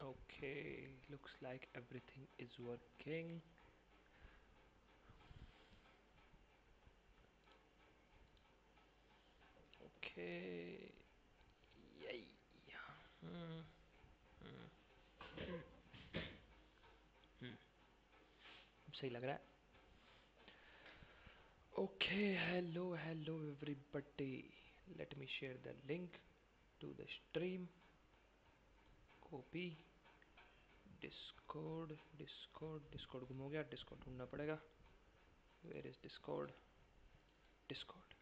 Okay, looks like everything is working. Okay. Yay. Hmm. Hmm. Hmm. सही लग रहा है. Okay, hello everybody. Let me share the link to the stream. Copy. Discord गुम हो गया. Discord ढूंढना पड़ेगा. Where is Discord? Discord.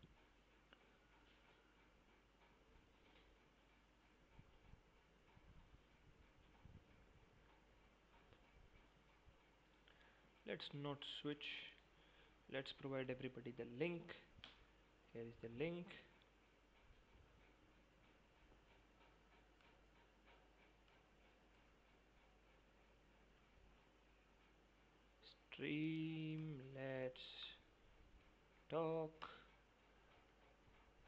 Let's not switch. Let's provide everybody the link. Here is the link. Stream. Let's talk.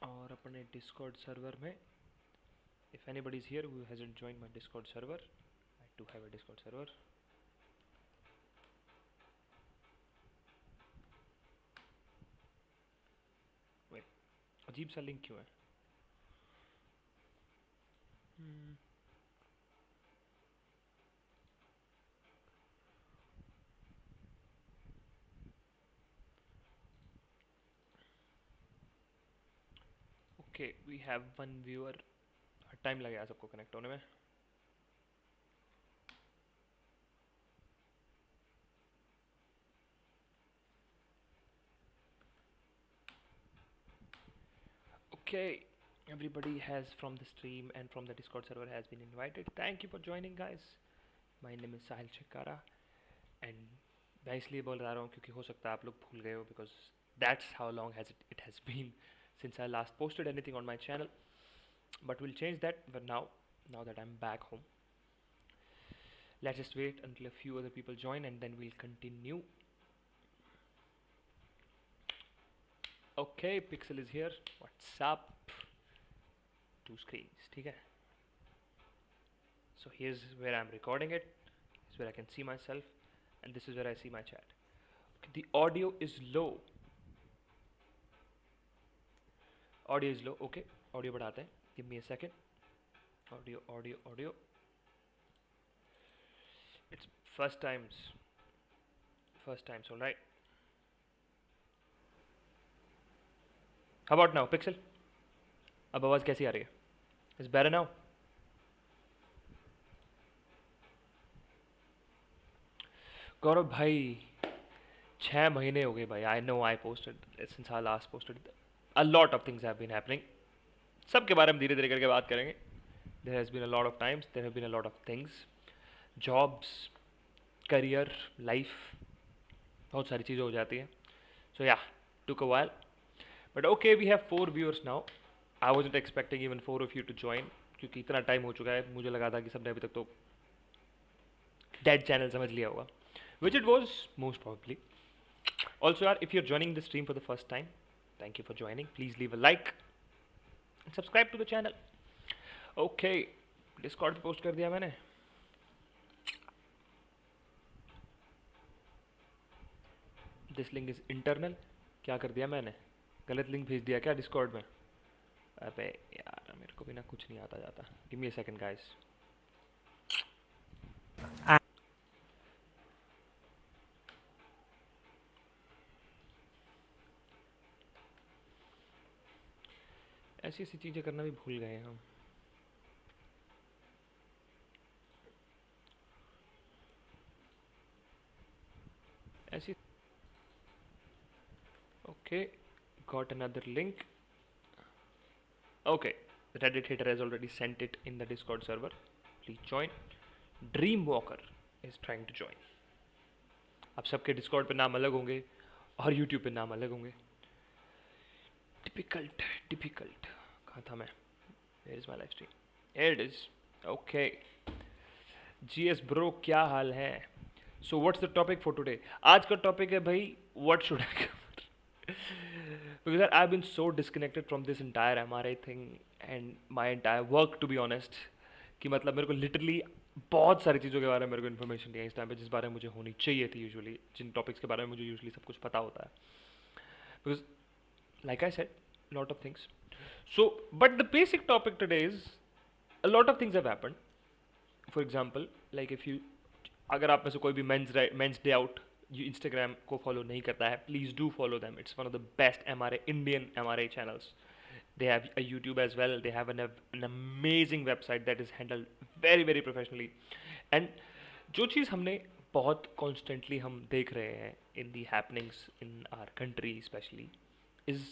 और अपने Discord server में, if anybody is here who hasn't joined my Discord server, I do have a Discord server. Wait, अजीब सा link क्यों है? Okay, we have one viewer. Time लगेगा सबको connect होने में. Okay, everybody has from the stream and from the Discord server has been invited. Thank you for joining, guys. My name is Sahil Chhikara, and मैं इसलिए बोल रहा हूँ क्योंकि हो सकता है आप लोग भूल गए हो, because that's how long it has been since I last posted anything on my channel. But we'll change that. But now that I'm back home, let's just wait until a few other people join and then we'll continue. Okay, Pixel is here. What's up? Two screens, ठीक है? So here's where I'm recording it. Here's where I can see myself, and this is where I see my chat. Okay, the audio is low. Audio is low. Okay, audio बढ़ाते हैं. Give me a second. Audio. It's first times, all right. How about now, Pixel? अब आवाज़ कैसी आ रही है? Is better now? गौरव भाई 6 महीने हो गए भाई. I know I posted since I last posted. A lot of things have been happening. सबके बारे में धीरे धीरे करके बात करेंगे. There has been a lot of times. There have been a lot of things. Jobs, career, life. बहुत सारी चीज़ें हो जाती हैं. So yeah, took a while. But okay, we have 4 viewers now. I wasn't expecting even 4 of you to join, क्योंकि इतना time हो चुका है. मुझे लगा था कि सबने अभी तक तो डेड चैनल समझ लिया होगा, which it was most probably. Also यार, if you're joining the stream for the first time, thank you for joining. Please leave a like and subscribe to the channel. Okay, Discord पे post कर दिया मैंने. This link is internal. क्या कर दिया मैंने? गलत लिंक भेज दिया क्या डिस्कॉर्ड में? अबे यार, मेरे को भी ना कुछ नहीं आता जाता. Give me a second guys. ऐसी चीज़ें करना भी भूल गए हम. ऐसी. Okay, got another link. Okay, the Reddit hater has already sent it in the Discord server. Please join. Dreamwalker is trying to join. अब सबके Discord पे नाम अलग होंगे और YouTube पे नाम अलग होंगे. Difficult. कहाँ था मैं? Where is my live stream? Here it is. Okay. GS bro, क्या हाल है? So what's the topic for today? आज का topic है भाई, what should I cover? Because I've been so disconnected from this entire MRI thing and my entire work, to be honest, कि मतलब मेरे को literally बहुत सारी चीज़ों के बारे में मेरे को इन्फॉर्मेशन दिया इस टाइम पे जिस बारे में मुझे होनी चाहिए थी यूजुअली, जिन टॉपिक्स के बारे में मुझे यूजुअली सब कुछ पता होता है, because like I said lot of things. So but the basic topic today is a lot of things have happened. For example, like if you, अगर आप में से कोई भी मेंस डे आउट इंस्टाग्राम को फॉलो नहीं करता है, please do follow them. It's one of the best M R A Indian M R A channels. They have a YouTube as well. They have an amazing website that is handled very very professionally. And जो चीज़ हमने बहुत constantly हम देख रहे हैं in the happenings in our country specially is,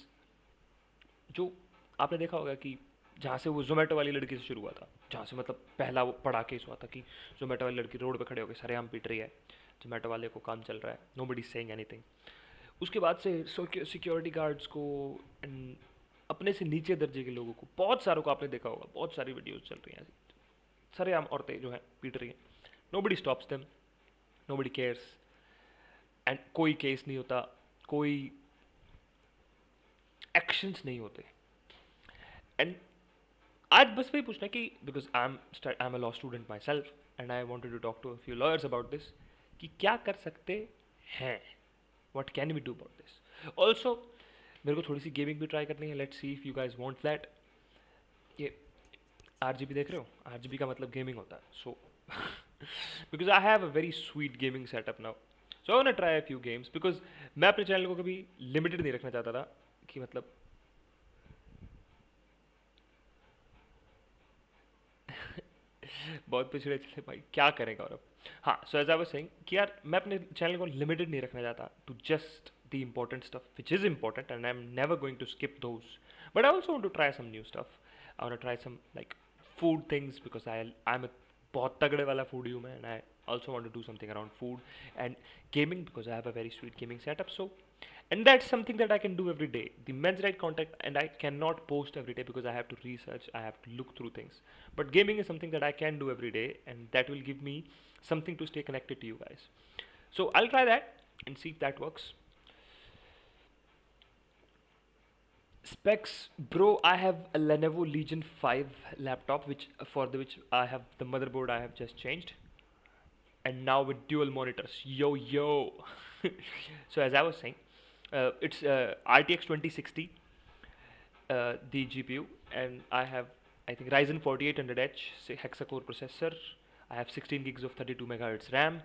जो आपने देखा होगा कि जहाँ से वो जोमेटो वाली लड़की से शुरू हुआ था, जहाँ से मतलब पहला वो पड़ा केस हुआ था कि जोमेटो वाली लड़की रोड पे खड़े होकर सरेआम पीट रही है, जोमेटो वाले को काम चल रहा है, नो बडी सेइंग एनीथिंग. उसके बाद से सिक्योरिटी गार्ड्स को and अपने से नीचे दर्जे के लोगों को, बहुत सारों को आपने देखा होगा, बहुत सारी वीडियोस चल रही हैं ऐसी, सरेआम औरतें जो हैं पीट रही हैं, nobody stops them, nobody cares, and कोई केस नहीं होता, कोई एक्शंस नहीं होते. एंड आज बस वही पूछना है कि because I am a law student myself and I wanted to talk to a few lawyers about this, कि क्या कर सकते हैं, what can we do about this. Also मेरे को थोड़ी सी गेमिंग भी ट्राई करनी है, let's see if you guys want that. ये RGB देख रहे हो, RGB का मतलब गेमिंग होता है. So because I have a very sweet gaming setup now, so I want to try a few games. Because मैं अपने चैनल को कभी लिमिटेड नहीं रखना चाहता था कि मतलब बहुत पिछड़े चले भाई, क्या करेंगे. और अब हाँ, so as I was saying कि यार मैं अपने चैनल को लिमिटेड नहीं रखना चाहता to just the important stuff which is important and I am never going to skip those. But I also want to try some new stuff. I want to try some like food things because I am बहुत तगड़े वाला foodie हूँ मैं, and I also want to do something around food and gaming because I have a very sweet gaming setup. So, and that's something that I can do every day. The men's right contact, and I cannot post every day because I have to research, I have to look through things. But gaming is something that I can do every day, and that will give me something to stay connected to you guys. So I'll try that and see if that works. Specs, bro. I have a Lenovo Legion 5 laptop, which which I have the motherboard I have just changed, and now with dual monitors. Yo yo. So as I was saying, it's RTX 2060, the GPU, and I have, I think, Ryzen 4800H hexa-core processor. I have 16 gigs of 32 megahertz RAM.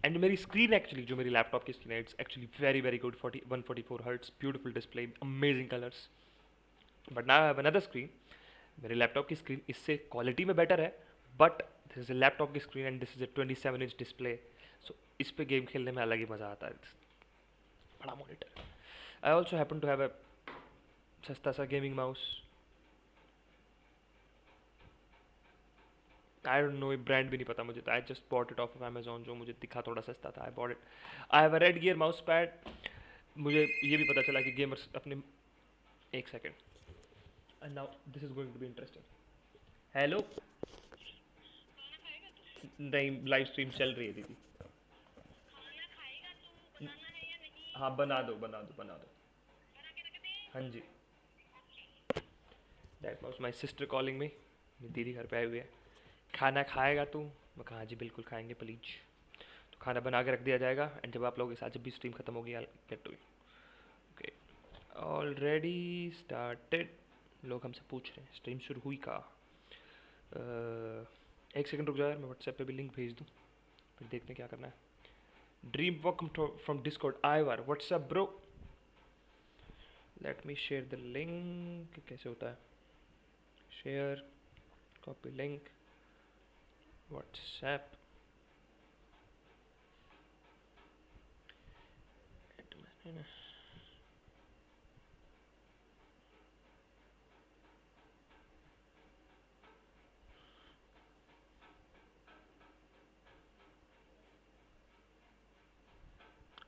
And मेरी screen actually, जो मेरी laptop की screen है, it's actually very very good, 144 hertz, beautiful display, amazing colours. But now I have another screen. मेरे laptop की screen इससे quality में better है, but this is a laptop की screen and this is a 27 inch display. So इस पे game खेलने में अलग ही मज़ा आता है, बड़ा monitor. I also happen to have a सस्ता सा gaming mouse. I don't know, ये ब्रांड भी नहीं पता मुझे, I just bought it off off Amazon, जो मुझे दिखा थोड़ा सस्ता था, I bought it. I have a Redgear mouse pad. मुझे ये भी पता चला कि गेमर्स अपने, एक second, and now this is going to be interesting. Hello, नहीं लाइव स्ट्रीम चल रही है दीदी. हाँ बना दो बना दो बना दो. हाँ जी. That was my sister calling me. मेरी दीदी घर पे आई हुई है. खाना खाएगा तू? मैं कहा जी बिल्कुल खाएंगे प्लीज. तो खाना बना के रख दिया जाएगा, एंड जब आप लोगों के साथ जब भी स्ट्रीम खत्म होगी I get to you. Okay, already started. लोग हमसे पूछ रहे हैं स्ट्रीम शुरू हुई का. एक सेकंड रुक जाओ यार, मैं व्हाट्सएप पे भी लिंक भेज दूँ, फिर देखते हैं क्या करना है. Dream work from Discord. Ivar, WhatsApp bro. Let me share the link. कैसे होता है शेयर? Copy link, WhatsApp.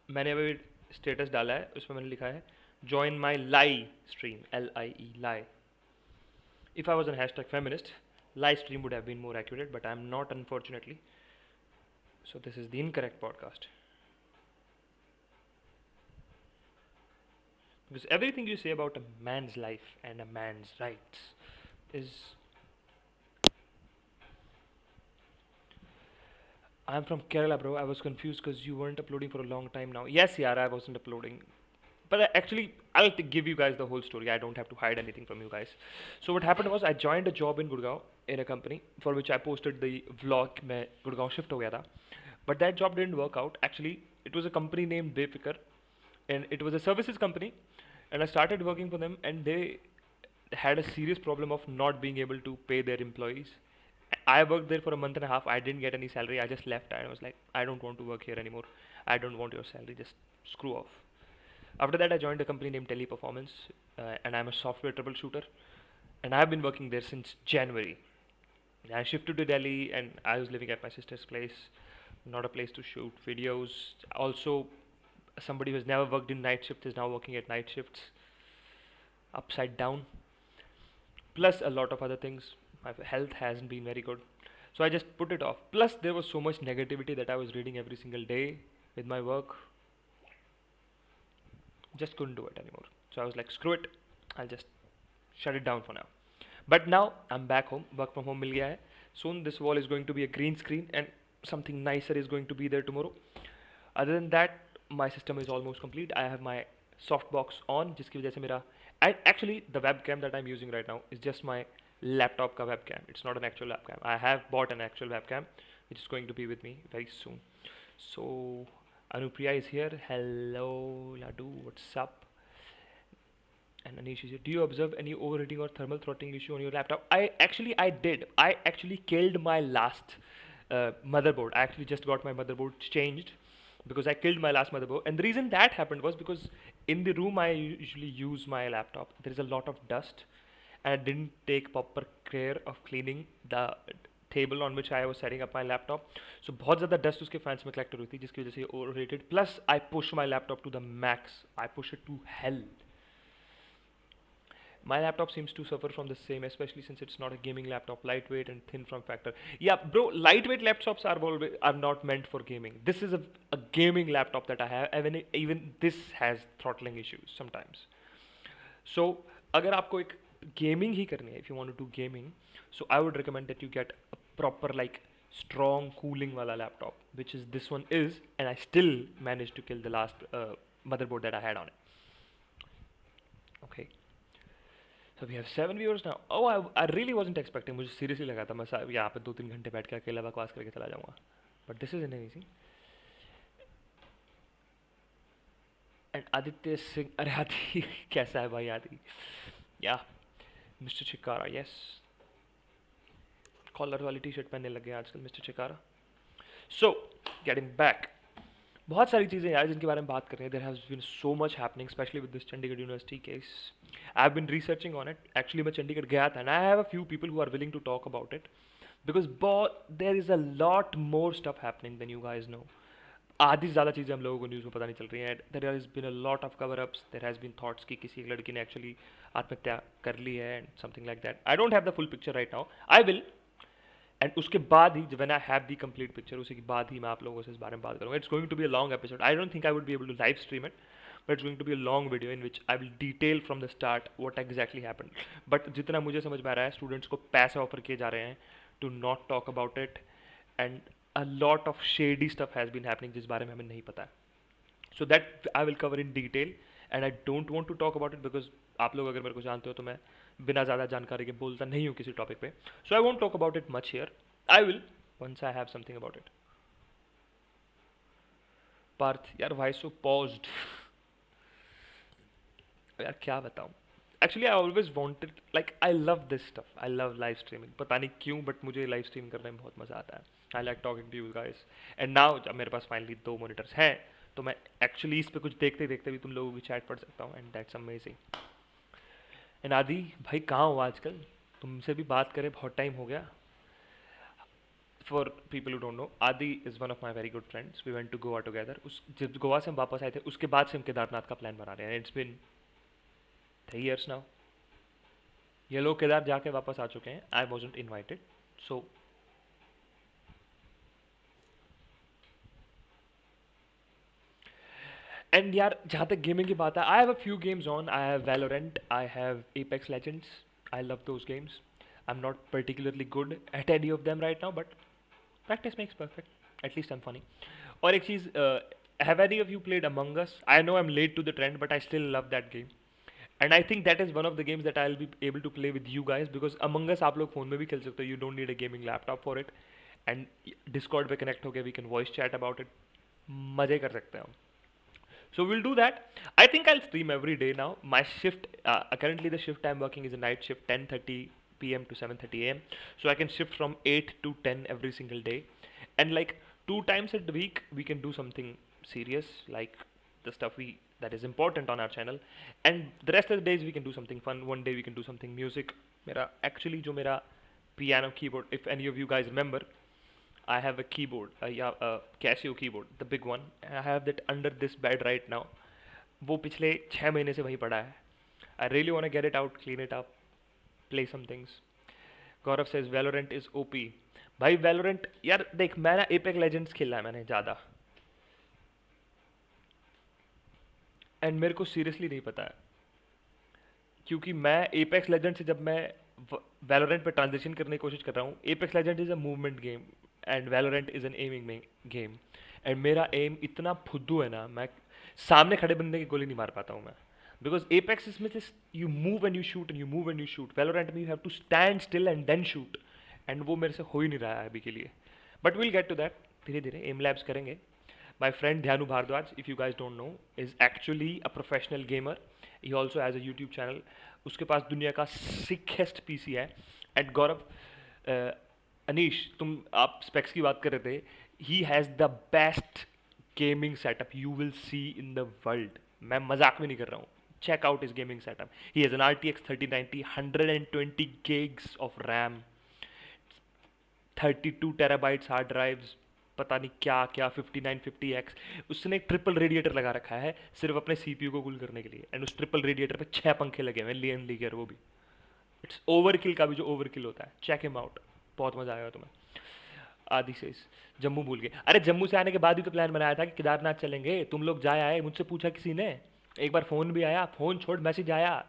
मैंने अभी स्टेटस डाला है, उसमें मैंने लिखा है join my lie stream, LIE lie. If I was an hashtag feminist, live stream would have been more accurate, but I'm not, unfortunately. So this is the incorrect podcast. Because everything you say about a man's life and a man's rights is I'm from Kerala, bro. I was confused because you weren't uploading for a long time now. Yes, yeah, I wasn't uploading. But actually, I'll give you guys the whole story. I don't have to hide anything from you guys. So what happened was I joined a job in Gurgaon in a company for which I posted the vlog. मैं Gurgaon shift हो गया था. But that job didn't work out. Actually, it was a company named Befikar, and it was a services company. And I started working for them, and they had a serious problem of not being able to pay their employees. I worked there for a month and a half. I didn't get any salary. I just left. I was like, I don't want to work here anymore. I don't want your salary. Just screw off. After that, I joined a company named Teleperformance, and I'm a software troubleshooter. And I've been working there since January. I shifted to Delhi, and I was living at my sister's place, not a place to shoot videos. Also, somebody who has never worked in night shift is now working at night shifts, upside down. Plus a lot of other things. My health hasn't been very good, so I just put it off. Plus, there was so much negativity that I was reading every single day with my work. Just couldn't do it anymore. So I was like, screw it, I'll just shut it down for now. But now I'm back home. Work from home mil gaya hai. Soon this wall is going to be a green screen, and something nicer is going to be there tomorrow. Other than that, my system is almost complete. I have my softbox on, जिसकी वजह से मेरा and actually the webcam that I'm using right now is just my laptop ka webcam. It's not an actual webcam. I have bought an actual webcam which is going to be with me very soon. So Anupriya is here. Hello Ladu, what's up? And Anish is here. Do you observe any overheating or thermal throttling issue on your laptop? I did. I actually killed my last motherboard. I actually just got my motherboard changed because I killed my last motherboard. And the reason that happened was because in the room I usually use my laptop, there is a lot of dust, and I didn't take proper care of cleaning the table on which I was setting up my laptop. So बहुत ज़्यादा dust उसके fans में collect हो रही थी, जिसकी वजह से overrated. Plus I push my laptop to the max. I push it to hell. My laptop seems to suffer from the same, especially since it's not a gaming laptop, lightweight and thin form factor. Yeah, bro, lightweight laptops are not meant for gaming. This is a gaming laptop that I have, and even this has throttling issues sometimes. So, अगर आपको एक gaming ही करनी है, if you want to do gaming, so I would recommend that you get a proper like strong cooling wala laptop, which is this one is, and I still managed to kill the last motherboard that I had on it. Okay. So we have 7 viewers now. Oh, I really wasn't expecting. मुझे seriously लगा था मैं यहाँ पे 2-3 घंटे बैठ के अकेला बकवास करके चला जाऊँगा. But this isn't easy. And Aditya Singh, अरे आदि कैसा है भाई आदि? Yeah, Mr. Chhikara, yes. Collar वाली टी शर्ट पहनने लग गए आजकल mister Chhikara. So, getting back. बहुत सारी चीज़ें यार जिनके बारे में बात कर रहे हैं. There has been so much happening, especially with this Chandigarh University case. I've been researching on it. Actually, मैं चंडीगढ़ गया था, and I have a few people who are willing to talk about it because there is a lot more stuff happening than you guys know. आधी से ज़्यादा चीज़ें हम लोगों को न्यूज़ में पता नहीं चल रही हैं. There has been a lot of cover-ups. There has been thoughts कि किसी एक लड़की ने actually आत्महत्या कर ली है and something like that. I don't have the full picture right now. I will. And उसके बाद ही when I have the complete picture उसी के बाद ही मैं आप लोगों से इस बारे में बात करूँगा. It's going to be a long episode. I don't think I would be able to live stream it, but it's going to be a long video in which I will detail from the start what exactly happened. But जितना मुझे समझ में आ रहा है students को पैसे offer किए जा रहे हैं to not talk about it, and a lot of shady stuff has been happening जिस बारे में हमें नहीं पता है. So that I will cover in detail, and I don't want to talk about it because आप लोग अगर मेरे को जानते हो तो मैं बिना ज़्यादा जानकारी के बोलता नहीं हूँ किसी टॉपिक पे. So I won't talk about it much here. I will once I have something about it. Parth, यार why so paused? यार क्या बताऊँ? Actually, I always wanted, like, I love this stuff. I love live streaming. पता नहीं क्यों, but मुझे live stream करने में बहुत मज़ा आता है. I like talking to you guys. And now जब मेरे पास finally 2 monitors हैं, तो मैं actually इस पे कुछ देखते देखते भी तुम लोगों की chat पढ़ सकता हूँ. And that's amazing. And आदि भाई कहाँ हो आजकल? तुमसे भी बात करे बहुत टाइम हो गया. For people who don't know, Adi is one of my very good friends. We went to Goa together. जब गोवा से हम वापस आए थे उसके बाद से हम केदारनाथ का प्लान बना रहे हैं. It's been 3 years now. ये लोग केदार जाके वापस आ चुके हैं. I wasn't invited. So and यार जहाँ तक गेमिंग की बात है, I have a few games on. I have Valorant. I have Apex Legends. I love those games. I'm not particularly good at any of them right now, but Practice makes perfect. At least I'm funny. और एक चीज़, have any of you played Among Us? I know I'm late to the trend, but I still love that game. And I think that is one of the games that I'll be able to play with you guys because Among Us आप लोग phone में भी खेल सकते हो. You don't need a gaming laptop for it. And Discord पे connect होके we can voice chat about it. मज़े कर सकते हैं हम. So we'll do that. I think I'll stream every day now. My shift, currently the shift I'm working is a night shift, 10:30 p.m. to 7:30 a.m. So I can shift from 8 to 10 every single day, and like 2 times a week we can do something serious, like the stuff we that is important on our channel, and the rest of the days we can do something fun. One day we can do something music. मेरा actually जो मेरा piano keyboard, if any of you guys remember, I have a keyboard, yeah, a Casio keyboard, the big one. And I have that under this bed right now. वो पिछले 6 महीने से वहीं पड़ा है. I really want to get it out, clean it up, play some things. Gaurav says Valorant is OP. भाई Valorant यार देख, मैं ना Apex Legends खेला है मैंने ज़्यादा, एंड मेरे को सीरियसली नहीं पता है क्योंकि मैं Apex Legends से जब मैं Valorant पे ट्रांजिशन करने की कोशिश कर रहा हूँ. Apex Legends is a movement game and Valorant is an aiming game, and मेरा एम इतना फुद्दू है ना, मैं सामने खड़े बंदे की गोली नहीं मार पाता हूँ मैं. बिकॉज Apex इसमें से you move and you shoot and you move and you shoot. Valorant में you have to stand still and then shoot, and वो मेरे से हो ही नहीं रहा है अभी के लिए. But will get to that धीरे धीरे. एम लैब्स करेंगे. My friend Dhyanu Bhardwaj, if you guys don't know, is actually a professional gamer. He also has a YouTube channel. उसके पास दुनिया का sickest PC है. And गौरव, अनीश, आप specs की बात कर रहे थे. He has the best gaming setup you will see in the world. मैं मजाक में नहीं कर रहा हूँ. Check out his gaming setup. He has an RTX 3090, 120 gigs of RAM, 32 terabytes hard drives, पता नहीं क्या क्या 5950X. उसने एक ट्रिपल रेडिएटर लगा रखा है सिर्फ अपने CPU को कूल करने के लिए, एंड उस ट्रिपल रेडिएटर पे 6 पंखे लगे हुए हैं, लियन लीगर वो भी. इट्स ओवरकिल का भी जो ओवरकिल होता है. चेक हिम आउट, बहुत मजा आएगा तुम्हें. आदि से जम्मू भूल गए. अरे जम्मू से आने के बाद ही तो प्लान बनाया था कि केदारनाथ चलेंगे. तुम लोग जाए आए, मुझसे पूछा किसी ने, एक बार फ़ोन भी आया, फ़ोन छोड़ मैसेज आया.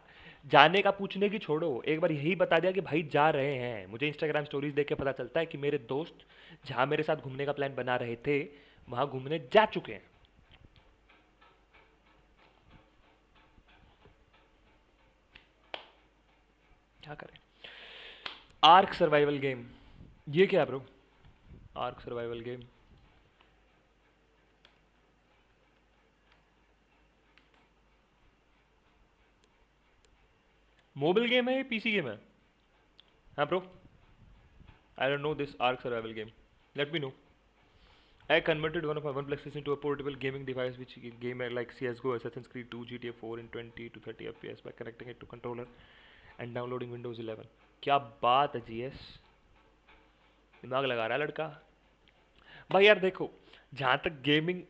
जाने का पूछने की छोड़ो, एक बार यही बता दिया कि भाई जा रहे हैं. मुझे इंस्टाग्राम स्टोरीज देख के पता चलता है कि मेरे दोस्त जहाँ मेरे साथ घूमने का प्लान बना रहे थे वहाँ घूमने जा चुके हैं. क्या करें. आर्क सर्वाइवल गेम, ये क्या bro? Arc survival game mobile game है, पीसी गेम है? हाँ bro, I don't know this Ark survival game. Let me know. I converted one of my OnePlus system into a portable gaming device which can game like CSGO, Assassin's Creed 2, GTA 4 in 20 to 30 FPS by connecting it to controller and downloading Windows 11. क्या बात है GS, दिमाग लगा रहा है लड़का. भाई यार देखो, जहाँ तक गेमिंग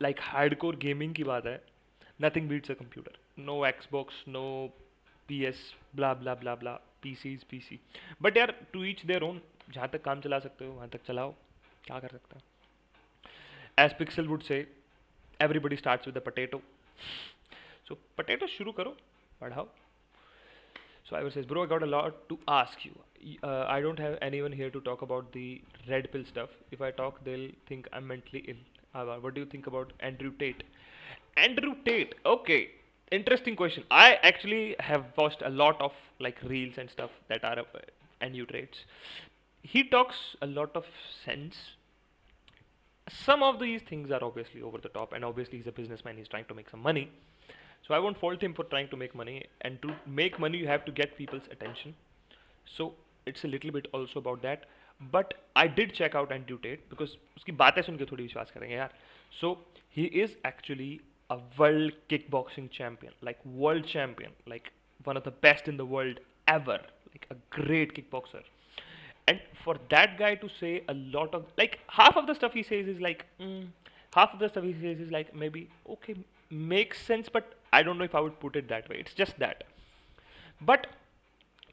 लाइक हार्डकोर गेमिंग की बात है, nothing beats a computer. No Xbox, no PS, blah blah blah blah, PC. But यार टू ईच देयर ओन. जहाँ तक काम चला सकते हो वहाँ तक चलाओ, क्या कर सकते हैं. As Pixel would say everybody starts with a potato. So potato शुरू करो, बढ़ाओ. So I says, bro, I got a lot to ask you. I don't have anyone here to talk about the red pill stuff. If I talk, they'll think I'm mentally ill. What do you think about Andrew Tate? Andrew Tate, okay, interesting question. I actually have watched a lot of like reels and stuff that are Andrew Tate's. He talks a lot of sense. Some of these things are obviously over the top, and obviously he's a businessman. He's trying to make some money. So I won't fault him for trying to make money, and to make money you have to get people's attention. So it's a little bit also about that. But I did check out Andrew Tate because उसकी बातें सुन के थोड़ी विश्वास करेंगे यार. So he is actually a world kickboxing champion, like world champion, like one of the best in the world ever, like a great kickboxer. And for that guy to say a lot of like half of the stuff he says is like half of the stuff he says is like maybe okay, makes sense, but I don't know if I would put it that way. It's just that. But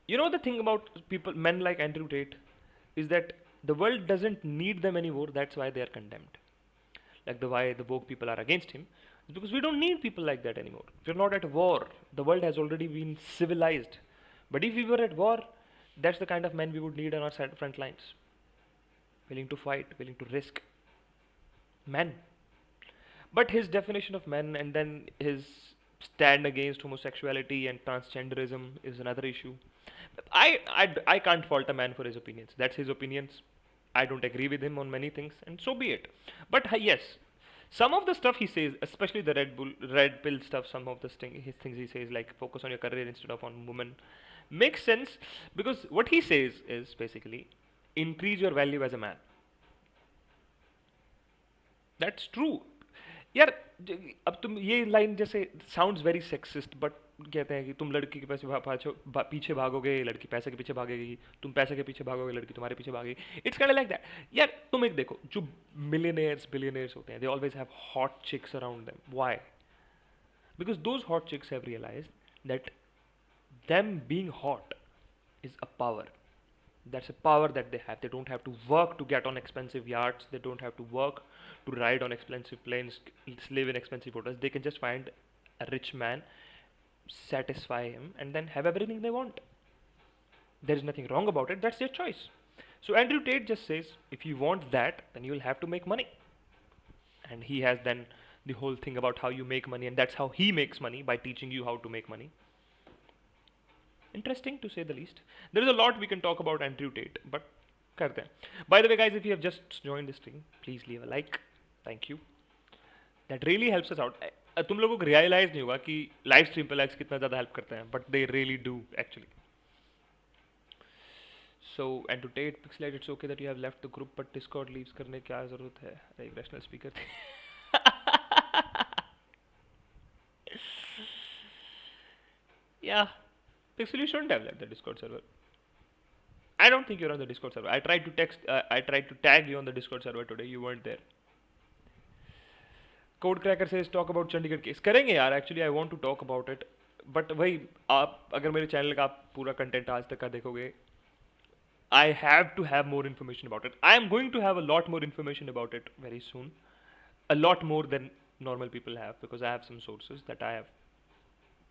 you know the thing about people, men like Andrew Tate, is that the world doesn't need them anymore. That's why they are condemned. Like why the woke people are against him is because we don't need people like that anymore. We're not at war. The world has already been civilized. But if we were at war, that's the kind of men we would need on our front lines. willing to fight, willing to risk. Men. But his definition of men and then his stand against homosexuality and transgenderism is another issue. I can't fault a man for his opinions. That's his opinions. I don't agree with him on many things, and so be it. But yes, some of the stuff he says, especially the Red Pill stuff, some of the his things he says, like focus on your career instead of on women, makes sense because what he says is basically increase your value as a man. That's true. यार अब तुम ये line जैसे sounds very sexist but कहते हैं कि तुम लड़की के पीछे भागोगे, लड़की पैसे के पीछे भागेगी, तुम पैसे के पीछे भागोगे, लड़की तुम्हारे पीछे भागेगी. It's kind like that. यार तुम एक देखो, जो मिलियनेयर्स बिलियनेयर्स होते हैं, they always have hot chicks around them. Why? Because those hot chicks have realised that them being hot is a power. That's a power that they have. They don't have to work to get on expensive yachts. They don't have to work to ride on expensive planes, live in expensive hotels. They can just find a rich man, satisfy him, and then have everything they want. There is nothing wrong about it. That's their choice. So Andrew Tate just says, if you want that, then you will have to make money. And he has then the whole thing about how you make money, and that's how he makes money, by teaching you how to make money. Interesting to say the least. There is a lot we can talk about Andrew Tate, but karte hain. By the way, guys, if you have just joined this thing, please leave a like. Thank you. That really helps us out. तुम लोगों को realize नहीं होगा कि live stream पे likes कितना ज़्यादा help करते हैं, but they really do actually. So Andrew Tate, Pixelate, it's okay that you have left the group, but Discord leaves करने की क्या ज़रूरत है? एक rational speaker थे. Yeah. Pixel, you shouldn't have left the Discord server. I don't think you're on the Discord server. I tried to tag you on the Discord server today. You weren't there. Codecracker says talk about Chandigarh case. करेंगे यार. Actually, I want to talk about it. But वही, आप अगर मेरे channel का आप पूरा content आज तक का देखोगे, I have to have more information about it. I am going to have a lot more information about it very soon. A lot more than normal people have, because I have some sources that I have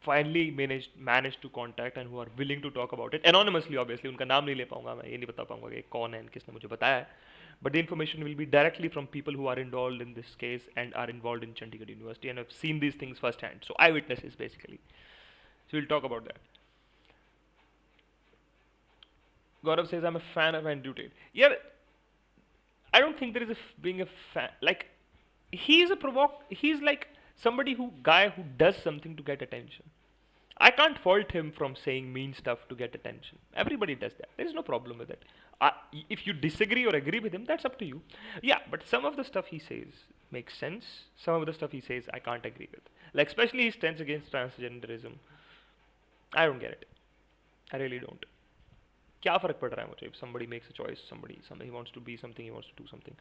finally managed to contact and who are willing to talk about it anonymously. Obviously उनका नाम नहीं ले पाऊंगा, मैं ये नहीं बता पाऊंगा कि कौन है, किसने मुझे बताया है. But the information will be directly from people who are involved in this case and are involved in Chandigarh University and have seen these things firsthand. So eyewitnesses basically. So we'll talk about that. Gaurav says I'm a fan of Andrew Tate. Yeah, I don't think there is being a fan. Like, he's like somebody guy who does something to get attention. I can't fault him from saying mean stuff to get attention. Everybody does that. There is no problem with it. If you disagree or agree with him, that's up to you. Yeah, but some of the stuff he says makes sense. Some of the stuff he says I can't agree with. Like especially his stance against transgenderism. I don't get it. I really don't. क्या फर्क पड़ रहा है मुझे? If somebody makes a choice, somebody he wants to be something, he wants to do something.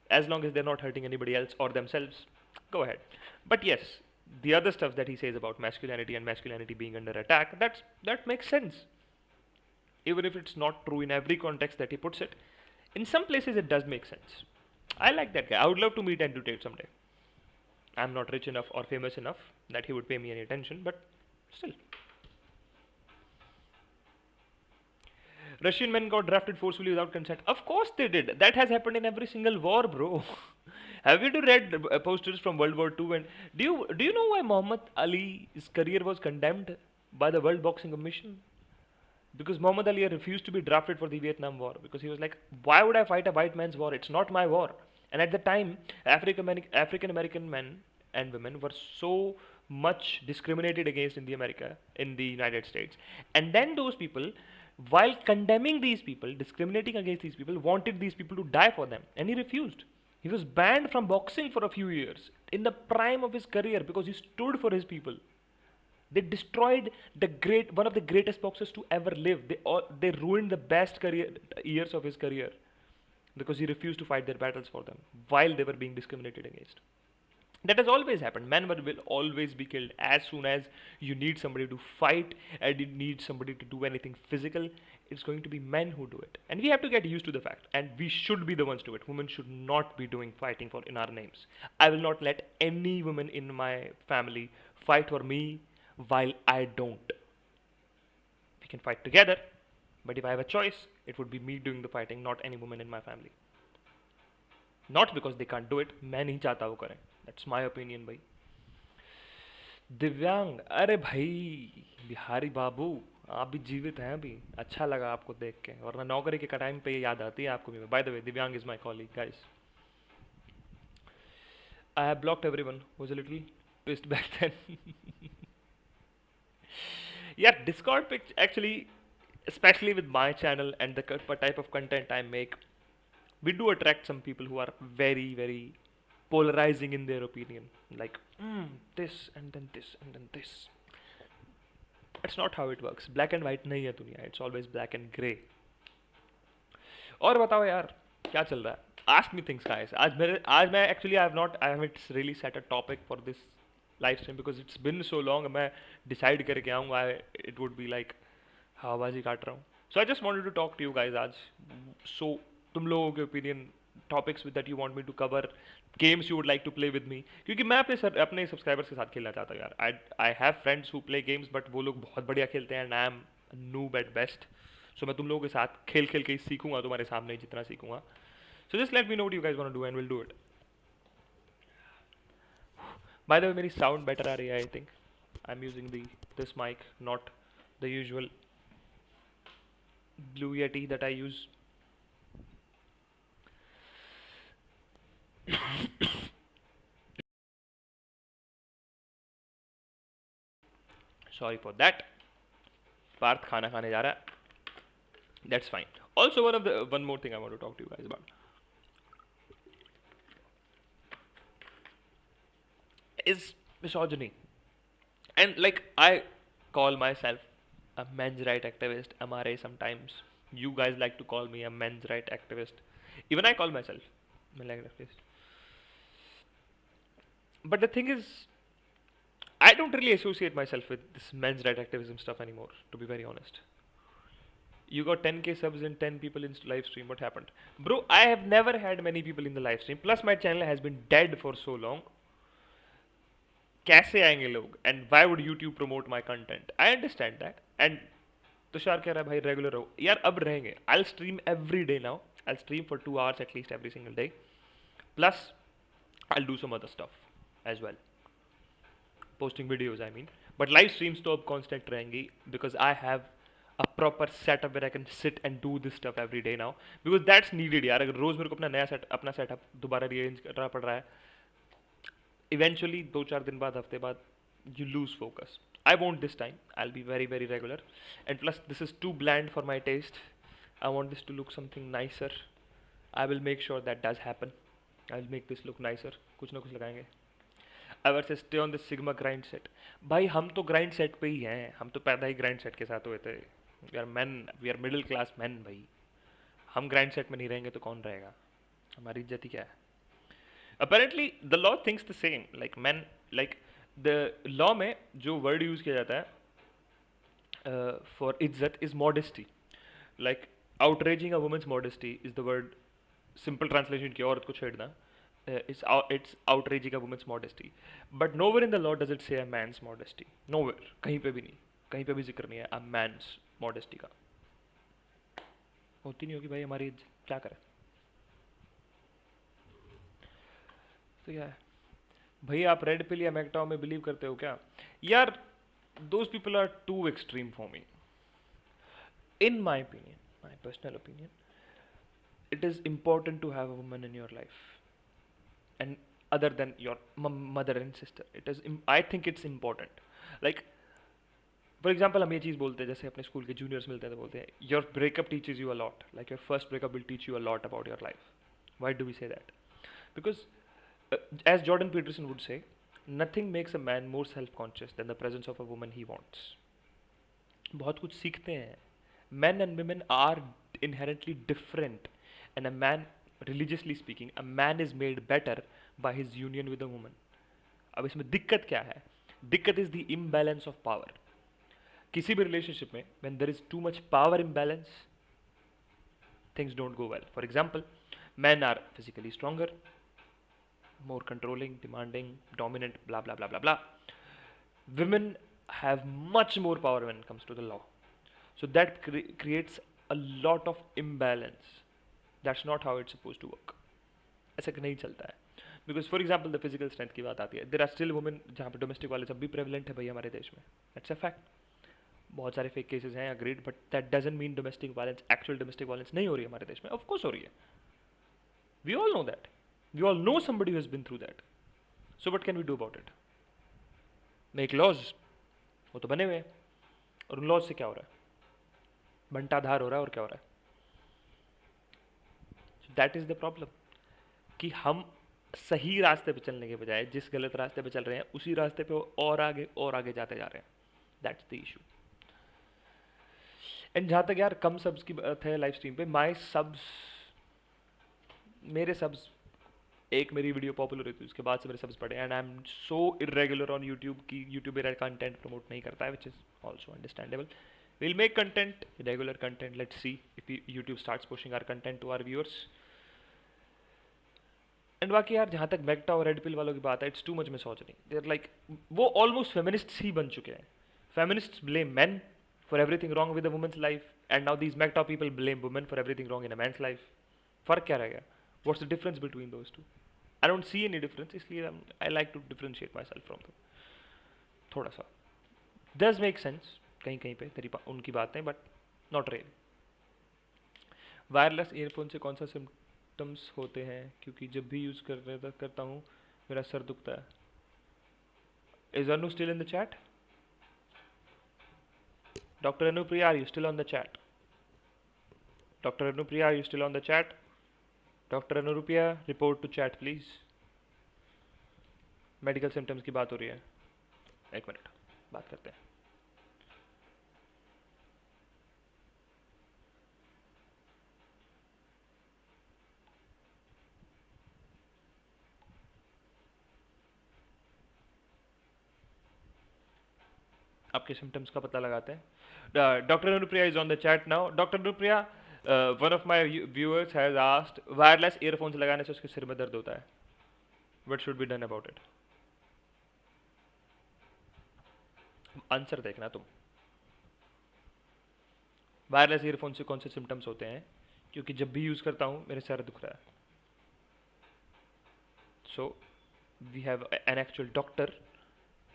As long as they're not hurting anybody else or themselves, go ahead. But yes, the other stuff that he says about masculinity and masculinity being under attack, that makes sense. Even if it's not true in every context that he puts it, in some places it does make sense. I like that guy. I would love to meet Andrew Tate someday. I'm not rich enough or famous enough that he would pay me any attention, but still. Russian men got drafted forcefully without consent. Of course they did. That has happened in every single war, bro. Have you read posters from World War II? And do you know why Muhammad Ali's career was condemned by the World Boxing Commission? Because Muhammad Ali refused to be drafted for the Vietnam War, because he was like, why would I fight a white man's war? It's not my war. And at the time, African American men and women were so much discriminated against in the United States. And then those people, while condemning these people, discriminating against these people, wanted these people to die for them. And he refused. He was banned from boxing for a few years in the prime of his career because he stood for his people. They destroyed one of the greatest boxers to ever live. They ruined the best years of his career because he refused to fight their battles for them while they were being discriminated against. That has always happened. Men will always be killed. As soon as you need somebody to fight and you need somebody to do anything physical, it's going to be men who do it. And we have to get used to the fact. And we should be the ones to do it. Women should not be doing fighting in our names. I will not let any woman in my family fight for me while I don't. We can fight together, but if I have a choice, it would be me doing the fighting, not any woman in my family. Not because they can't do it, मैं नहीं चाहता वो करें, that's my opinion भाई। दिव्यांग, अरे भाई बिहारी बाबू, आप भी जीवित हैं अभी, अच्छा लगा आपको देख के, वरना नौकरी के टाइम पे ये याद आती है आपको भी। Bye the way, Divyang is my colleague guys. I have blocked everyone who was a little pissed back then. यार डिस्कॉर्ड पे actually, especially with my channel and the type of content I make, we do attract some people who are very, very polarizing in their opinion. Like, this and then this and then this. That's not how it works. Black and white नहीं है दुनिया. It's always black and grey. और बताओ यार, क्या चल रहा है? Ask me things, guys. आज मैं actually I haven't really set a topic for this live stream because it's been so long. मैं decide करके आऊँगा. It would be like हवाबाजी काट रहा हूँ. So I just wanted to talk to you guys आज. So तुम लोगों के opinion, topics that you want me to cover, games you would like to play with me, क्योंकि मैं अपने सब्सक्राइबर्स के साथ खेलना चाहता हूँ यार. I have friends who play games but वो लोग बहुत बढ़िया खेलते हैं and I am a noob at best. So मैं तुम लोगों के साथ खेल खेल के ही सीखूंगा, तुम्हारे सामने जितना सीखूंगा. So just let me know what you guys want to do and we'll do it. By the way, मेरी sound better आ रही है I think. I'm using this mic, not the usual Blue Yeti that I use. Sorry for that. Partha खाना खाने जा रहा है. That's fine. Also, one more thing I want to talk to you guys about is misogyny. And like, I call myself a men's right activist, MRA sometimes. You guys like to call me a men's right activist. Even I call myself a men's right activist. But the thing is, I don't really associate myself with this men's right activism stuff anymore, to be very honest. You got 10k subs and 10 people in live stream. What happened? Bro, I have never had many people in the live stream. Plus my channel has been dead for so long. कैसे आएंगे लोग? And why would YouTube promote my content? I understand that. And Tushar कह रहा है भाई regular रहो. यार अब रहेंगे. I'll stream every day now. I'll stream for 2 hours at least every single day. Plus, I'll do some other stuff as well. Posting videos, I mean. But live streams तो अब constant रहेंगी because I have a proper setup where I can sit and do this stuff every day now because that's needed यार. अगर रोज मेरे को अपना setup दोबारा rearrange करना पड़ रहा है, eventually 2-4 दिन बाद, हफ्ते बाद, you lose focus. I won't this time. I'll be very, very regular. And plus, this is too bland for my taste. I want this to look something nicer. I will make sure that does happen. I'll make this look nicer. कुछ ना कुछ लगाएंगे. I will stay on the Sigma grind set. भाई हम तो grind set पे ही हैं. हम तो पैदा ही grind set के साथ हुए थे. We are men. We are middle class men भाई. हम grind set में नहीं रहेंगे तो कौन रहेगा? हमारी इज्जत ही क्या है? Apparently the law thinks the same. Like men, like the law में जो word use किया जाता है for इज्जत is modesty. Like outraging a woman's modesty is the word. Simple translation की औरत को छेड़ना. It's outraging a woman's modesty. But nowhere in the law does it say a man's modesty. Nowhere. कहीं पे भी नहीं. कहीं पे भी जिक्र नहीं है a man's modesty का. होती नहीं होगी भाई हमारी क्या करें. तो क्या है भाई, आप रेड पिल या मैकटाउ में बिलीव करते हो क्या? यार those people are too extreme for me. In my opinion, my personal opinion, it is important to have a woman in your life. And other than your mother and sister, I think it's important. Like, for example, हम ये चीज़ बोलते हैं, जैसे अपने school के juniors मिलते हैं तो बोलते हैं, your breakup teaches you a lot. Like your first breakup will teach you a lot about your life. Why do we say that? Because as Jordan Peterson would say, nothing makes a man more self-conscious than the presence of a woman he wants. बहुत कुछ सीखते हैं. Men and women are inherently different, and a man, religiously speaking, a man is made better by his union with a woman. अब इसमें दिक्कत क्या है? दिक्कत is the imbalance of power. किसी भी relationship में, when there is too much power imbalance, things don't go well. For example, men are physically stronger, more controlling, demanding, dominant, blah blah blah blah blah. Women have much more power when it comes to the law. So that creates a lot of imbalance. That's not how it's supposed to work. ऐसा नहीं चलता है. Because for example the physical strength की बात आती है, there are still women जहाँ पे डोमेस्टिक वायलेंस अब भी प्रेवलेंट है भाई हमारे देश में. That's a fact. बहुत सारे फेक केसेस हैं, agreed, but that doesn't mean domestic violence, actual domestic violence नहीं हो रही है हमारे देश में. ऑफ कोर्स हो रही है. We all know that. We all know somebody who has been through that. So what can we do about it? Make laws. वो तो बने हुए हैं. और उन लॉज से क्या हो रहा है? बंटाधार हो रहा है. और क्या हो रहा है? दैट इज द प्रॉब्लम कि हम सही रास्ते पे चलने के बजाय जिस गलत रास्ते पे चल रहे हैं उसी रास्ते पे और आगे जाते जा रहे हैं. That's the issue. एंड जहाँ तक यार कम सब्स की बात है लाइव स्ट्रीम पे, मेरे सब्स, एक मेरी वीडियो पॉपुलर हुई थी उसके बाद से मेरे सब्स बढ़े. And I am so irregular on YouTube कि यूट्यूब मेरा कंटेंट प्रमोट नहीं करता है, which is also understandable. We'll make content, regular content. Let's see if YouTube starts pushing our content to our viewers. And बाकी यार जहाँ तक मेक्टा और रेड पिल वालों की बात है, it's too much misogyny. There like वो ऑलमोस्ट फेमिनिस्ट्स ही बन चुके हैं. Feminists blame men for everything wrong with a woman's life, and now these मेक्टा people blame women for everything wrong in a man's life. फर्क क्या रह गया? What's the difference between those two? I don't see any difference. इसलिए I like to differentiate myself from them. थोड़ा सा does make sense कहीं कहीं पे तेरी उनकी बातें, but not real. Wireless earphone से कौन सा सिम्टम्स होते हैं? क्योंकि जब भी यूज़ करता हूँ मेरा सर दुखता है. Is Anu still in the chat? Doctor Anupriya, are you still on the chat? Doctor Anupriya, are you still on the chat? Doctor Anupriya, report to chat please. Medical symptoms की बात हो रही है. एक मिनट बात करते हैं. आपके सिम्टम्स का पता लगाते हैं. Doctor Anupriya is on the chat now. Doctor Anupriya, one of my viewers has asked, wireless earphones लगाने से उसके सिर में दर्द होता है. What should be done about it? Answer देखना तुम. वायरलेस ईयरफोन से कौन से सिम्टम्स होते हैं? क्योंकि जब भी यूज़ करता हूँ मेरे सर दुख रहा है. So we have an actual doctor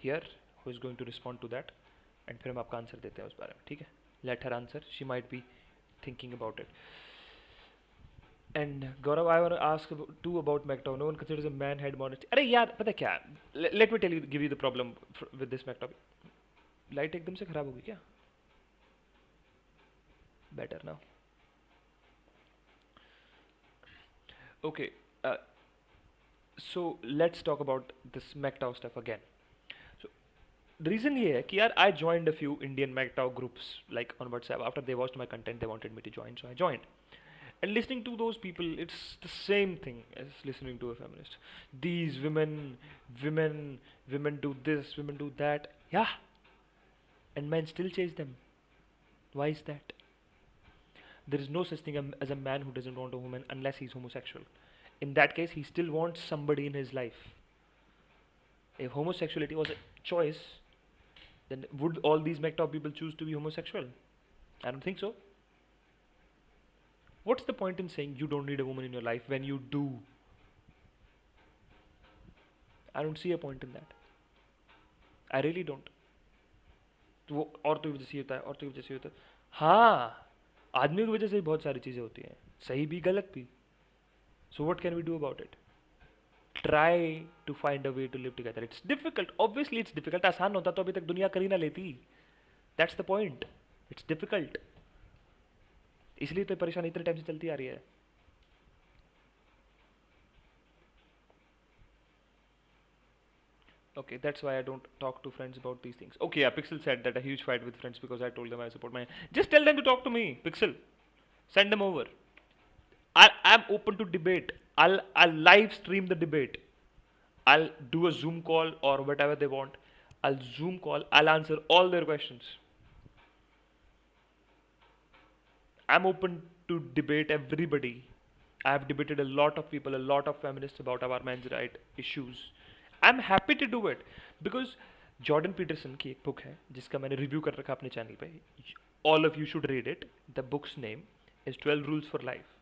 here who is going to respond to that, and फिर हम आपका आंसर देते हैं उस बारे में. ठीक है? Let her answer, she might be thinking about it. And Gaurav, I want to ask to about मैकटॉ. No one considers a man head monastery. अरे यार पता क्या, let me tell you, give you the problem with this मैकटॉ. Light एकदम से खराब होगी क्या? Better now. Okay, so let's talk about this मैकटॉ स्टफ अगेन. The reason ये है कि यार I joined a few Indian MAGTOW groups like on WhatsApp. After they watched my content, they wanted me to join, so I joined. And listening to those people, it's the same thing as listening to a feminist. These women do this, women do that. Yeah, and men still chase them. Why is that? There is no such thing as a man who doesn't want a woman unless he's homosexual. In that case, he still wants somebody in his life. If homosexuality was a choice, then would all these MAGTOW people choose to be homosexual? I don't think so. What's the point in saying you don't need a woman in your life when you do? I don't see a point in that. I really don't. तो वो और तो वजह से होता है, और तो वजह से होता है. हाँ, आदमी की वजह से बहुत सारी चीज़ें होती हैं, सही भी गलत भी. So what can we do about it? Try to find a way to live together. It's difficult. Obviously it's difficult. आसान होता तो अभी तक दुनिया कर ही ना लेती. That's the point. It's difficult. इसलिए तो परेशानी इतने टाइम से चलती आ रही है. Okay, that's why I don't talk to friends about these things. Okay, yeah, Pixel said that a huge fight with friends because I told them I support my... Just tell them to talk to me, Pixel. Send them over. I'm open to debate. I'll live stream the debate. I'll do a Zoom call or whatever they want. I'll Zoom call. I'll answer all their questions. I'm open to debate everybody. I have debated a lot of people, a lot of feminists about our men's right issues. I'm happy to do it because Jordan Peterson की एक book है जिसका मैंने review कर रखा अपने channel पे. All of you should read it. The book's name is 12 Rules for Life.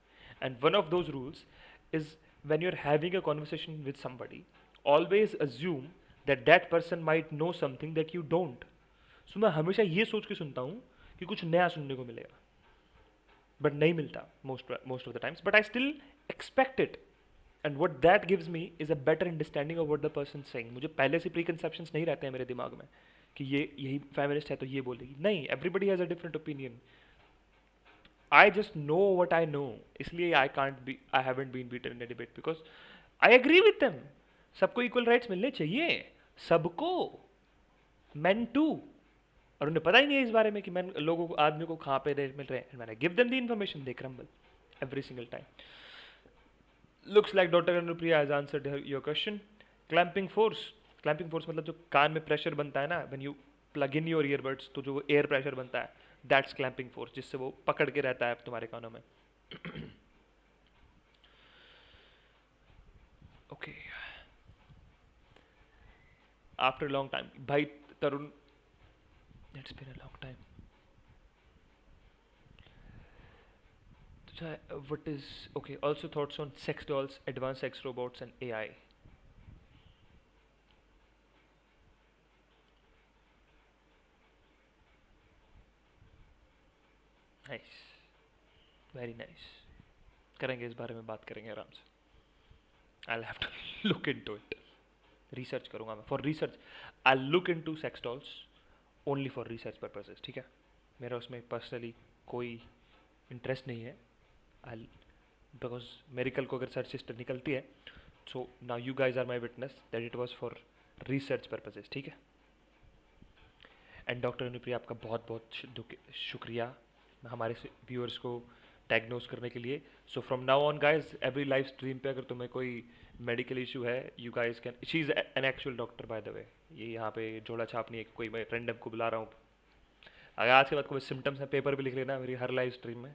And one of those rules is when you're having a conversation with somebody, always assume that that person might know something that you don't. So मैं हमेशा ये सोच के सुनता हूँ कि कुछ नया सुनने को मिलेगा, but नहीं मिलता most of the times, but I still expect it. And what that gives me is a better understanding of what the person is saying. मुझे पहले से preconceptions नहीं रहते हैं मेरे दिमाग में कि ये यही feminist है तो ये बोलेगी, नहीं, everybody has a different opinion. I just know what I know. इसलिए I haven't been beaten in a debate because I agree with them. सबको equal rights मिलने चाहिए, सबको, men too. और उन्हें पता ही नहीं है इस बारे में कि मैं लोगों को, आदमी को कहाँ पे रेट मिल रहे हैं. And when I give them the information, they crumble every single time. Looks like Dr. Anupriya has answered your question. Clamping force मतलब जो कान में प्रेशर बनता है ना, when you plug in your earbuds, तो जो एयर प्रेशर बनता है, that's clamping force, जिससे वो पकड़ के रहता है तुम्हारे कानों में. Okay. After a long time, भाई तरुण, it's been a long time. What is okay? Also thoughts on sex dolls, advanced sex robots, and AI. Nice, very nice. करेंगे इस बारे में बात करेंगे आराम से. I'll have to look into it. Research करूँगा मैं. For research, I'll look into sex dolls only for research purposes. ठीक है? मेरा उसमें personally कोई interest नहीं है. Because मेरी कल को अगर सर्च सिस्टर निकलती है, so now you guys are my witness that it was for research purposes. ठीक है? एंड डॉक्टर अनुप्रिया, आपका बहुत बहुत शुक्रिया हमारे व्यूअर्स को डायग्नोज करने के लिए. So from now on guys, every live stream पे अगर तुम्हें कोई मेडिकल इशू है, you guys can, she is an actual doctor bye the वे. ये यहाँ पे जोड़ा छाप नहीं है, कोई मैं रैंडम को बुला रहा हूँ. अगर आज के बाद कोई सिम्टम्स हैं, पेपर भी लिख लेना मेरी हर लाइव स्ट्रीम में,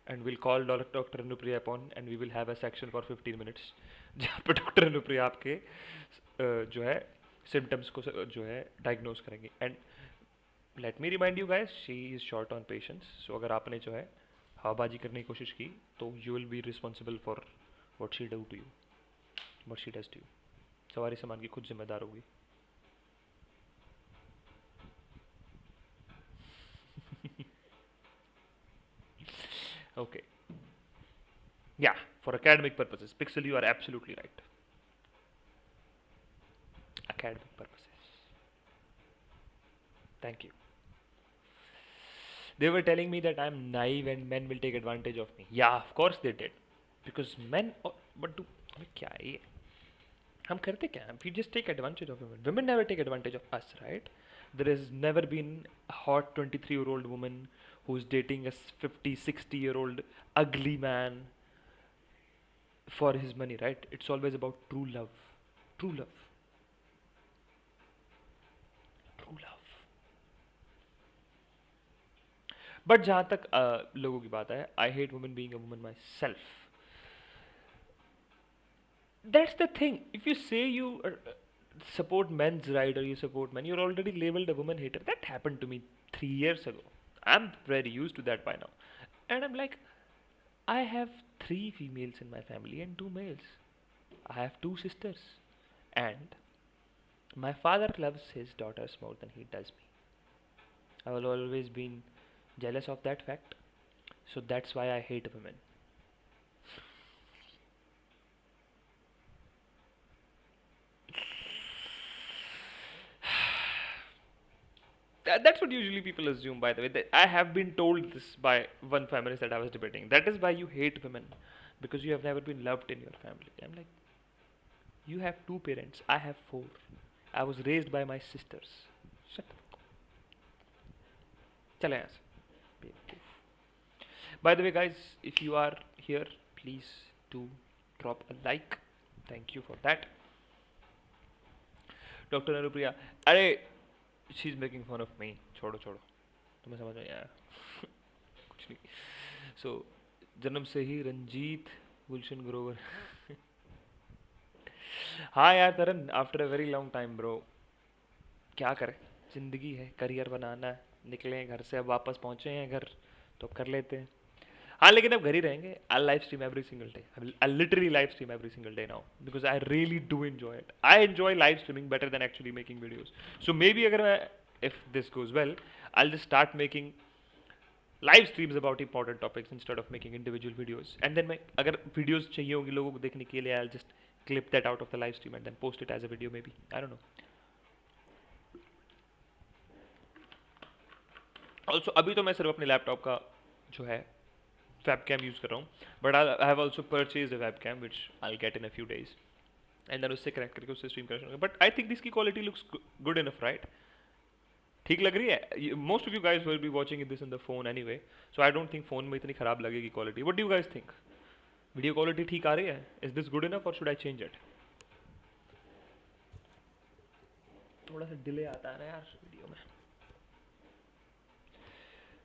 and will call doctor Anupriya upon, and we will have a section for 15 minutes जहाँ पर डॉक्टर अनुप्रिया आपके जो है सिम्टम्स को जो है डायग्नोज करेंगे. And let me remind you guys, she is short on patience. So अगर आपने जो है हवाबाजी करने की कोशिश की, तो you will be responsible for what she do to you, what she does to you. सवारी सामान की खुद जिम्मेदार होगी. Okay. Yeah, for academic purposes. Pixel, you are absolutely right. Academic purposes. Thank you. They were telling me that I'm naive and men will take advantage of me. Yeah, of course they did. Because men, but do, क्या है ये? हम करते क्या हैं? We just take advantage of women. Women never take advantage of us, right? There has never been a hot 23-year-old woman who's dating a 50, 60-year-old ugly man for his money, right? It's always about true love. True love. True love. But जहाँ तक लोगों की बात है, I hate women being a woman myself. That's the thing. If you say you support men's right or you support men, you're already labeled a woman hater. That happened to me 3 years ago. I'm very used to that by now. And I'm like, I have 3 females in my family and 2 males. I have 2 sisters. And my father loves his daughters more than he does me. I have always been jealous of that fact. So that's why I hate women. That's what usually people assume, by the way. I have been told this by one feminist that I was debating. That is why you hate women, because you have never been loved in your family. I'm like, you have 2 parents. I have 4. I was raised by my sisters. Shut up. चले यहाँ से. By the way, guys, if you are here, please do drop a like. Thank you for that. Dr. Anupriya, अरे she's making fun of me. छोड़ो छोड़ो, तुम्हें समझ में आया कुछ नहीं. So जन्म से ही रंजीत गुलशन ग्रोवर. हाँ यार Taran, after a very long time bro. क्या करें, जिंदगी है, करियर बनाना है, निकले हैं घर से, अब वापस पहुँचे हैं घर, तो अब कर लेते हैं. हाँ लेकिन अब घर ही रहेंगे. I live stream every single day. I literally live stream every single day now because I really do enjoy it. I enjoy live streaming better than actually making videos. So maybe अगर मैं, if this goes well, I'll just start making live streams about important topics instead of making individual videos. And then मैं अगर videos चाहिए होंगी लोगों को देखने के लिए, I'll just clip that out of the live stream and then post it as a video maybe. I don't know. Also अभी तो मैं सिर्फ अपने लैपटॉप का जो है webcam यूज़ कर रहा हूँ, but I have also purchased a webcam which I'll get in a few days, and then उससे connect करके उससे stream कर सकूँगा. But I think this की quality looks good enough, right? ठीक लग रही है. Most of you guys will be watching this in the phone anyway, so I don't think phone में इतनी खराब लगेगी quality. What do you guys think? Video quality ठीक आ रही है? इज दिस गुड इनफ और शुड आई चेंज इट? थोड़ा सा डिले आता है ना यार वीडियो में.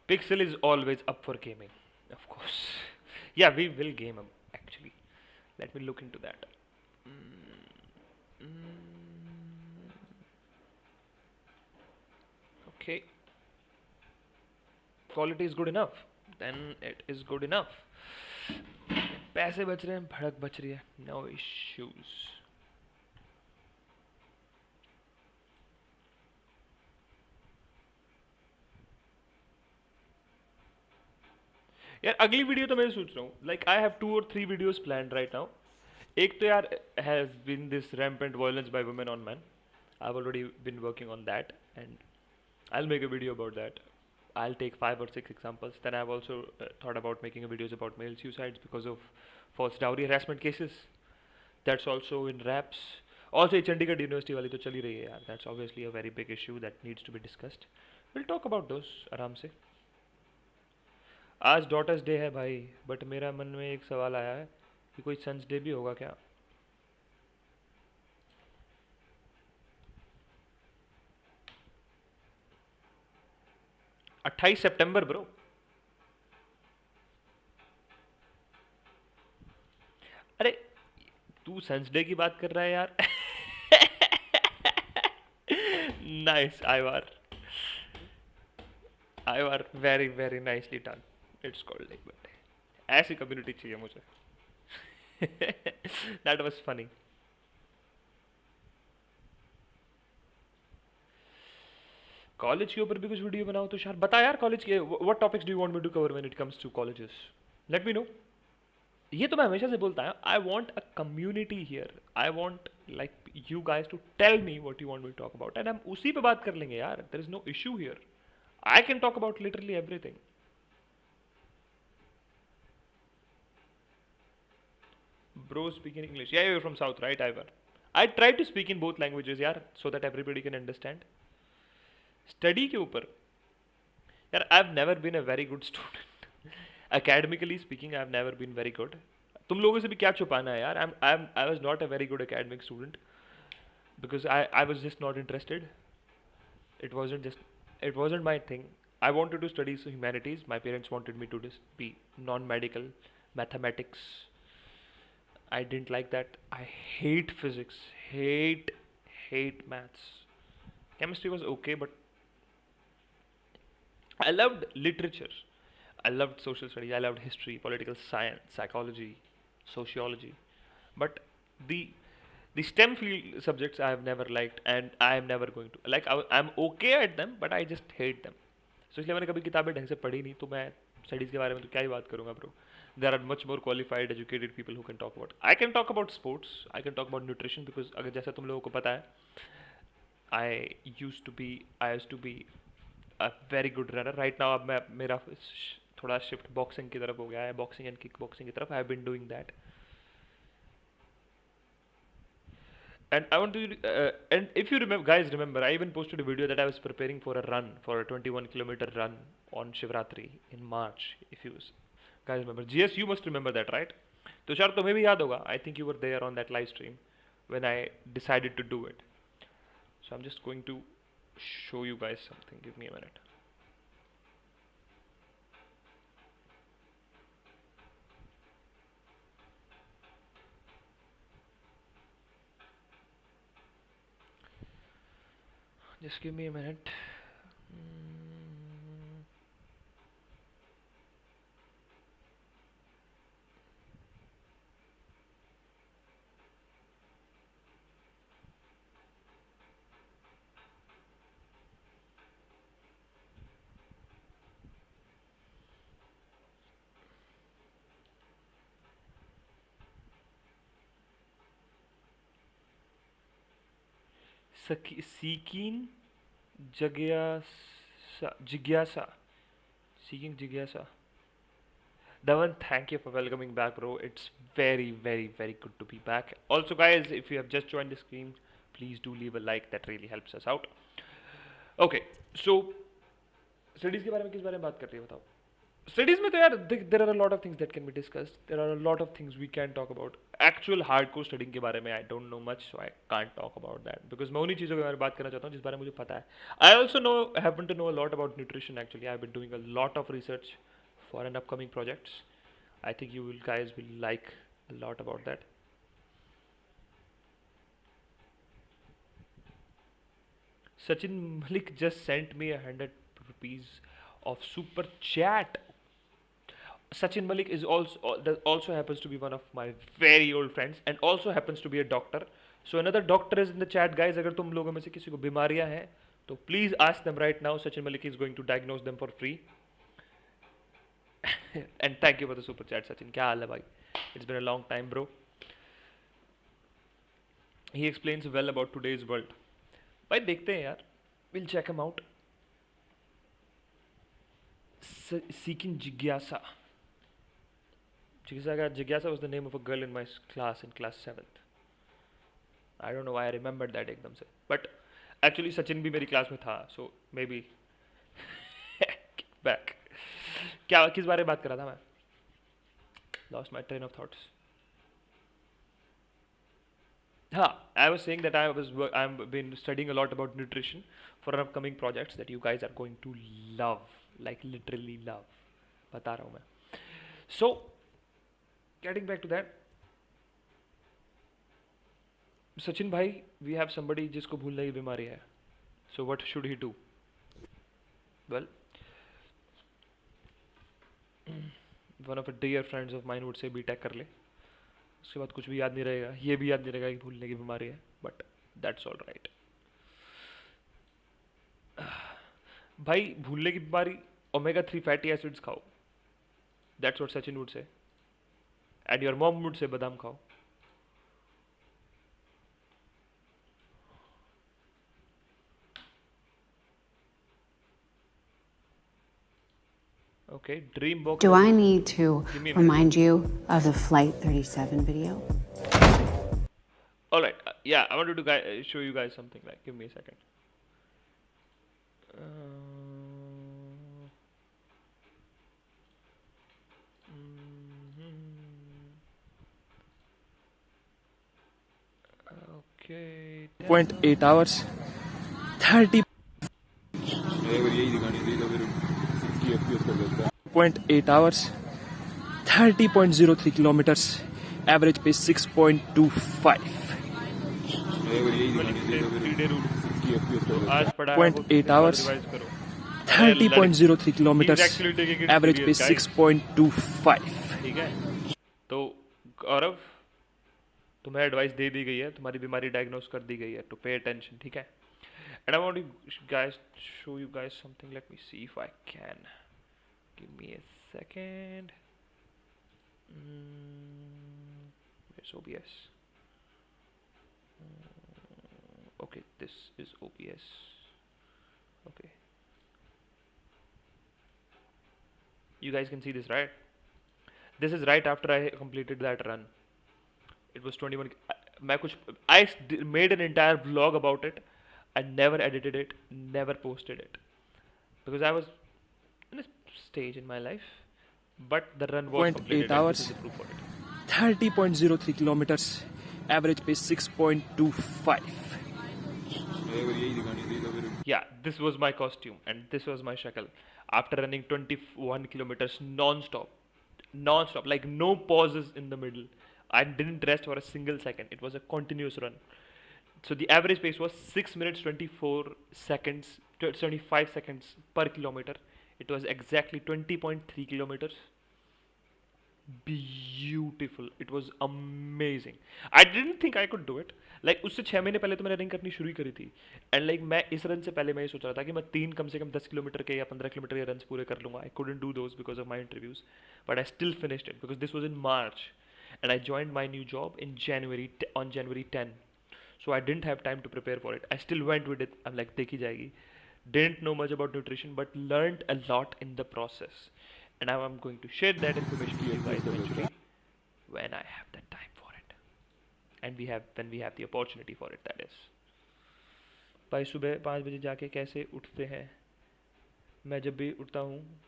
Pixel is always up for gaming of course. या we will game actually. Let me look into that. Okay, quality is good enough, then it is good enough. पैसे बच रहे हैं, भड़क बच रही है, no issues. यार अगली वीडियो तो मैं सोच रहा हूँ, like I have 2 or 3 videos planned right now. एक तो यार has been this rampant violence by women on men. I've already been working on that and I'll make a video about that. I'll take 5 or 6 examples. Then I've also thought about making a videos about male suicides because of false dowry harassment cases. That's also in wraps. Also, Chandigarh University वाली तो चल ही रही है यार. That's obviously a very big issue that needs to be discussed. We'll talk about those आराम से. आज daughters day है भाई, बट मेरा मन में एक सवाल आया है कि कोई सन्स डे भी होगा क्या? 28 सितंबर ब्रो. अरे तू सन्स डे की बात कर रहा है यार. Nice Ivar. Ivar very very nicely done. It's called like but ऐसी कम्युनिटी चाहिए मुझे. That was funny. कॉलेज के ऊपर भी कुछ वीडियो बनाओ तो शायद बता यार. कॉलेज के what topics do you want me to cover when it comes to colleges? Let me know. ये तो मैं हमेशा से बोलता हूँ, I want a community here. I want like you guys to tell me what you want me talk about and हम उसी पे बात कर लेंगे यार. There is no issue here. I can talk about literally everything. Bro, speaking English. Yeah, you're from South, right, Ivar? I try to speak in both languages, यार, so that everybody can understand. Study के ऊपर, यार, I've never been a very good student. Academically speaking, I've never been very good. तुम लोगों से भी क्या छुपाना है यार? I was not a very good academic student because I was just not interested. It wasn't my thing. I wanted to study humanities. My parents wanted me to just be non-medical, mathematics. I didn't like that. I hate physics. Hate maths. Chemistry was okay, but I loved literature. I loved social studies. I loved history, political science, psychology, sociology. But the the STEM field subjects I have never liked, and I am never going to like. I'm okay at them, but I just hate them. So इसलिए मैंने कभी किताबें ढंग से पढ़ी नहीं, तो मैं स्टडीज़ के बारे में तो क्या ही बात करूँगा bro. There are much more qualified, educated people who can talk about. I can talk about sports. I can talk about nutrition because अगर जैसा तुम लोगों को पता है, I used to be a very good runner. Right now अब मैं मेरा थोड़ा शिफ्ट बॉक्सिंग की तरफ हो गया है, बॉक्सिंग एंड किक बॉक्सिंग की तरफ. I have been doing that. And I want to, and if you remember, guys, remember, I even posted a video that I was preparing for a run, for a 21-kilometer run on Shivratri in March. If you guys remember, GS, you must remember that, right? तो शायद तुम्हें भी याद होगा. I think you were there on that live stream when I decided to do it. So I'm just going to show you guys something. Give me a minute. Just give me a minute. Seeking Jigyasa. Seeking Jigyasa. Dhawan, thank you for welcoming back, bro. It's very, very, very good to be back. Also, guys, if you have just joined the stream, please do leave a like. That really helps us out. Okay, so studies के बारे में किस बारे में बात कर रही है बताओ. स्टडीज में तो यार there are a lot of things that can be discussed. There are a lot of things we can talk about. Actual hardcore studying के बारे में I don't know much, so I can't talk about that because मैं उन्हीं चीज़ों के बारे में बात करना चाहता हूँ जिस बारे में मुझे पता है. I also know happen to know a lot about nutrition. Actually I have been doing a lot of research for an upcoming projects. I think you will guys will like a lot about that. Sachin Malik just sent me 100 rupees of super chat. Sachin Malik is also happens to be one of my very old friends and also happens to be a doctor. So another doctor is in the chat, guys. अगर तुम लोगों में से किसी को बीमारियां हैं तो please ask them right now. Sachin Malik is going to diagnose them for free. And thank you for the super chat, Sachin. क्या हाल है भाई? It's been a long time, bro. He explains well about today's world. भाई देखते हैं यार. We'll check him out. Seeking Jigyasa. Jigyasa was the name of a girl in my class in class 7th. I don't know why I remembered that एकदम से. But actually Sachin भी मेरी class में था. So maybe back. क्या किस बारे में बात कर रहा था मैं? Lost my train of thoughts. हाँ, I was saying that I've been studying a lot about nutrition for upcoming projects that you guys are going to love, like literally love. बता रहा हूँ मैं. So, getting back to that, Sachin भाई, we have somebody जिसको भूलने की बीमारी है. So what should he do? Well, one of a dear friends of mine would say B.Tech कर ले. उसके बाद कुछ भी याद नहीं रहेगा. ये भी याद नहीं रहेगा कि भूलने की बीमारी है. But that's all right. भाई भूलने की बीमारी omega-3 fatty acids खाओ. That's what Sachin would say. And your mom would say बादाम खाओ. Okay, dream box. Do I need to remind you of the Flight 37 video? All right. Yeah, I wanted to show you guys something. Like, give me a second. Okay. 0.8 hours, 30. 0.8 hours, 30.03 kilometers, average pace 6.25. आज पढ़ा 0.8 hours, 30.03 kilometers, average pace 6.25. ठीक है. तो गौरव, तुम्हें advice दे दी गई है, तुम्हारी बीमारी डायग्नोस कर दी गई है. टू पे अटेंशन, ठीक है. And I want to show you guys something. Let me see if I can. Give me a second. Where's OBS? Okay, this is OBS. Okay. You guys can see this, right? This is right after I completed that run. It was 21. I made an entire vlog about it. I never edited it, never posted it, because I was in a stage in my life. But the run was 0.8 hours, 30.03 kilometers, average pace 6.25. Yeah, this was my costume and this was my shakal. After running 21 kilometers non-stop, like no pauses in the middle. I didn't rest for a single second. It was a continuous run. So the average pace was 6 minutes 24 seconds, 75 seconds per kilometer. It was exactly 20.3 kilometers. Beautiful. It was amazing. I didn't think I could do it. Like उससे 6 महीने पहले तो मैंने running करनी शुरू ही करी थी. And like मैं इस रन से पहले मैं ये सोच रहा था कि मैं कम से कम 10 किलोमीटर के या 15 किलोमीटर के रन्स पूरे कर लूँगा. I couldn't do those because of my interviews. But I still finished it because this was in March. And I joined my new job in on January 10. so I didn't have time to prepare for it. I still went with it. I'm like, dekhi jayegi. Didn't know much about nutrition, but learned a lot in the process. And now I'm going to share that information with you guys eventually when I have the time for it. And when we have the opportunity for it, that is. भाई सुबह 5 बजे जाके कैसे उठते हैं? मैं जब भी उठता हूँ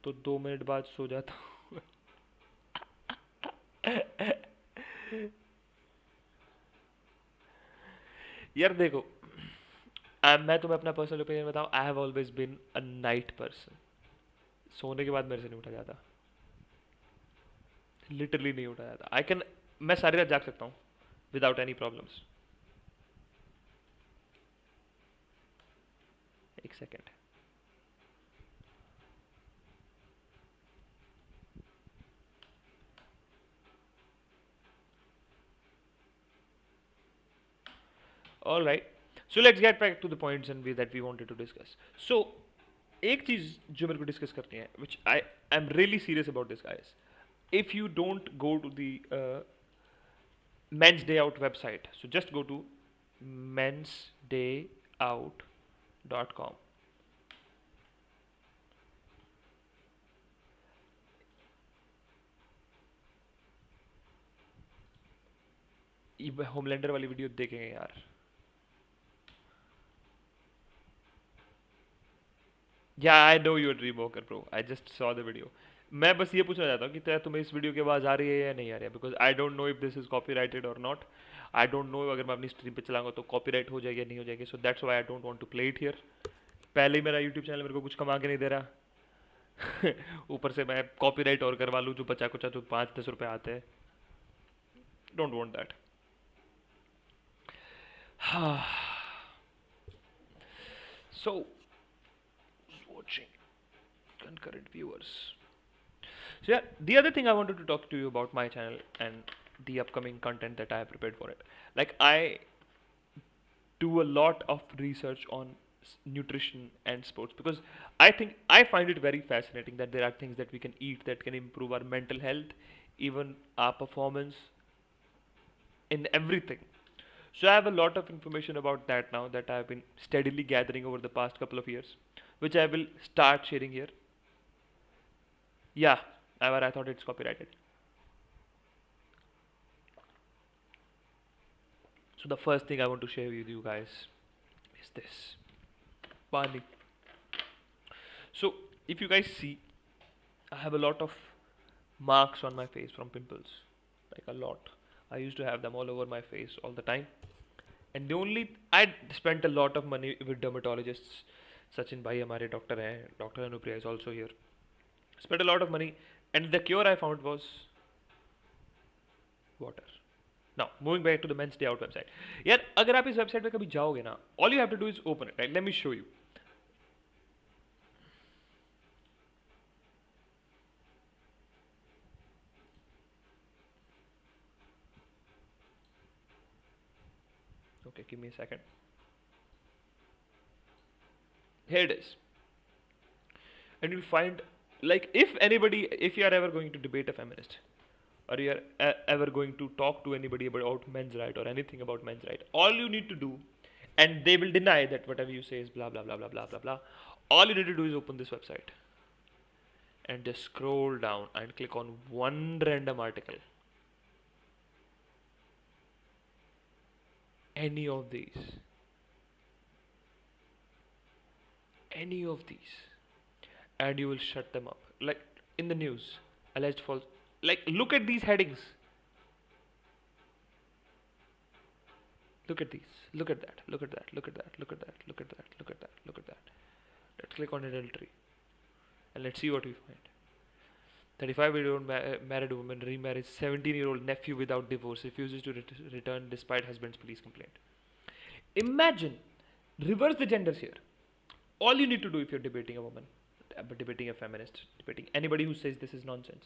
तो 2 मिनट बाद सो जाता हूँ. यार देखो, मैं तुम्हें अपना पर्सनल ओपिनियन बताऊं. I have always been a night person. सोने के बाद मेरे से नहीं उठा जाता. लिटरली नहीं उठा जाता. मैं सारी रात जाग सकता हूँ विदाउट एनी प्रॉब्लम्स. एक second. All right. So let's get back to the points that we wanted to discuss. So एक चीज जो मेरे को डिस्कस करनी है, which I am really serious about this, guys. If you don't go to the men's day out website, so just go to mensdayout.com. ये Homelander वाली video देखेंगे यार. या I know your dream walker bro. I just saw the video. मैं बस ये पूछना चाहता हूँ कि क्या तुम्हें इस वीडियो की आवाज़ आ रही है या नहीं आ रही है, because I don't know if this is copyrighted और नॉट. आई डोंट नो अगर मैं अपनी स्ट्रीम पे चलाऊंगा तो कॉपीराइट हो जाएगी या नहीं हो जाएगी. So that's why I don't want to play it here. पहले ही मेरा यूट्यूब चैनल मेरे को कुछ कमा के नहीं दे रहा. ऊपर से मैं कॉपीराइट और करवा लूँ जो बचा कुचा जो 5-10 रुपए आते हैं. Don't want that. So, watching concurrent viewers. So yeah, the other thing I wanted to talk to you about my channel and the upcoming content that I have prepared for it. Like I do a lot of research on nutrition and sports because I find it very fascinating that there are things that we can eat that can improve our mental health, even our performance in everything. So I have a lot of information about that now that I have been steadily gathering over the past couple of years, which I will start sharing here. Yeah, I thought it's copyrighted. So the first thing I want to share with you guys is this. Pani. So if you guys see, I have a lot of marks on my face from pimples. Like a lot. I used to have them all over my face all the time. And I spent a lot of money with dermatologists. Sachin bhai हमारे doctor हैं. Dr. Anupriya is also here. Spent a lot of money, and the cure I found was water. Now moving back to the Men's Day Out website. यार अगर आप इस website पे कभी जाओगे ना, all you have to do is open it. Right? Let me show you. Okay, give me a second. Here it is. And you'll find, like, if you are ever going to debate a feminist, or you are ever going to talk to anybody about men's right or anything about men's right, all you need to do, and they will deny that whatever you say is blah blah blah blah blah blah blah. All you need to do is open this website and just scroll down and click on one random article. Any of these, and you will shut them up. Like in the news, alleged false. Like, look at these headings. Look at these. Look at that. Look at that. Look at that. Look at that. Look at that. Look at that. Look at that. Let's click on adultery, and let's see what we find. 35-year-old married woman remarries 17-year-old nephew without divorce, refuses to return despite husband's police complaint. Imagine, reverse the genders here. All you need to do if you're debating a woman, debating a feminist, debating anybody who says this is nonsense.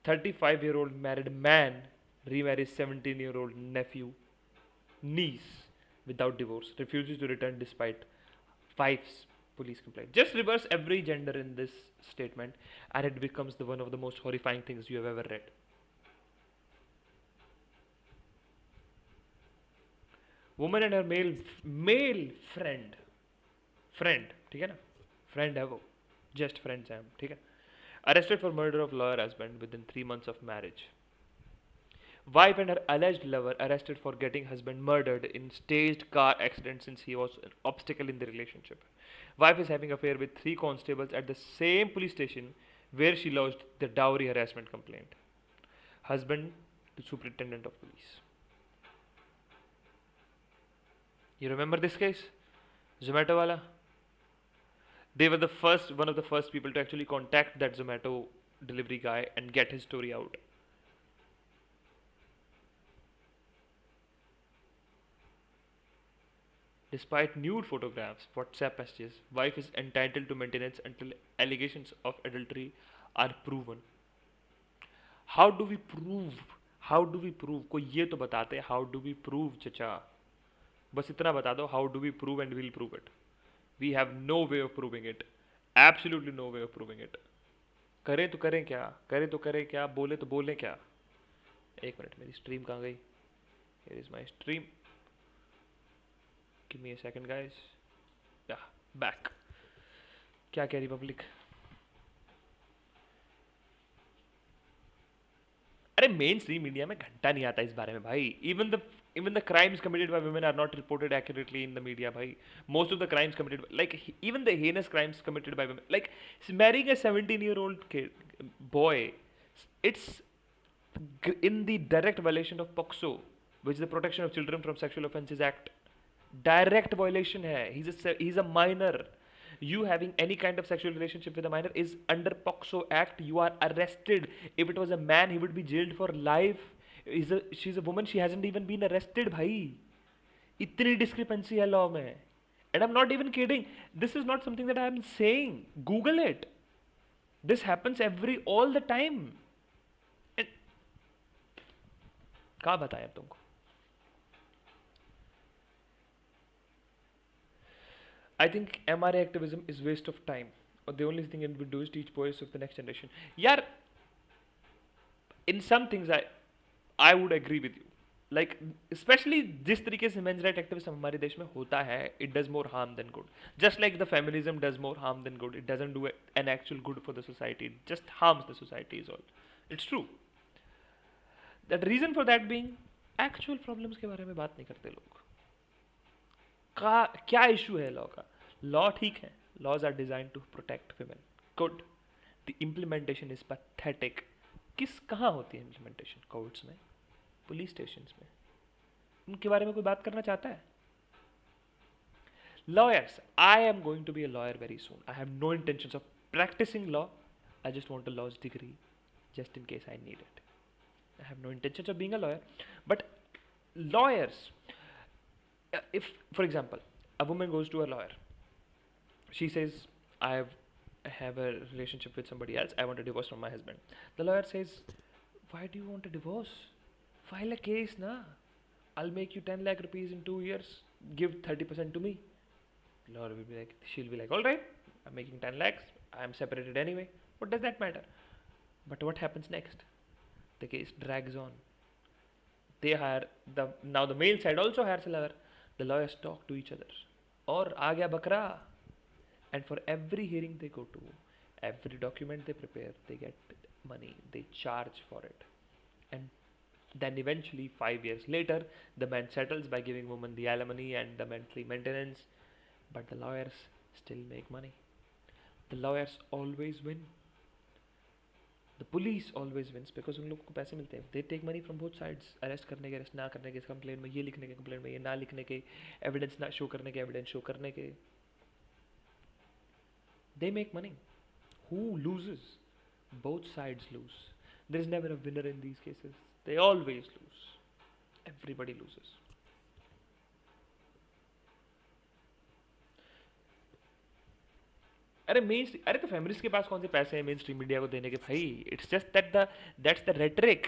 35-year-old married man remarries 17-year-old niece without divorce, refuses to return despite wife's police complaint. Just reverse every gender in this statement and it becomes one of the most horrifying things you have ever read. Woman and her male friend, ठीक है ना, friend है वो, just friends हैं हम, ठीक है, arrested for murder of lawyer husband with in 3 months of marriage. Wife and her alleged lover arrested for getting husband murdered in staged car accident since he was an obstacle in the relationship. Wife is having affair with 3 constables at the same police station where she lodged the dowry harassment complaint. Husband, the superintendent of police. You remember this case? Zomato wala? They were one of the first people to actually contact that Zomato delivery guy and get his story out. Despite nude photographs, WhatsApp messages, wife is entitled to maintenance until allegations of adultery are proven. How do we prove? How do we prove? कोई ये तो बताते हैं. How do we prove, चचा? बस इतना बता दो. How do we prove and we'll prove it? We have no way of proving it. Absolutely no way of proving it. करें तो करें क्या? करें तो करें क्या? बोले तो बोलें क्या? एक मिनट, मेरी स्ट्रीम कहाँ गई? Here is my stream. Give me a second, guys. Yeah, back. क्या कह रही पब्लिक? अरे मेन स्ट्रीम मीडिया में घंटा नहीं आता इस बारे में भाई. even the crimes committed by women are not reported accurately in the media bhai. Most of the crimes committed, like even the heinous crimes committed by women, like marrying a 17-year-old boy, it's in the direct violation of POCSO, which is the Protection of Children from Sexual Offences Act. Direct violation hai. He's a minor. You having any kind of sexual relationship with a minor is under POCSO Act. You are arrested. If it was a man, he would be jailed for life. She's a woman. She hasn't even been arrested, bhai. Itni discrepancy hai law mein. And I'm not even kidding. This is not something that I'm saying. Google it. This happens all the time. And क्या बताएं अब तुमको? I think MRA activism is waste of time. Or the only thing it would do is teach boys of the next generation. Yaar, in some things I would agree with you. Like, especially जिस तरीके से men's right activism हमारे देश में होता है, it does more harm than good. Just like the feminism does more harm than good. It doesn't do an actual good for the society. It just harms the society is all. It's true. That reason for that being, actual problems के बारे में बात नहीं करते लोग. क्या issue है law का? लॉ ठीक है, laws are design to protect women, good. The implementation is pathetic. कहाँ होती है इम्प्लीमेंटेशन? कोर्ट्स में, पुलिस स्टेशन में. उनके बारे में कोई बात करना चाहता है? Lawyers, I am going to be a lawyer very soon. I have no intention of practising law. I just want a laws degree just in case I need it. I have no intentions of being a lawyer. But lawyers, if, for example, a woman goes to a lawyer, she says, I have a relationship with somebody else, I want a divorce from my husband. The lawyer says, why do you want a divorce? File a case, na? I'll make you 10 lakh rupees in 2 years. Give 30% to me. Lawyer will be like, she'll be like, all right, I'm making 10 lakhs. I'm separated anyway. What does that matter? But what happens next? The case drags on. They hire now the male side also hires a lawyer. The lawyers talk to each other. Or aa gaya bakra. And for every hearing they go to, every document they prepare, they get money. They charge for it. And then eventually 5 years later, the man settles by giving woman the alimony and the monthly maintenance. But the lawyers still make money. The lawyers always win. The police always wins because उन लोगों को पैसे मिलते हैं. They take money from both sides. Arrest करने के, arrest ना करने के, कंप्लेंट में ये लिखने के, कंप्लेंट में ये ना लिखने के, एविडेंस ना शो करने के, एविडेंस शो करने के. They make money. Who loses? Both sides lose. There is never a winner in these cases. They always lose. Everybody loses. अरे तो फेमिनिस्ट के पास कौन से पैसे हैं मेन स्ट्रीम मीडिया को देने के भाई? It's just that's the rhetoric.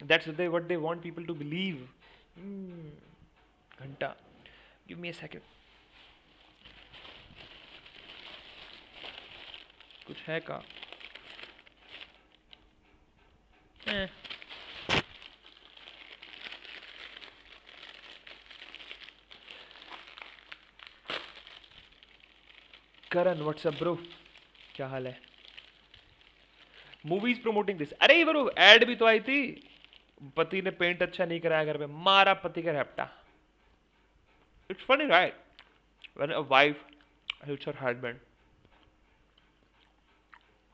That's what they want people to believe. घंटा, गिव मी अ सेकंड. कुछ है का? करण व्हाट्सअप ब्रो, क्या हाल है? मूवीज प्रमोटिंग दिस, अरे ब्रो एड भी तो आई थी, पति ने पेंट अच्छा नहीं कराया घर में, मारा पति का रैप्टा. It's funny right, when a wife helps her husband.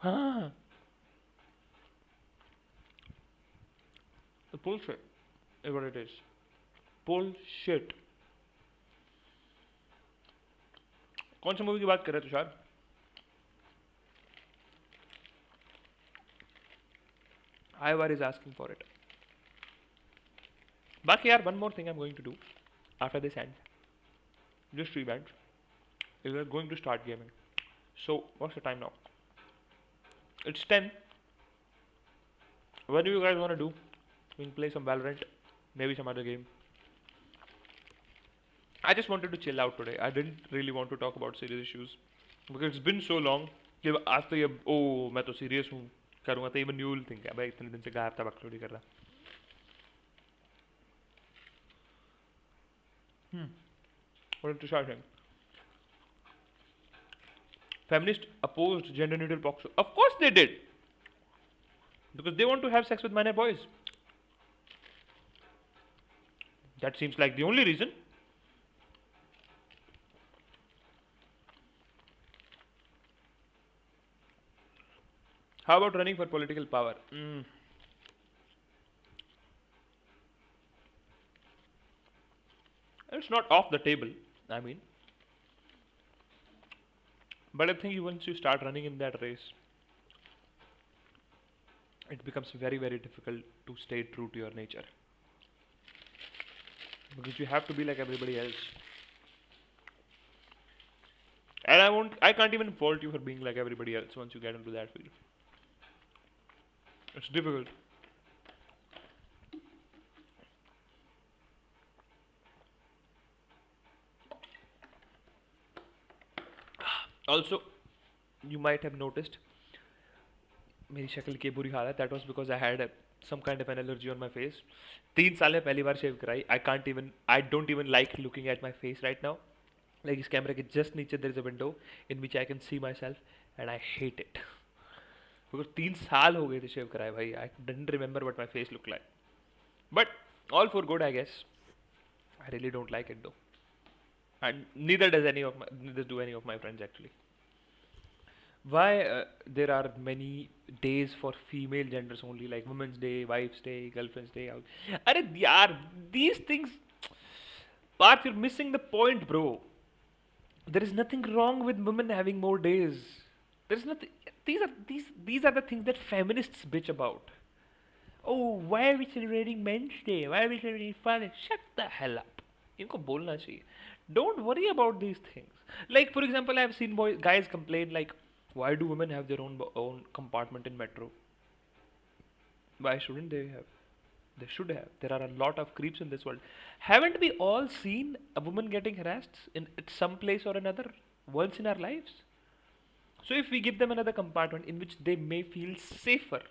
हाँ, bullshit is what it is. Bullshit. कौन सी मूवी की बात कर रहे हो Tushar? Ivar is asking for it. बाकी यार, one more thing I'm going to do after this end, just revenge, is we're going to start gaming. So what's the time now? It's 10. What do you guys want to do? We can play some Valorant, maybe some other game. I just wanted to chill out today. I didn't really want to talk about serious issues because it's been so long कि आज तो ये ओ मैं तो serious हूँ करूँगा तो even you will think अबे इतने दिन से गायब था बकचोदी कर रहा. What did Tushar say? Feminists opposed gender neutral box. Of course they did, because they want to have sex with minor boys. That seems like the only reason. How about running for political power? It's not off the table, I mean. But I think once you start running in that race, it becomes very, very difficult to stay true to your nature. Because you have to be like everybody else. And I can't even fault you for being like everybody else once you get into that field. It's difficult. Also, you might have noticed मेरी शक्ल की बुरी हालत. That was because I had some kind of an allergy on my face. 3 साल में पहली बार शेव कराई. I don't even like looking at my face right now. Like इस कैमरे के just नीचे there is a window in which I can see myself and I hate it. Because 3 साल हो गए थे शेव कराए भाई. I didn't remember what my face looked like. But all for good, I guess. I really don't like it though. And neither do any of my friends actually. Why there are many days for female genders only, like Women's Day, Wife's Day, Girlfriend's Day? Arey yaar, these things, Parth, you're missing the point, bro. There is nothing wrong with women having more days. There's nothing. These are the things that feminists bitch about. Oh, why are we celebrating Men's Day? Why are we celebrating Father's? Shut the hell up. इनको बोलना चाहिए. Don't worry about these things. Like for example, I've seen guys complain like, why do women have their own compartment in metro? Why shouldn't they have? They should have. There are a lot of creeps in this world. Haven't we all seen a woman getting harassed at some place or another once in our lives? So if we give them another compartment in which they may feel safer,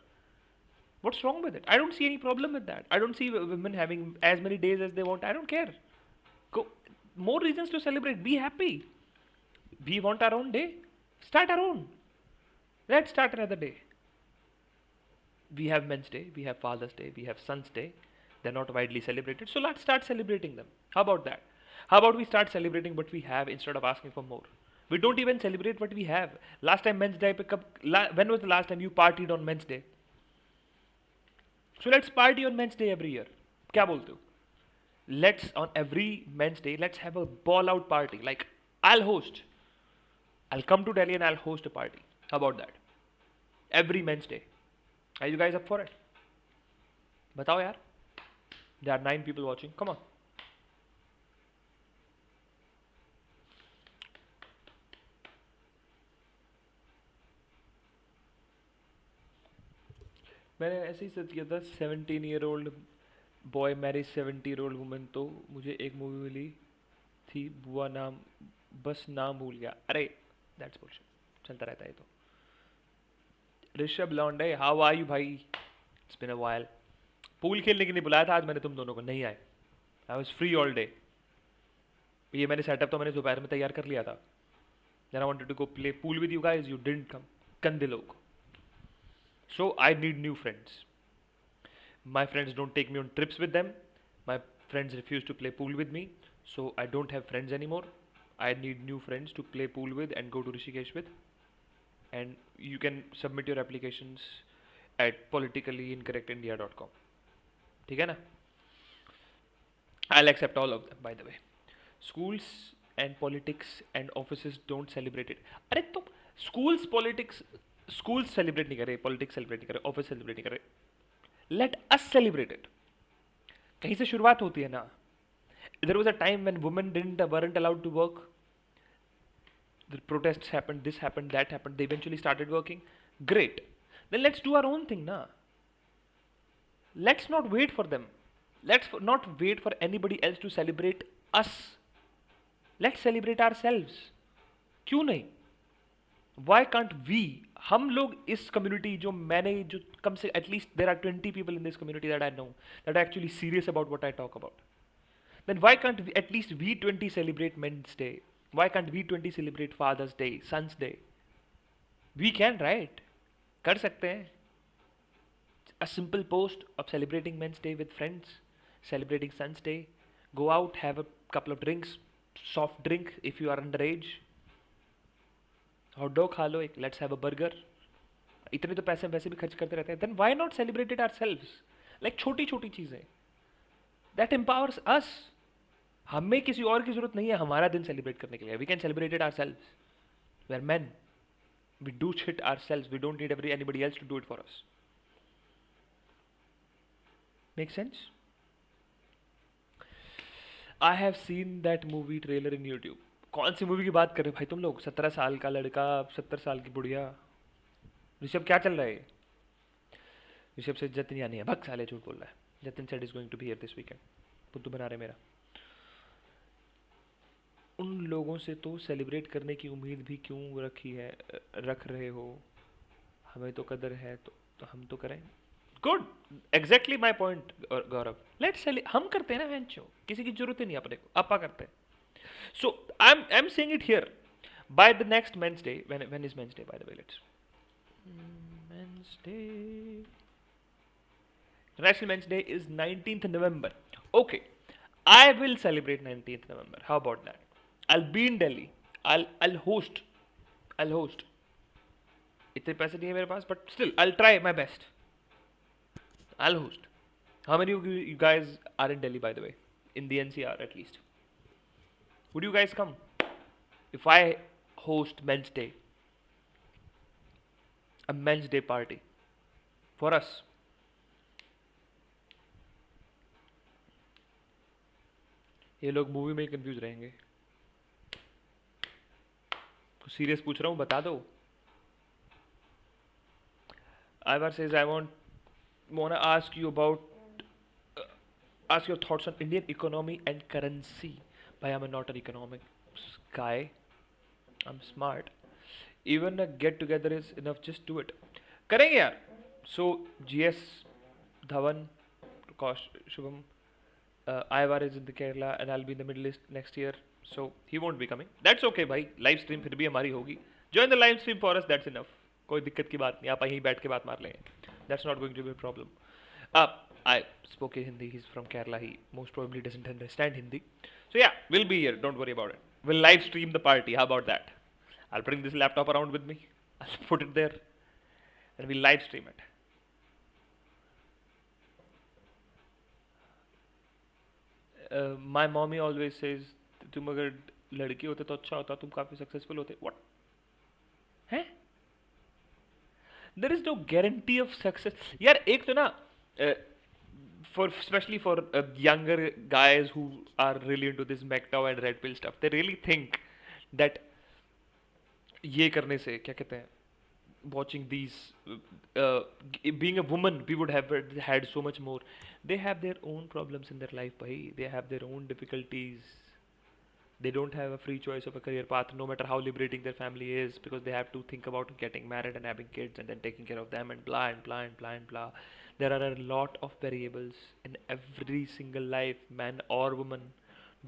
what's wrong with it? I don't see any problem with that. I don't see women having as many days as they want. I don't care. Go. More reasons to celebrate. Be happy. We want our own day. Start our own. Let's start another day. We have Men's Day, we have Father's Day, we have Son's Day. They're not widely celebrated. So let's start celebrating them. How about that? How about we start celebrating what we have instead of asking for more? We don't even celebrate what we have. Last time Men's Day, when was the last time you partied on Men's Day? So let's party on Men's Day every year. क्या बोलते हो? Let's on every Men's Day, let's have a ball out party. Like I'll host. I'll come to Delhi and I'll host a party. How about that? Every Men's Day. Are you guys up for it? बताओ यार. There are 9 people watching. Come on. मैंने ऐसे ही search किया था 17-year-old boy marries 70-year-old woman, तो मुझे एक movie मिली थी बुआ नाम, बस नाम भूल गया. अरे दैट्स बुलशिट. चलता रहता है तो. Rishabh Londe, how are you भाई? It's been a while. Pool खेलने के लिए बुलाया था आज मैंने तुम दोनों को, नहीं आए. I was free all day. ये मैंने सेटअप तो मैंने दोपहर में तैयार कर लिया था. Then I wanted to go play pool with you guys. You didn't come. Gande log. So I need new friends. My friends don't take me on trips with them. My friends refuse to play pool with me. So I don't have friends anymore. I need new friends to play pool with and go to Rishikesh with. And you can submit your applications at politicallyincorrectindia.com. ठीक है ना? I'll accept all of them, by the way. Schools and politics and offices don't celebrate it. अरे तो schools celebrate नहीं कर रहे, politics celebrate नहीं कर रहे, office celebrate नहीं कर रहे. Let us celebrate it. कहीं से शुरुआत होती है ना. There was a time when women weren't allowed to work. The protests happened, this happened, that happened. They eventually started working. Great. Then let's do our own thing, na. Let's not wait for them. Not wait for anybody else to celebrate us. Let's celebrate ourselves. क्यों नहीं? Why can't we? हम लोग इस community जो कम से at least there are 20 people in this community that I know that are actually serious about what I talk about. Then why can't we, at least we 20 celebrate Men's Day? Why can't we 20 celebrate Father's Day, Son's Day? We can, right? कर सकते हैं. A simple post of celebrating Men's Day with friends, celebrating Son's Day. Go out, have a couple of drinks, soft drink if you are underage. Hot dog खा लो एक. Let's have a burger. इतने तो पैसे वैसे भी खर्च करते रहते हैं. Then why not celebrate it ourselves? Like छोटी छोटी चीज़ें. That empowers us. हमें किसी और की जरूरत नहीं है हमारा दिन सेलिब्रेट करने के लिए. We can celebrate it ourselves. We are men. We do shit ourselves. We don't need anybody else to do it for us. Make sense? I have seen that movie trailer in YouTube. कौन सी movie की बात कर रहे हो भाई तुम लोग? 17 साल का लड़का, 70 साल की बुढ़िया. ऋषभ क्या चल रहा है? ऋषभ से जतिन यानी है. भग साले झूठ बोल रहा है. Jatin said is going to be here this weekend. बुद्धू बना रहे मेरा. उन लोगों से तो सेलिब्रेट करने की उम्मीद भी क्यों रख रहे हो? हमें तो कदर है तो हम तो करें. Good. Exactly my point Gaurav. Let's हम करते हैं ना वेंचो. किसी की जरूरत ही नहीं अपने को. आपा करते हैं. So I am saying it here. By the next men's day. When is men's day by the way? Let's men's day. National Men's Day is 19th November. Okay, I will celebrate 19th November. How about that? I'll be in Delhi. I'll host. इतने पैसे नहीं है मेरे पास, but still I'll try my best. I'll host. How many of you guys are in Delhi, by the way? In the NCR at least. Would you guys come if I host Men's Day? A Men's Day party for us. ये लोग movie में ही confuse रहेंगे. कुछ serious पूछ रहा हूँ, बता दो. Ivar says I wanna ask you about ask your thoughts on Indian economy and currency. Bhai, I'm not an economics guy. I'm smart. Even a get together is enough. Just do it. करेंगे यार. So GS Dhawan, Shubham. Ivar is in the Kerala and I'll be in the Middle East next year, so he won't be coming. That's okay भाई. Live stream फिर भी हमारी होगी. Join the live stream for us. That's enough. कोई दिक्कत की बात नहीं. आप यहीं बैठ के बात मार लें. That's not going to be a problem. I spoke Hindi. He's from Kerala. He most probably doesn't understand Hindi. So yeah, we'll be here. Don't worry about it. We'll live stream the party. How about that? I'll bring this laptop around with me. I'll put it there and we'll live stream it. My mommy always says तुम अगर लड़की होते तो अच्छा होता, तुम काफी successful होते. What? हैं? There is no guarantee of success. यार एक तो ना especially for younger guys who are really into this MGTOW and red pill stuff, they really think that ये करने से क्या कहते हैं, watching these being a woman we would have had so much more. They have their own problems in their life, bhai. They have their own difficulties. They don't have a free choice of a career path, no matter how liberating their family is, because they have to think about getting married and having kids and then taking care of them and blah and blah and blah and blah. There are a lot of variables in every single life, man or woman,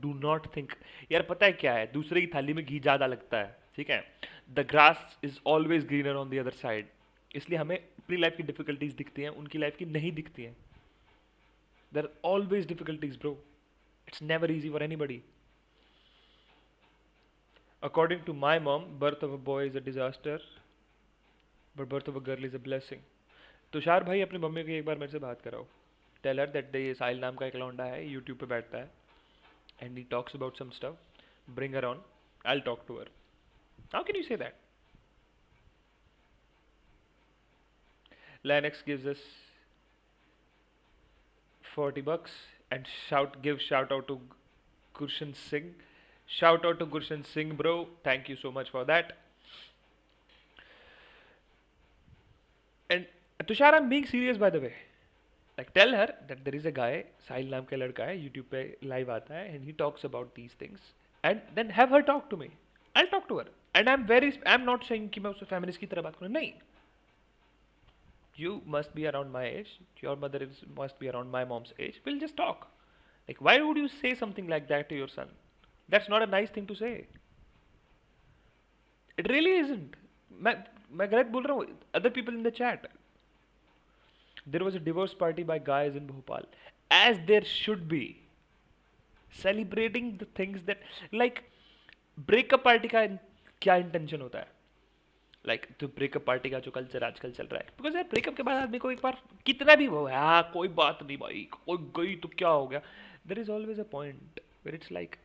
do not think, यार पता है क्या है, दूसरे की थाली में घी ज़्यादा लगता है, ठीक है, the grass is always greener on the other side, इसलिए हमें अपनी लाइफ की डिफिकल्टीज दिखती हैं, उनकी लाइफ की नहीं दिखती हैं. There are always difficulties bro, it's never easy for anybody. According to my mom, birth of a boy is a disaster but birth of a girl is a blessing. Tushar भाई अपनी mummy की एक बार मेरे से बात कराओ. टेल हर दैट ये साहिल नाम का एक लौंडा है, यूट्यूब पे बैठता है, and he talks about some stuff. Bring her on. I'll talk to her. How can you say that? Linux gives us 40 bucks and shout out to Gurshan Singh. Shout out to Gurshan Singh, bro. Thank you so much for that. And Tushar, I'm being serious by the way. Like tell her that there is a guy, Sahil नाम का लड़का है, YouTube पे live आता है, and he talks about these things. And then have her talk to me. I'll talk to her. And I'm not saying कि मैं उससे feminist की तरह बात करूँ, नहीं. You must be around my age. Your must be around my mom's age. We'll just talk. Like, why would you say something like that to your son? That's not a nice thing to say. It really isn't. मैं गलत बोल रहा हूँ. Other people in the chat. There was a divorce party by guys in Bhopal, as there should be. Celebrating the things that, like, breakup party का क्या intention होता है? Like तो ब्रेकअप पार्टी का जो कल्चर आजकल चल रहा है, बिकॉज यार ब्रेकअप के बाद आदमी को एक बार कितना भी वो है, हाँ कोई बात नहीं भाई, कोई गई तो क्या हो गया, there is always a point where it's like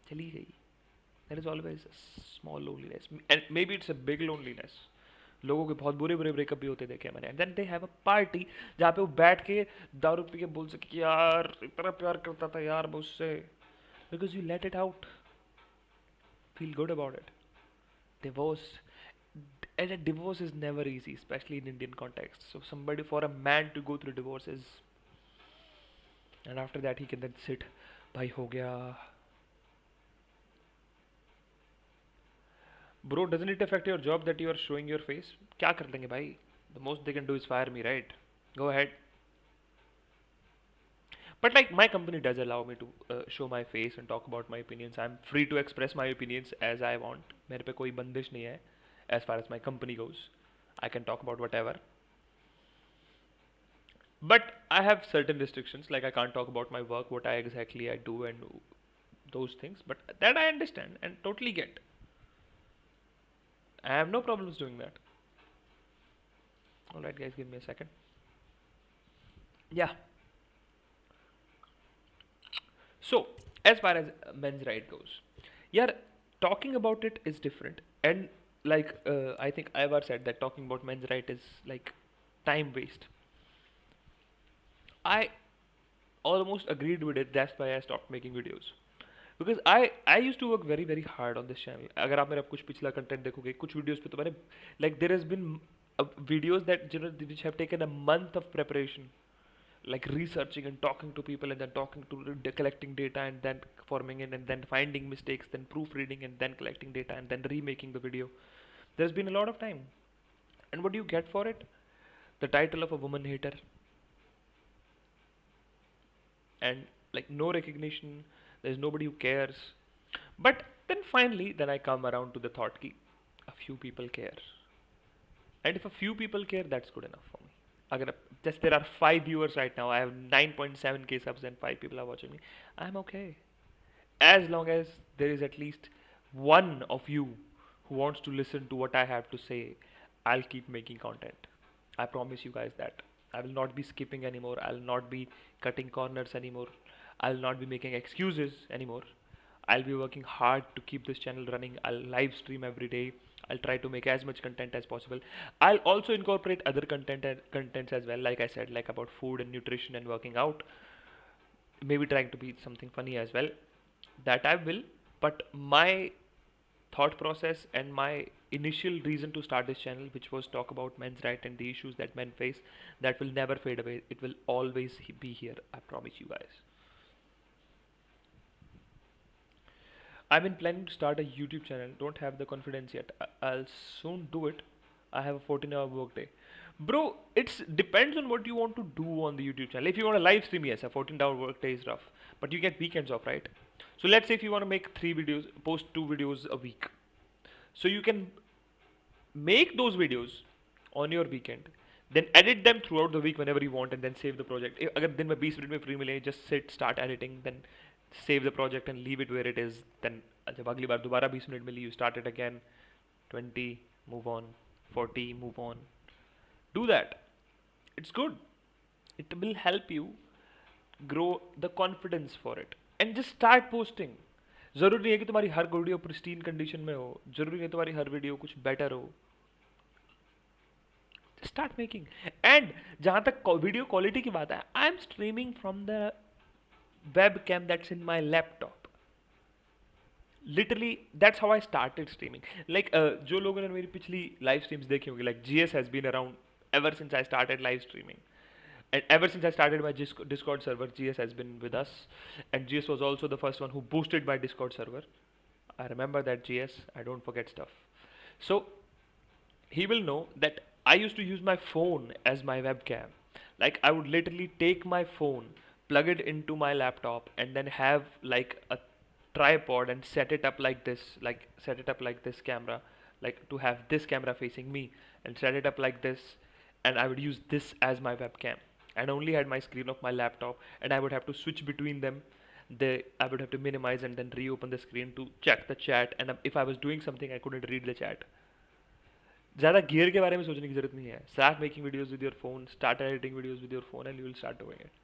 चली गई. There is always small loneliness, and maybe it's a big loneliness. लोगों के बहुत बुरे बुरे ब्रेकअप भी होते देखे मैंने. And then they have a party जहाँ पे वो बैठ के दारू पी के बोल सके कि यार इतना प्यार करता था यार मुझसे, because you let it out, feel good about it. Divorce, and a divorce is never easy, especially in Indian context. So somebody, for a man to go through divorce is, and after that he can then sit, bhai ho gaya. Bro, doesn't it affect your job that you are showing your face? क्या कर लेंगे भाई? The most they can do is fire me, right? Go ahead. But like my company does allow me to show my face and talk about my opinions. I'm free to express my opinions as I want. मेरे पे कोई बंदिश नहीं है. As far as my company goes, I can talk about whatever. But I have certain restrictions, like I can't talk about my work, what I exactly I do, and those things. But that I understand and totally get. I have no problems doing that. Alright, guys, give me a second. Yeah. So, as far as men's right goes, yeah, talking about it is different. And like I think Ivar said that talking about men's right is like time waste. I almost agreed with it. That's why I stopped making videos. Because I used to work very hard on this channel. अगर आप मेरा कुछ पिछला content देखोगे, कुछ videos पे तो मैंने like there has been videos that which have taken a month of preparation, like researching and talking to people and then talking to collecting data and then forming it and then finding mistakes, then proofreading and then collecting data and then remaking the video. There's been a lot of time. And what do you get for it? The title of a woman hater. And like no recognition, there's nobody who cares. But then finally, then I come around to the thought key. A few people care. And if a few people care, that's good enough for me. Agar just there are 5 viewers right now, I have 9.7k subs and 5 people are watching me, I'm okay. As long as there is at least one of you who wants to listen to what I have to say, I'll keep making content. I promise you guys that. I will not be skipping anymore. I'll not be cutting corners anymore. I'll not be making excuses anymore. I'll be working hard to keep this channel running. I'll live stream every day. I'll try to make as much content as possible. I'll also incorporate other contents as well, like I said, like about food and nutrition and working out. Maybe trying to be something funny as well. That I will. But my thought process and my initial reason to start this channel, which was talk about men's right and the issues that men face, that will never fade away. It will always be here. I promise you guys. I've been planning to start a YouTube channel. Don't have the confidence yet. I'll soon do it. I have a 14-hour workday. Bro, it's depends on what you want to do on the YouTube channel. If you want to live stream, yes, a 14-hour workday is rough, but you get weekends off, right? So let's say if you want to make 3 videos, post 2 videos a week, so you can make those videos on your weekend, then edit them throughout the week whenever you want, and then save the project. अगर दिन में 20 minute में free मिले, just sit, start editing, then save the project and leave it where it is. Then जब अगली बार दोबारा 20 minute मिली, you start it again, 20, move on, 40, move on. Do that. It's good. It will help you grow the confidence for it. And just start posting. जरूरी नहीं है कि तुम्हारी हर वीडियो प्रिस्टीन कंडीशन में हो, जरूरी नहीं है तुम्हारी हर वीडियो कुछ बेटर हो. Start making. एंड जहां तक वीडियो क्वालिटी की बात है, I am streaming from the webcam that's in my laptop. Literally that's how I started streaming. Like जो लोगों ने मेरी पिछली लाइव स्ट्रीम्स देखी होंगी, like GS has been around ever since I started live streaming, and ever since I started my Discord server, GS has been with us, and GS was also the first one who boosted my Discord server. I remember that, GS. I don't forget stuff. So he will know that I used to use my phone as my webcam. Like I would literally take my phone, plug it into my laptop, and then have like a tripod and set it up like this, like set it up like this camera, like to have this camera facing me, and set it up like this, and I would use this as my webcam, and only had my screen of my laptop, and I would have to switch between them. I would have to minimize and then reopen the screen to check the chat, and if I was doing something I couldn't read the chat. ज़्यादा gear के बारे में सोचने की जरूरत नहीं है. Start making videos with your phone, start editing videos with your phone, and you will start doing it.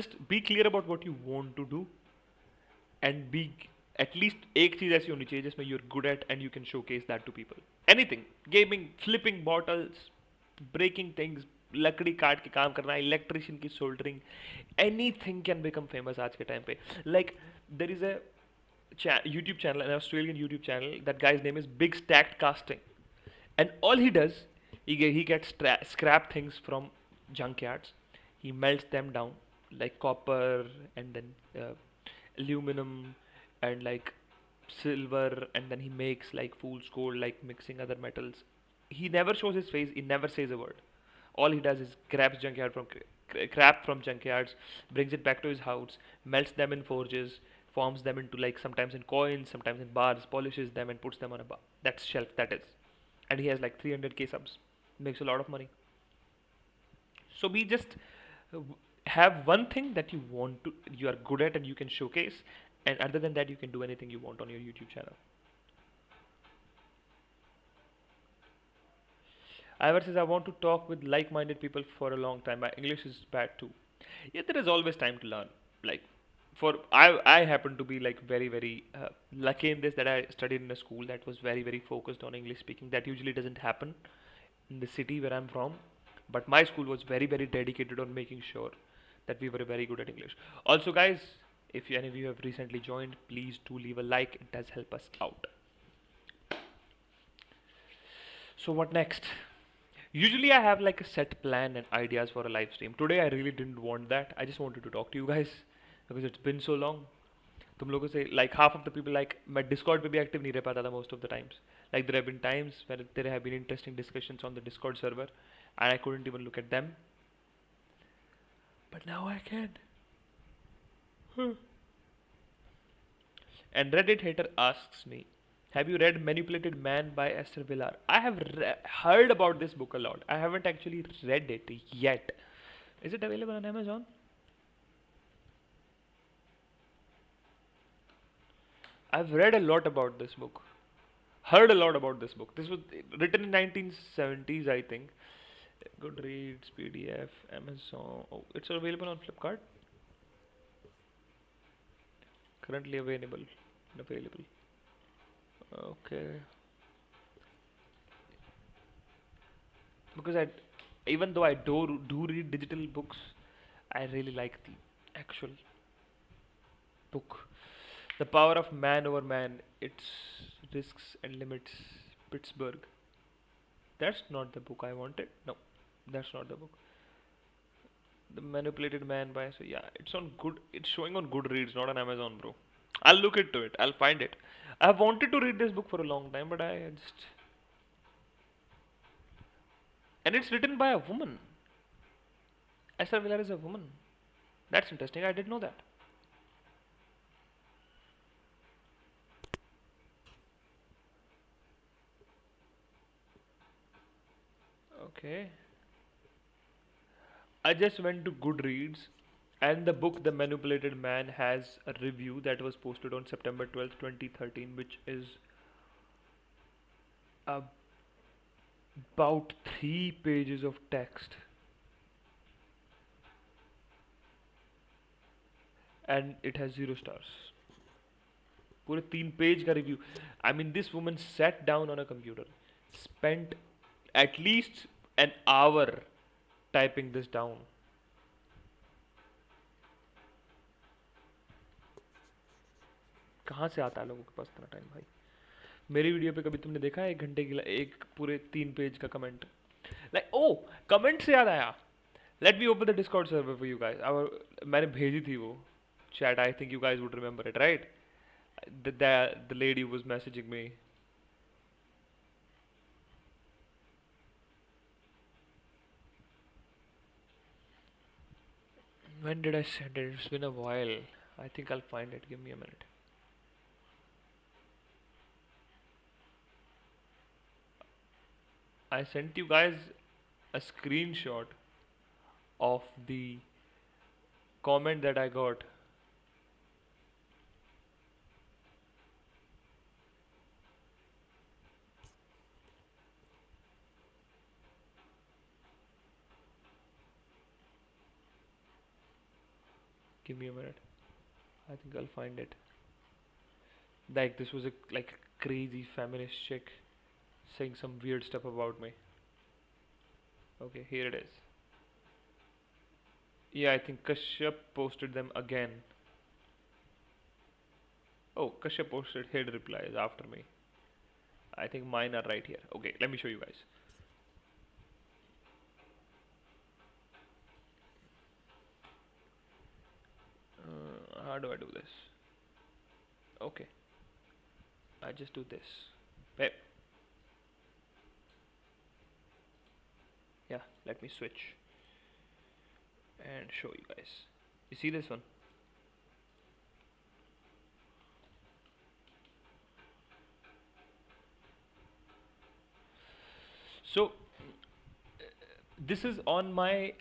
Just be clear about what you want to do, and be at least एक चीज़ ऐसी होनी चाहिए जिसमें you're good at and you can showcase that to people. Anything, gaming, flipping bottles, breaking things, लकड़ी काट के काम करना, इलेक्ट्रिशियन की soldering, anything can become famous आज के टाइम पे. Like there is a YouTube channel, an Australian YouTube channel, that guy's name is Big Stacked Casting, and all he does, he gets scrap things from junkyards, he melts them down like copper, and then aluminum, and like silver, and then he makes like fool's gold, like mixing other metals. He never shows his face, he never says a word. All he does is grabs crap from junkyards, brings it back to his house, melts them in forges, forms them into like sometimes in coins, sometimes in bars, polishes them and puts them on a bar. That's shelf, that is. And he has like 300k subs. Makes a lot of money. So we just have one thing that you are good at and you can showcase, and other than that you can do anything you want on your YouTube channel. Ivor says, I want to talk with like-minded people for a long time. My English is bad too. Yeah, there is always time to learn. Like, I happen to be like very, very lucky in this, that I studied in a school that was very, very focused on English speaking. That usually doesn't happen in the city where I'm from. But my school was very, very dedicated on making sure that we were very good at English. Also, guys, if any of you have recently joined, please do leave a like. It does help us out. So what next? Usually I have like a set plan and ideas for a live stream. Today I really didn't want that. I just wanted to talk to you guys because it's been so long. तुम लोगों से like half of the people, like मैं Discord पे भी active नहीं रह पाता था most of the times. Like there have been times where there have been interesting discussions on the Discord server and I couldn't even look at them. But now I can. And Reddit hater asks me, have you read Manipulated Man by Esther Villar? I have heard about this book a lot. I haven't actually read it yet. Is it available on Amazon? I've read a lot about this book. Heard a lot about this book. This was written in 1970s, I think. Goodreads, PDF, Amazon. Oh, it's available on Flipkart. Currently available. Okay. Because even though I do read digital books, I really like the actual book. The Power of Man Over Man, Its Risks and Limits, Pittsburgh. That's not the book I wanted. No, that's not the book. The Manipulated Man by, so yeah, it's showing on Goodreads, not on Amazon, bro. I'll look into it. I'll find it. I've wanted to read this book for a long time, but I just and it's written by a woman. Esther Villar is a woman. That's interesting. I didn't know that. Okay. I just went to Goodreads, and the book The Manipulated Man has a review that was posted on September 12th, 2013, which is about 3 pages of text, and it has 0 stars. पूरे 3 page का review. I mean, this woman sat down on a computer, spent at least an hour typing this down. कहाँ से आता है लोगों के पास इतना time भाई? मेरी वीडियो पे कभी तुमने देखा है 1 घंटे की एक पूरे 3 पेज का कमेंट? लाइक ओ, कमेंट से याद आया. Let me open the Discord server for you guys. मैंने भेजी थी वो chat. I think you guys would remember it, right? The lady was messaging me. When did I send it? It's been a while. I think I'll find it. Give me a minute. I sent you guys a screenshot of the comment that I got. Give me a minute. I think I'll find it. Like, this was a crazy feminist chick saying some weird stuff about me. Okay, here it is. Yeah, I think Kashyap posted them again. Oh, Kashyap posted hid replies after me. I think mine are right here. Okay, let me show you guys. How do I do this? Okay, I just do this. Hey. Yeah, let me switch and show you guys. You see this one? So this is on my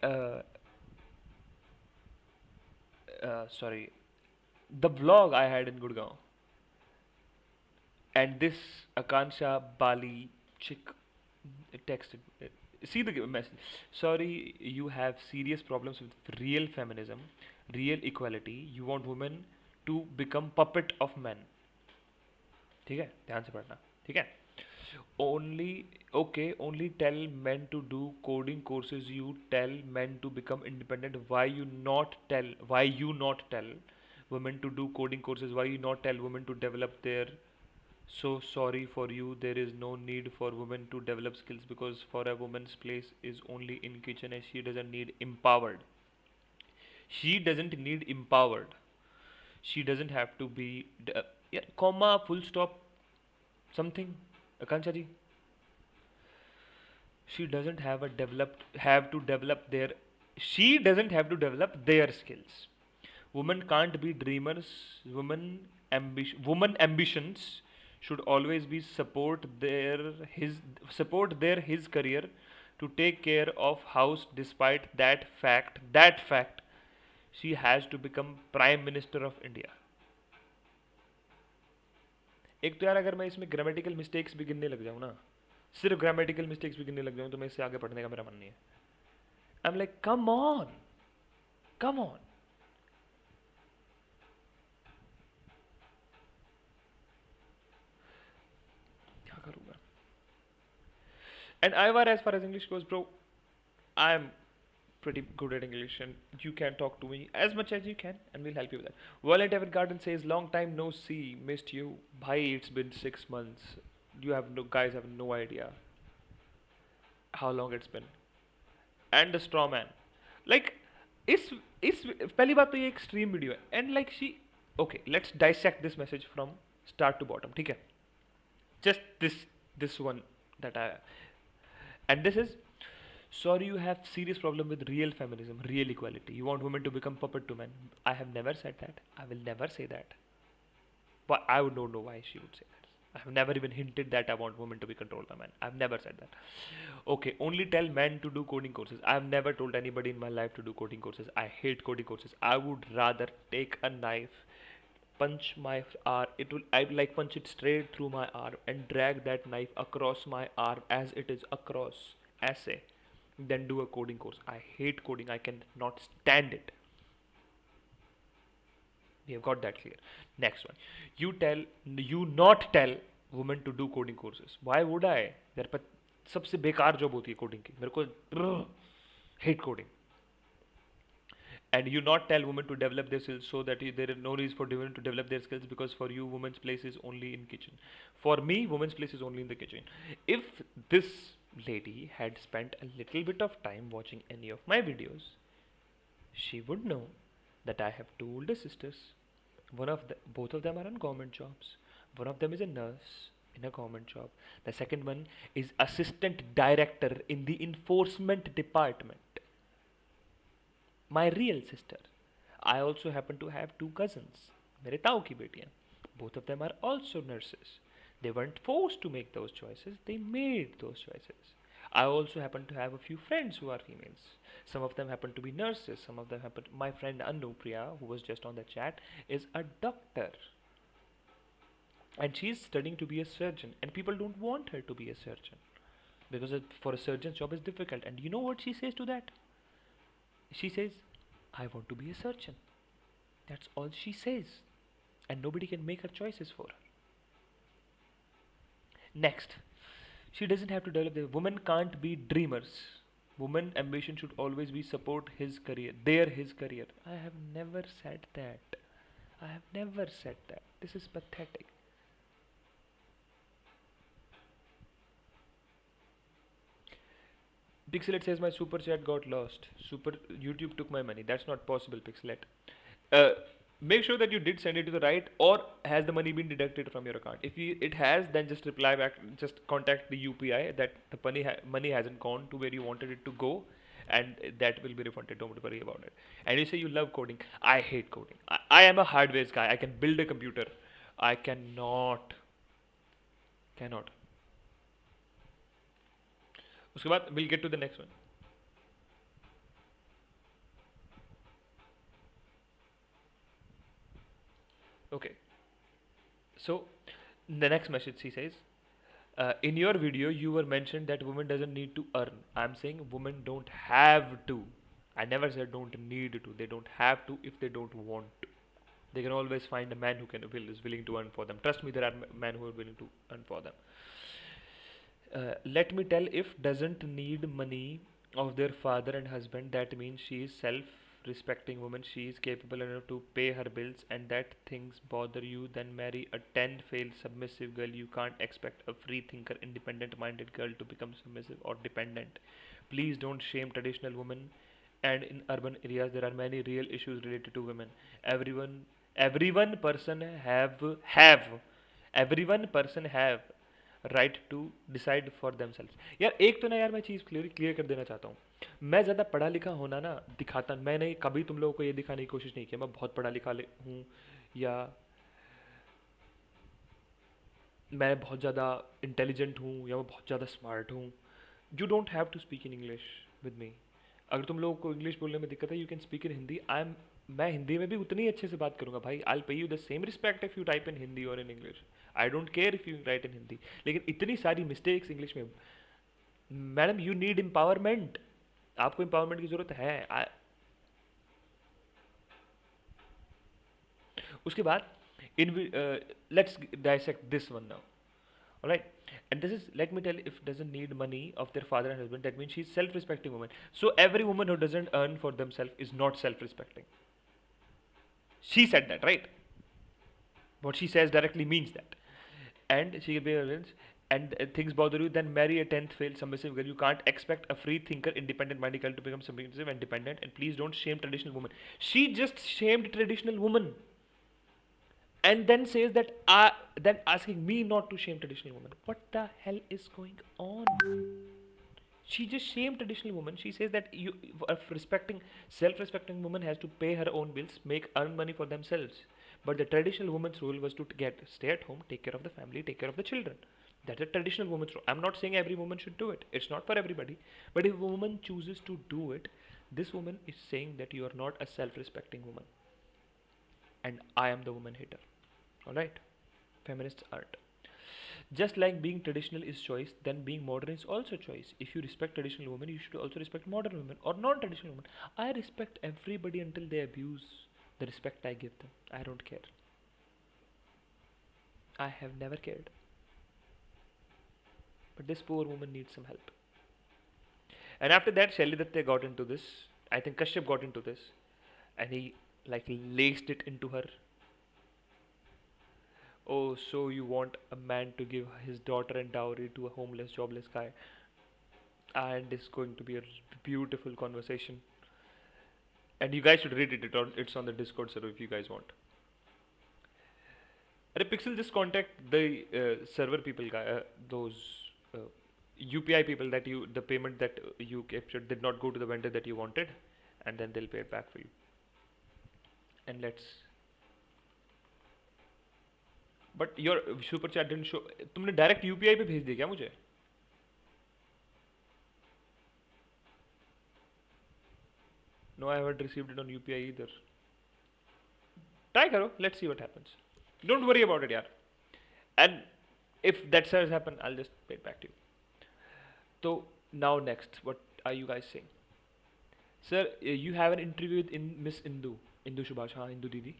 sorry, the vlog I had in Gurgaon, and this Akansha Bali chick texted. See the message. Sorry, you have serious problems with real feminism, real equality. You want women to become puppet of men. ठीक है, ध्यान से पढ़ना. ठीक है. Only tell men to do coding courses. You tell men to become independent. Why you not tell women to do coding courses? Why you not tell women to develop their... So sorry for you, there is no need for women to develop skills, because for a woman's place is only in kitchen, and she doesn't need empowered. She doesn't need empowered. She doesn't have to be yeah, comma, full stop, something. Akansha ji, she doesn't have to develop their... she doesn't have to develop their skills. Women can't be dreamers. Woman ambitions should always be support his career to take care of house. Despite that fact, she has to become Prime Minister of India. एक तो यार, अगर मैं इसमें grammatical mistakes भी गिनने लग जाऊँ ना, सिर्फ ग्रामेटिकल मिस्टेक्स भी गिनने लग जाऊँ, तो मैं इससे आगे पढ़ने का मेरा मन नहीं है. I am like, come on. क्या करूँगा? And as far as English goes, bro, I'm pretty good at English, and you can talk to me as much as you can, and we'll help you with that. Violet Evergarden says, long time no see, missed you. Bhai, it's been 6 months. You guys have no idea how long it's been. And the straw man. Like, इस पहली बात तो ये एक stream video है, and like she... Okay, let's dissect this message from start to bottom, ठीक है? Just this one that I... And this is... Sorry, you have serious problem with real feminism, real equality. You want women to become puppet to men. I have never said that. I will never say that. But I would don't know why she would say that. I have never even hinted that I want women to be controlled by men. I've never said that. Okay, only tell men to do coding courses. I have never told anybody in my life to do coding courses. I hate coding courses. I would rather take a knife, punch my arm. I'd like punch it straight through my arm and drag that knife across my arm as it is across essay, then do a coding course. I hate coding. I cannot stand it. We have got that clear. Next one. You not tell women to do coding courses. Why would I? यार पर सबसे बेकार job होती है coding की. मेरे को hate coding. And you not tell women to develop their skills so that there is no reason for women to develop their skills, because for you women's place is only in kitchen. For me women's place is only in the kitchen. If this lady had spent a little bit of time watching any of my videos, she would know that I have two older sisters. Both of them are on government jobs. One of them is a nurse in a government job. The second one is assistant director in the enforcement department. My real sister. I also happen to have two cousins. मेरे ताऊ की बेटियां. Both of them are also nurses. They weren't forced to make those choices. They made those choices. I also happen to have a few friends who are females. Some of them happen to be nurses. Some of them happen. My friend Anupriya, who was just on the chat, is a doctor. And she's studying to be a surgeon. And people don't want her to be a surgeon. Because for a surgeon's job is difficult. And you know what she says to that? She says, I want to be a surgeon. That's all she says. And nobody can make her choices for her. Next, she doesn't have to develop. The women can't be dreamers. Woman ambition should always be support his career, his career. I have never said that. I have never said that. This is pathetic. Pixelet says my super chat got lost. YouTube took my money. That's not possible, Pixelet. Make sure that you did send it to the right, or has the money been deducted from your account. If it has, then just reply back. Just contact the UPI that the money hasn't gone to where you wanted it to go, and that will be refunded. Don't worry about it. And you say you love coding. I hate coding. I am a hardware guy. I can build a computer. I cannot. उसके बाद we'll get to the next one. Okay. So the next message she says, in your video you were mentioned that women doesn't need to earn. I'm saying women don't have to. I never said don't need to. They don't have to if they don't want to. They can always find a man who is willing to earn for them. Trust me, there are men who are willing to earn for them. Let me tell, if doesn't need money of their father and husband, that means she is self-respecting woman. She is capable enough to pay her bills, and that things bother you, then marry a 10-failed submissive girl. You can't expect a free thinker, independent-minded girl to become submissive or dependent. Please don't shame traditional women. And in urban areas, there are many real issues related to women. Everyone person have right to decide for themselves. यार एक तो ना यार मैं चीज़ clear कर देना चाहता हूँ. मैं ज़्यादा पढ़ा लिखा होना ना दिखाता, मैंने कभी तुम लोगों को ये दिखाने की कोशिश नहीं की मैं बहुत पढ़ा लिखा हूँ या मैं बहुत ज़्यादा इंटेलिजेंट हूँ या मैं बहुत ज़्यादा स्मार्ट हूँ. You don't have to speak in English with me. अगर तुम लोगों को इंग्लिश बोलने में दिक्कत है, you can speak in Hindi. मैं हिंदी में भी उतनी अच्छे से बात करूँगा भाई. I pay you the same respect if you type in Hindi और in English. I don't care if you write in Hindi. लेकिन इतनी सारी मिस्टेक्स इंग्लिश में. Madam you need empowerment. आपको एम्पावरमेंट की ज़रूरत है. उसके बाद let's dissect this one now. All right, and this is, let me tell you, if doesn't need money of their father and husband, that means she's self-respecting woman. So every woman who doesn't earn for themselves is not self-respecting. She said that, right? What she says directly means that. And she will be, and things bother you, then marry a 10th failed submissive girl. You can't expect a free thinker, independent minded girl to become submissive and dependent. And please don't shame traditional women. She just shamed traditional women. And then says that, then asking me not to shame traditional women. What the hell is going on? She just shamed traditional women. She says that a respecting, self-respecting woman has to pay her own bills, earn money for themselves. But the traditional woman's role was to stay at home, take care of the family, take care of the children. That's a traditional woman's role. I'm not saying every woman should do it. It's not for everybody. But if a woman chooses to do it, this woman is saying that you are not a self-respecting woman, and I am the woman hater. All right, feminists aren't. Just like being traditional is choice, then being modern is also choice. If you respect traditional women, you should also respect modern women or non-traditional women. I respect everybody until they abuse the respect I give them. I don't care. I have never cared. But this poor woman needs some help. And after that, Shelly Datte got into this. I think Kashyap got into this, and he like laced it into her. Oh, so you want a man to give his daughter and dowry to a homeless, jobless guy? And it's going to be a beautiful conversation. And you guys should read it. It's on the Discord server if you guys want. At Pixel, just contact the server people, those UPI people that the payment that you captured did not go to the vendor that you wanted, and then they'll pay it back for you. And let's. But your super chat didn't show. तुमने direct UPI पे भेज दिया क्या मुझे? No, I haven't received it on UPI either. Try करो. Let's see what happens. Don't worry about it, yaar. And if that does happen, I'll just pay it back to you. So now next, what are you guys saying? Sir, you have an interview with Miss Indu Subhash, Indu Didi.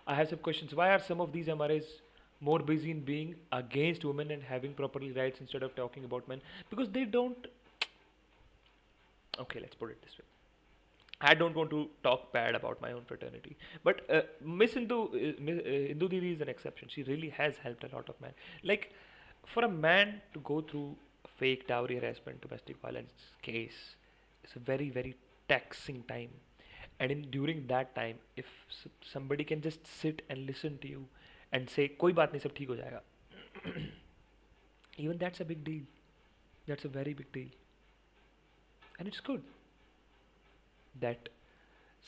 I have some questions. Why are some of these MRAs more busy in being against women and having properly rights instead of talking about men? Because they don't. Okay, let's put it this way. I don't want to talk bad about my own fraternity, but Miss Indu Didi is an exception. She really has helped a lot of men. Like, for a man to go through a fake dowry harassment, domestic violence case, it's a very, very taxing time. And during that time, if somebody can just sit and listen to you and say, "कोई बात नहीं, सब ठीक हो जाएगा," even that's a big deal. That's a very big deal, and it's good that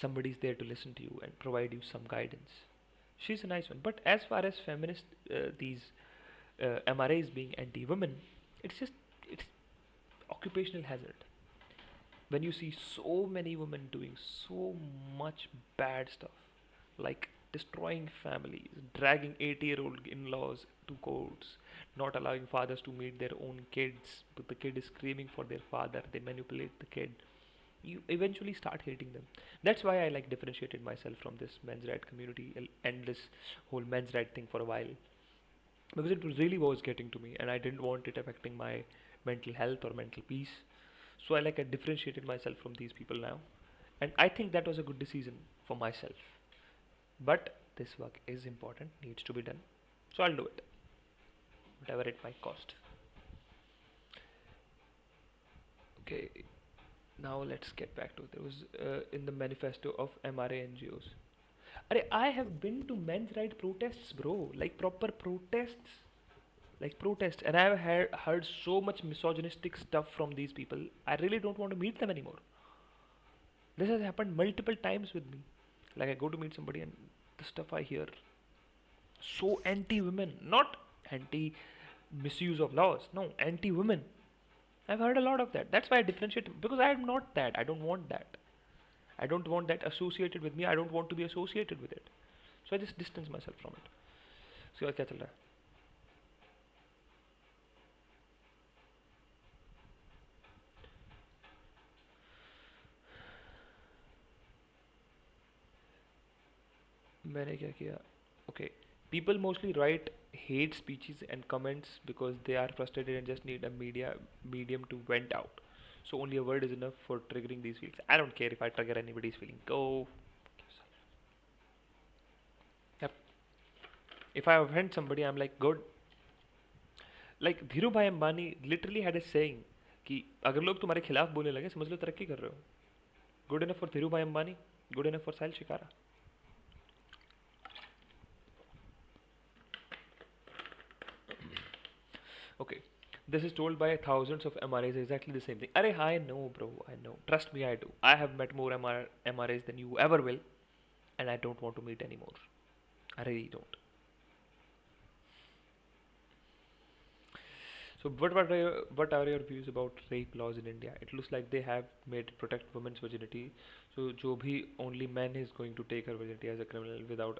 somebody's there to listen to you and provide you some guidance. She's a nice one. But as far as feminist, these MRAs being anti-women, it's occupational hazard. When you see so many women doing so much bad stuff, like destroying families, dragging 80-year-old in-laws to courts, not allowing fathers to meet their own kids, but the kid is screaming for their father, they manipulate the kid, you eventually start hating them. That's why I like differentiated myself from this men's right community and this whole men's right thing for a while, because it really was getting to me and I didn't want it affecting my mental health or mental peace. So I differentiated myself from these people now, and I think that was a good decision for myself. But this work is important, needs to be done, so I'll do it, whatever it might cost. Okay, now let's get back to there was in the manifesto of MRA NGOs. I have been to men's right protests, bro, like proper protests, and I have heard so much misogynistic stuff from these people. I really don't want to meet them anymore. This has happened multiple times with me. Like, I go to meet somebody and the stuff I hear, so anti-women, not anti-misuse of laws, no, anti-women. I've heard a lot of that. That's why I differentiate, because I am not that. I don't want that. I don't want that associated with me. I don't want to be associated with it. So I just distance myself from it. So क्या चल रहा है? मैंने क्या किया? Okay. People mostly write hate speeches and comments because they are frustrated and just need a medium to vent out. So only a word is enough for triggering these feelings. I don't care if I trigger anybody's feeling. Go. Yep. If I offend somebody, I'm like, good. Like Dhirubhai Ambani literally had a saying कि अगर लोग तुम्हारे खिलाफ बोलने लगे समझ लो तरक्की कर रहे हो. Good enough for Dhirubhai Ambani. Good enough for Sahil Chhikara. Okay, This is told by thousands of MRAs exactly the same thing. Arey, I know, bro. I know. Trust me, I do. I have met more MRAs than you ever will, and I don't want to meet anymore. I really don't. So, what are your views about rape laws in India? It looks like they have made protect women's virginity. So, जो भी only man is going to take her virginity as a criminal with or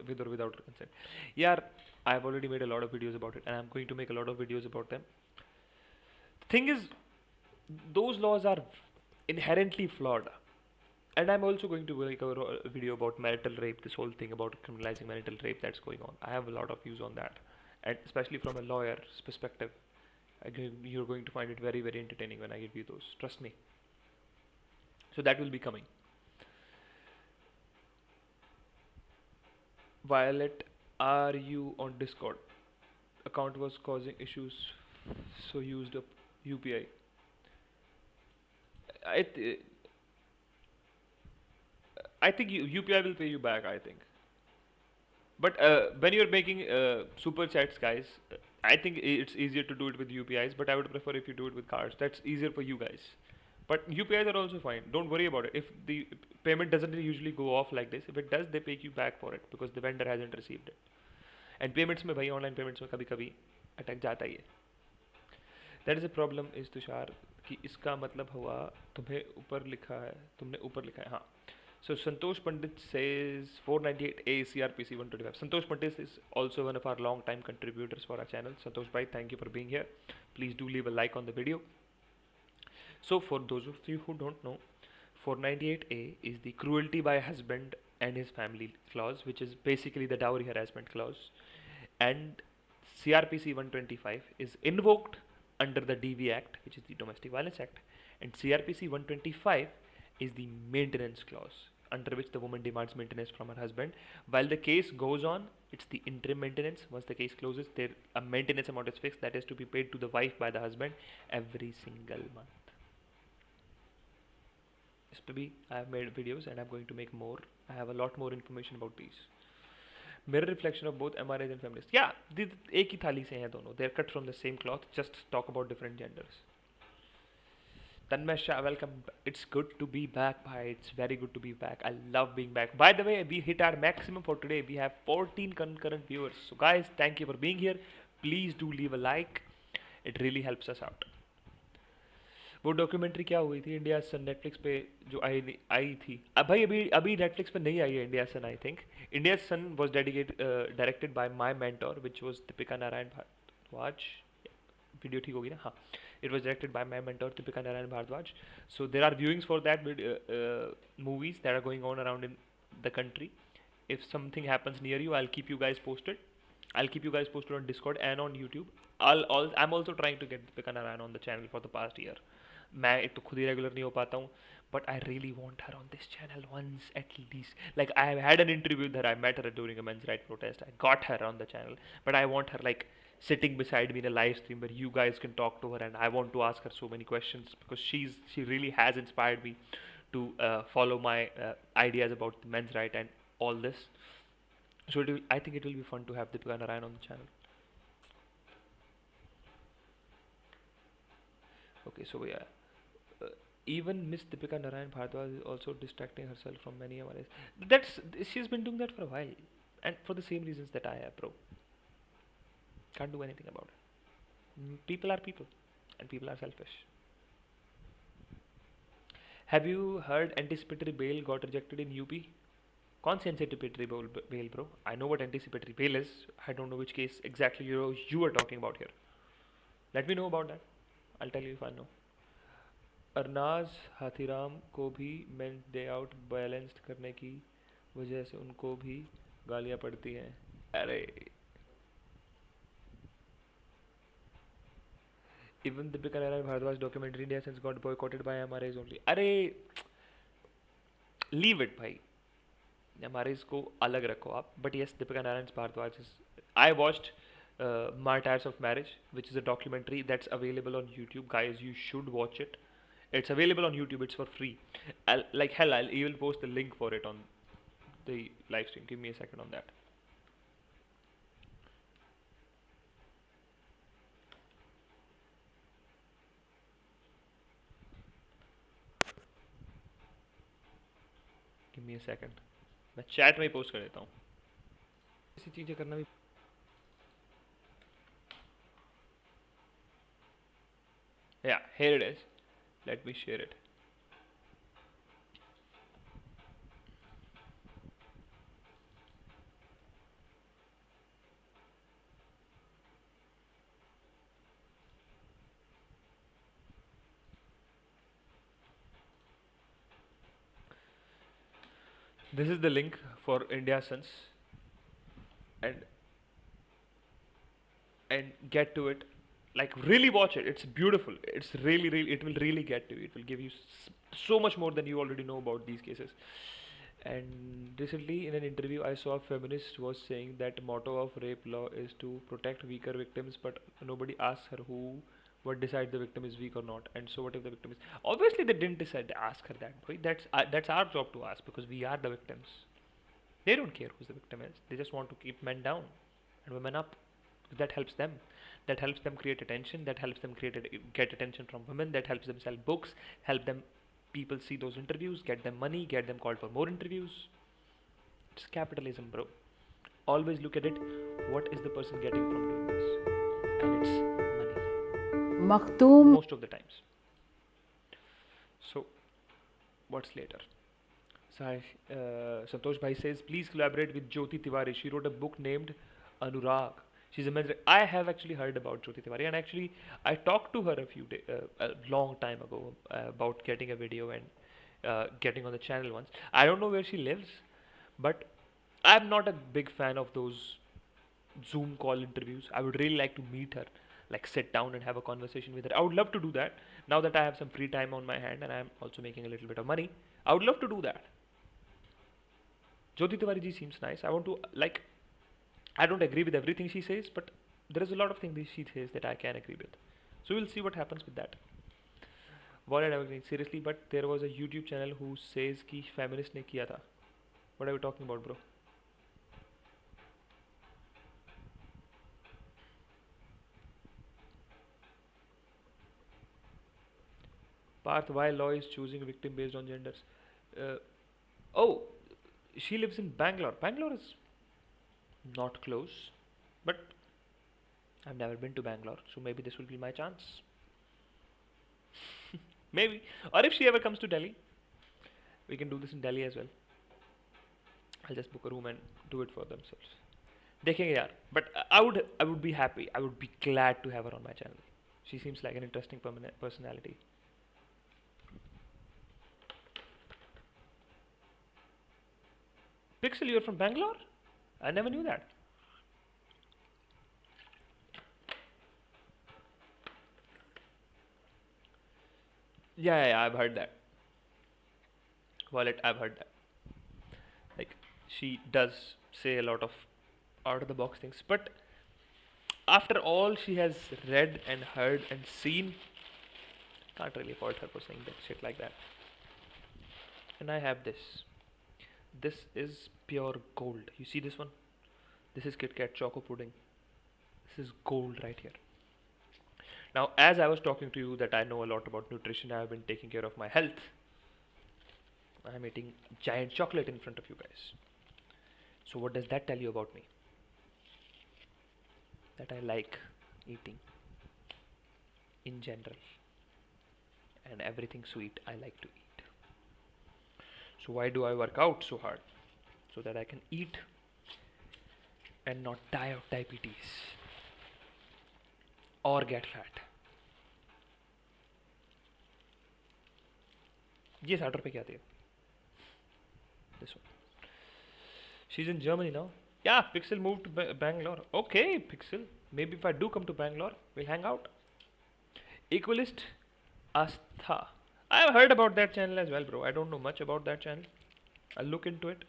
without her consent. Yeah, I've already made a lot of videos about it, and I'm going to make a lot of videos about them. The thing is, those laws are inherently flawed. And I'm also going to make a video about marital rape, this whole thing about criminalizing marital rape that's going on. I have a lot of views on that, and especially from a lawyer's perspective. You're going to find it very, very entertaining when I give you those. Trust me. So that will be coming. Violet, are you on Discord? Account was causing issues, so used up UPI. I think UPI will pay you back. I think. But when you're making super chats, guys, I think it's easier to do it with UPIs. But I would prefer if you do it with cards. That's easier for you guys. But UPIs are also fine. Don't worry about it. If the payment doesn't usually go off like this, if it does, they pay you back for it because the vendor hasn't received it. And payments में भाई online payments में कभी-कभी अटक जाता ही है. That is a problem is Tushar कि इसका मतलब हुआ तुमने ऊपर लिखा है हाँ. So Santosh Pandit says 498A CRPC 125. Santosh Pandit is also one of our long time contributors for our channel. Santosh bhai, thank you for being here. Please do leave a like on the video. So for those of you who don't know, 498A is the cruelty by husband and his family clause, which is basically the dowry harassment clause. And CRPC 125 is invoked under the DV Act, which is the Domestic Violence Act. And CRPC 125 is the maintenance clause, under which the woman demands maintenance from her husband. While the case goes on, it's the interim maintenance. Once the case closes, a maintenance amount is fixed that is to be paid to the wife by the husband every single month. I have made videos and I'm going to make more. I have a lot more information about these. Mirror reflection of both MRAs and feminists. Yeah, एक ही थाली से हैं दोनों. They're cut from the same cloth. Just talk about different genders. Tanmay Shah, welcome. It's good to be back, bhai. It's very good to be back. I love being back. By the way, we hit our maximum for today. We have 14 concurrent viewers. So guys, thank you for being here. Please do leave a like. It really helps us out. वो documentary क्या हुई थी India सन Netflix पे जो आई थी अब भाई अभी नेटफ्लिक्स पे नहीं आई है India son I think India son was directed by my mentor which was Deepika Narayan Bhardwaj video ठीक होगी ना हाँ it was directed by my mentor Deepika Narayan Bhardwaj. So there are viewings for that movies that are going on around in the country. If something happens near you, I'll keep you guys posted. I'll keep you guys posted on Discord and on YouTube. I'm also trying to get Deepika Narayan on the channel for the past year. मैं एक तो खुद ही regular नहीं हो पाता हूँ but I really want her on this channel once at least. Like I have had an interview with her. I met her during a men's rights protest. I got her on the channel, but I want her like sitting beside me in a live stream where you guys can talk to her, and I want to ask her so many questions because she really has inspired me to follow my ideas about the men's right and all this. So I think it will be fun to have Deepika Narayan on the channel. Okay, so yeah. Even Miss Deepika Narayan Bhardwaj is also distracting herself from many MRAs. She's been doing that for a while, and for the same reasons that I have, bro. Can't do anything about it. People are people, and people are selfish. Have you heard anticipatory bail got rejected in UP? कौन सी anticipatory bail, bro? I know what anticipatory bail is. I don't know which case exactly you are talking about here. Let me know about that. I'll tell you if I know. अरनाज Hathiram को भी men's day out balanced करने की वजह से उनको भी गालियाँ पड़ती हैं. अरे even Deepika Narayan Bhardwaj documentary India since got boycotted by MRAs only. अरे leave it भाई. MRAs को अलग रखो आप. But yes, Deepika Narayan Bhardwaj is. I watched Martyrs of Marriage, which is a documentary that's available on YouTube. Guys, you should watch it. It's available on YouTube. It's for free. I'll even post the link for it on the live stream. Give me a second on that. Me a second, मैं chat में ही post कर देता हूँ. ऐसी चीज़ें करना भी. Yeah, here it is. Let me share it. This is the link for India Sons, and get to it. Like really watch it. It's beautiful. It's really it will really get to you. It will give you so much more than you already know about these cases. And recently, in an interview, I saw a feminist was saying that motto of rape law is to protect weaker victims, but nobody asks her what decide the victim is weak or not. And so, what if the victim is? Obviously, they didn't decide to ask her that. Boy, that's our job to ask because we are the victims. They don't care who the victim is. They just want to keep men down and women up. That helps them. That helps them create attention. That helps them get attention from women. That helps them sell books. Help them people see those interviews, get them money, get them called for more interviews. It's capitalism, bro. Always look at it. What is the person getting from doing this? And it's money. Makhtoom. Most of the times. So, what's later? Santosh Bhai says, please collaborate with Jyoti Tiwari. She wrote a book named Anurag. She's amazing. I have actually heard about Jyoti Tiwari, and actually I talked to her a long time ago about getting a video and getting on the channel once. I don't know where she lives, but I'm not a big fan of those Zoom call interviews. I would really like to meet her, like sit down and have a conversation with her. I would love to do that now that I have some free time on my hand and I'm also making a little bit of money. I would love to do that. Jyoti Tiwari ji seems nice. I don't agree with everything she says, but there is a lot of things she says that I can agree with. So we'll see what happens with that. Violent evergreen, seriously, but there was a YouTube channel who says कि feminist ने किया था. What are you talking about, bro? Parth, why law is choosing victim based on genders? Oh, she lives in Bangalore. Bangalore is not close, but I've never been to Bangalore, so maybe this will be my chance. Maybe. Or if she ever comes to Delhi, we can do this in Delhi as well. I'll just book a room and do it for themselves. देखेंगे यार, but I would be happy. I would be glad to have her on my channel. She seems like an interesting personality. Pixel, you're from Bangalore? I never knew that. Yeah, I've heard that. Wallet, I've heard that. Like, she does say a lot of out of the box things, but after all she has read and heard and seen, can't really fault her for saying that shit like that. And I have this. This is pure gold. You see this one? This is Kit Kat Choco Pudding. This is gold right here. Now, as I was talking to you that I know a lot about nutrition, I have been taking care of my health. I am eating giant chocolate in front of you guys. So what does that tell you about me? That I like eating in general. And everything sweet I like to eat. So why do I work out so hard? So that I can eat and not die of diabetes or get fat. ये 60 रुपए की आती है. This one. She's in Germany now. Yeah, Pixel moved to Bangalore. Okay, Pixel. Maybe if I do come to Bangalore, we'll hang out. Equalist Astha. I have heard about that channel as well, bro. I don't know much about that channel. I'll look into it.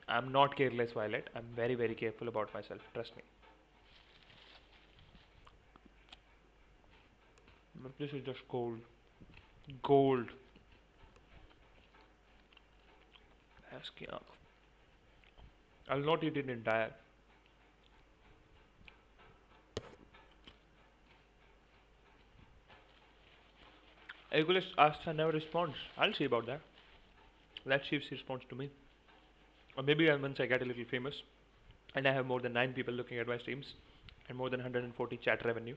I'm not careless, Violet. I'm very, very careful about myself. Trust me. But this is just gold. Gold. I'll not eat it entire. Equalist asks and never responds. I'll see about that. Let's see if she responds to me. Or maybe once I get a little famous and I have more than 9 people looking at my streams and more than 140 chat revenue.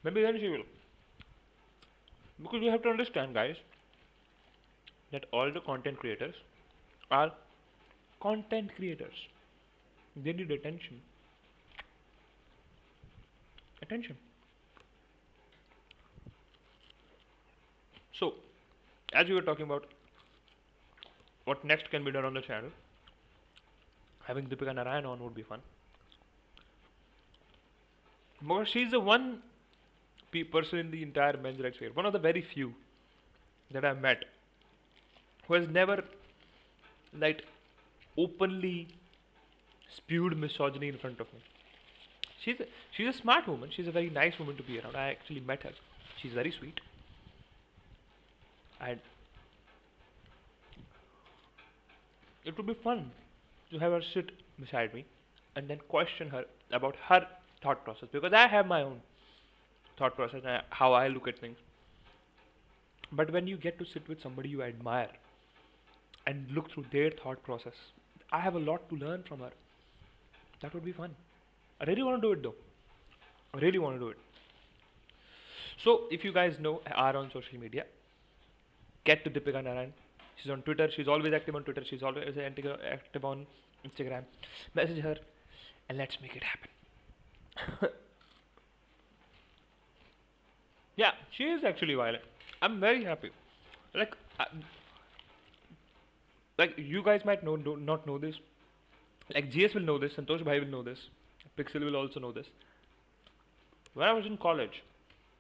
Maybe then she will. Because you have to understand, guys, that all the content creators are content creators. They need attention. Attention. So, as we were talking about what next can be done on the channel, having Deepika Narayan on would be fun. Because she's the one person in the entire men's rights sphere, one of the very few that I've met, who has never like openly spewed misogyny in front of me. She's a smart woman. She's a very nice woman to be around. I actually met her. She's very sweet. And it would be fun to have her sit beside me and then question her about her thought process, because I have my own thought process and how I look at things. But when you get to sit with somebody you admire and look through their thought process, I have a lot to learn from her. That would be fun. I really want to do it though. I really want to do it. So if you guys are on social media, get to Deepika Narayan. She's on Twitter. She's always active on Twitter. She's always active on Instagram. Message her and let's make it happen. Yeah, she is actually violent. I'm very happy. Like, like you guys might not know this. Like GS will know this. Santosh Bhai will know this. Pixel will also know this. When I was in college,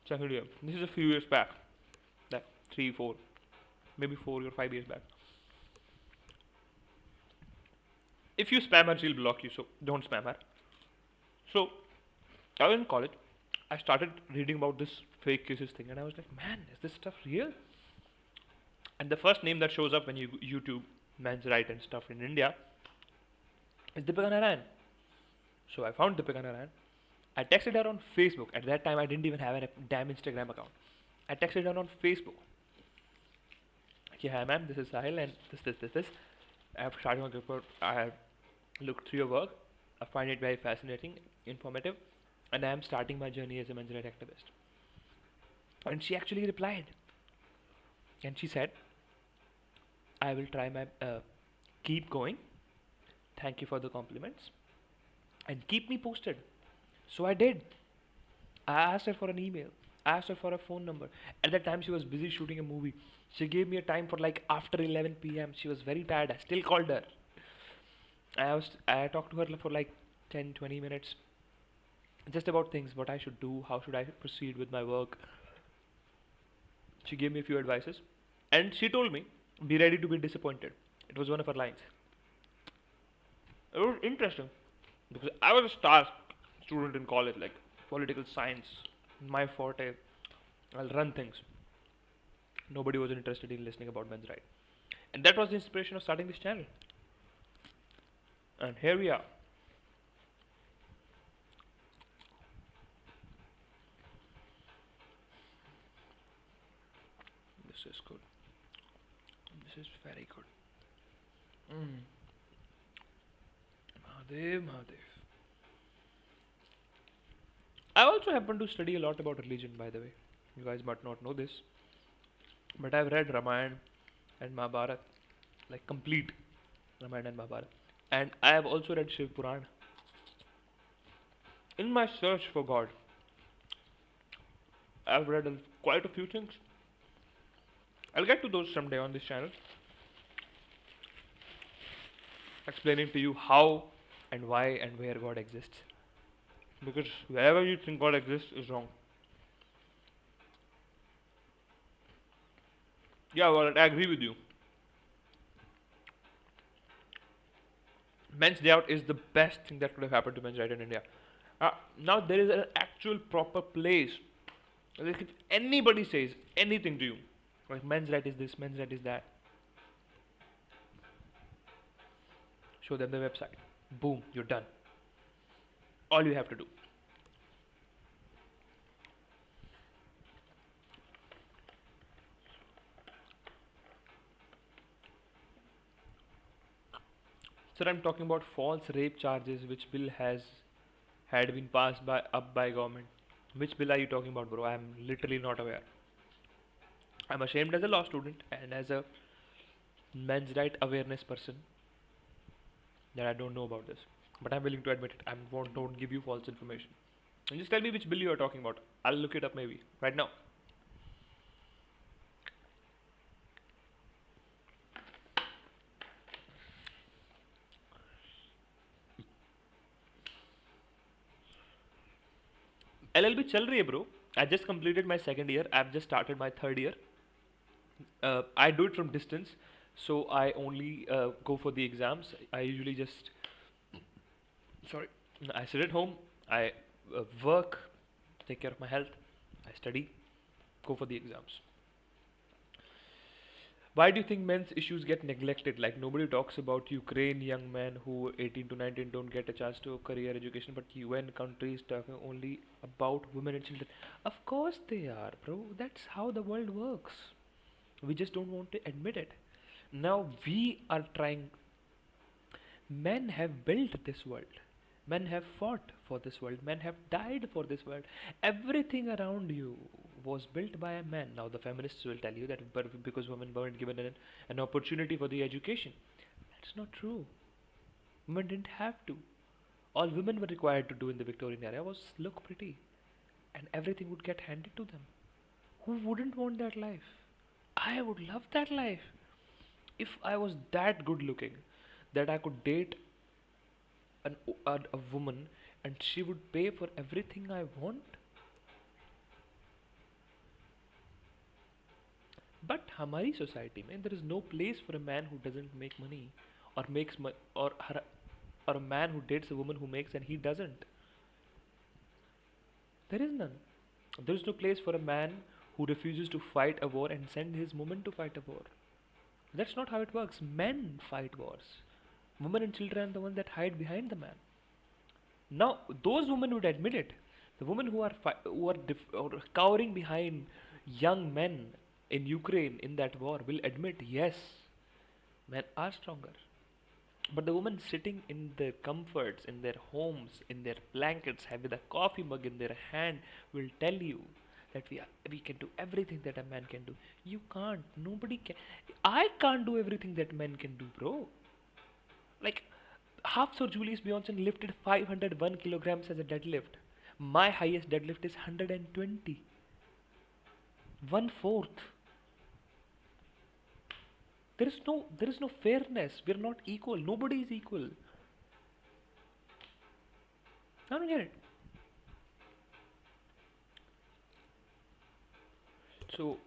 second year, this is a few years back, like 3, 4, maybe 4 or 5 years back. If you spam her, she'll block you, so don't spam her. So, I was in college. I started reading about this fake kisses thing, and I was like, man, is this stuff real? And the first name that shows up when you YouTube men's right and stuff in India is Deepika Narayan. So I found Deepika Narayan. I texted her on Facebook. At that time, I didn't even have a damn Instagram account. I texted her on Facebook. Okay, hi ma'am, this is Sahil and this. I have started on report. I have looked through your work. I find it very fascinating, informative, and I am starting my journey as a men's rights activist. And she actually replied. And she said, I will try my, keep going. Thank you for the compliments. And keep me posted. So I did. I asked her for an email. I asked her for a phone number. At that time, she was busy shooting a movie. She gave me a time for like after 11 p.m. She was very tired. I still called her. I talked to her for like 10-20 minutes. Just about things, what I should do, how should I proceed with my work. She gave me a few advices. And she told me, be ready to be disappointed. It was one of her lines. It was interesting. Because I was a star student in college, like political science, my forte. I'll run things. Nobody was interested in listening about men's rights. And that was the inspiration of starting this channel. And here we are. This is good. This is very good. Mahadev, Mahadev. I also happen to study a lot about religion, by the way. You guys might not know this. But I've read Ramayana and Mahabharata, like complete Ramayana and Mahabharata. And I have also read Shiv Purana. In my search for God, I've read quite a few things. I'll get to those someday on this channel. Explaining to you how and why and where God exists. Because wherever you think God exists is wrong. Yeah, well, I agree with you. Men's Day Out is the best thing that could have happened to men's right in India. Now there is an actual proper place. Like if anybody says anything to you, like men's right is this, men's right is that, show them the website. Boom, you're done. All you have to do. So I'm talking about false rape charges, which bill has had been passed by government. Which bill are you talking about, bro? I'm literally not aware. I'm ashamed as a law student and as a men's right awareness person that I don't know about this. But I'm willing to admit it. I won't don't give you false information. And just tell me which bill you are talking about. I'll look it up maybe right now. LLB chal rahi hai, bro. I just completed my second year. I've just started my third year. I do it from distance, so I only go for the exams. I usually just sorry. I sit at home. I work, take care of my health. I study, go for the exams. Why do you think men's issues get neglected? Like nobody talks about Ukraine young men who 18 to 19 don't get a chance to a career education, but UN countries talking only about women and children. Of course they are, bro. That's how the world works. We just don't want to admit it. Now we are trying. Men have built this world. Men have fought for this world. Men have died for this world. Everything around you was built by a man. Now the feminists will tell you that because women weren't given an opportunity for the education. That's not true. Women didn't have to. All women were required to do in the Victorian era was look pretty. And everything would get handed to them. Who wouldn't want that life? I would love that life. If I was that good looking that I could date a woman and she would pay for everything I want. But हमारी society में there is no place for a man who doesn't make money or makes or a man who dates a woman who makes and he doesn't. There is none. There is no place for a man who refuses to fight a war and send his woman to fight a war. That's not how it works. Men fight wars. Women and children are the ones that hide behind the man. Now, those women would admit it. The women who are or cowering behind young men in Ukraine in that war will admit, yes, men are stronger. But the women sitting in their comforts, in their homes, in their blankets, having a coffee mug in their hand, will tell you that we can do everything that a man can do. You can't. Nobody can. I can't do everything that men can do, bro. Like, half Sir Julius Bjornsson lifted 501 kilograms as a deadlift. My highest deadlift is 120. 1/4. There is no fairness. We're not equal. Nobody is equal. I don't get it. So,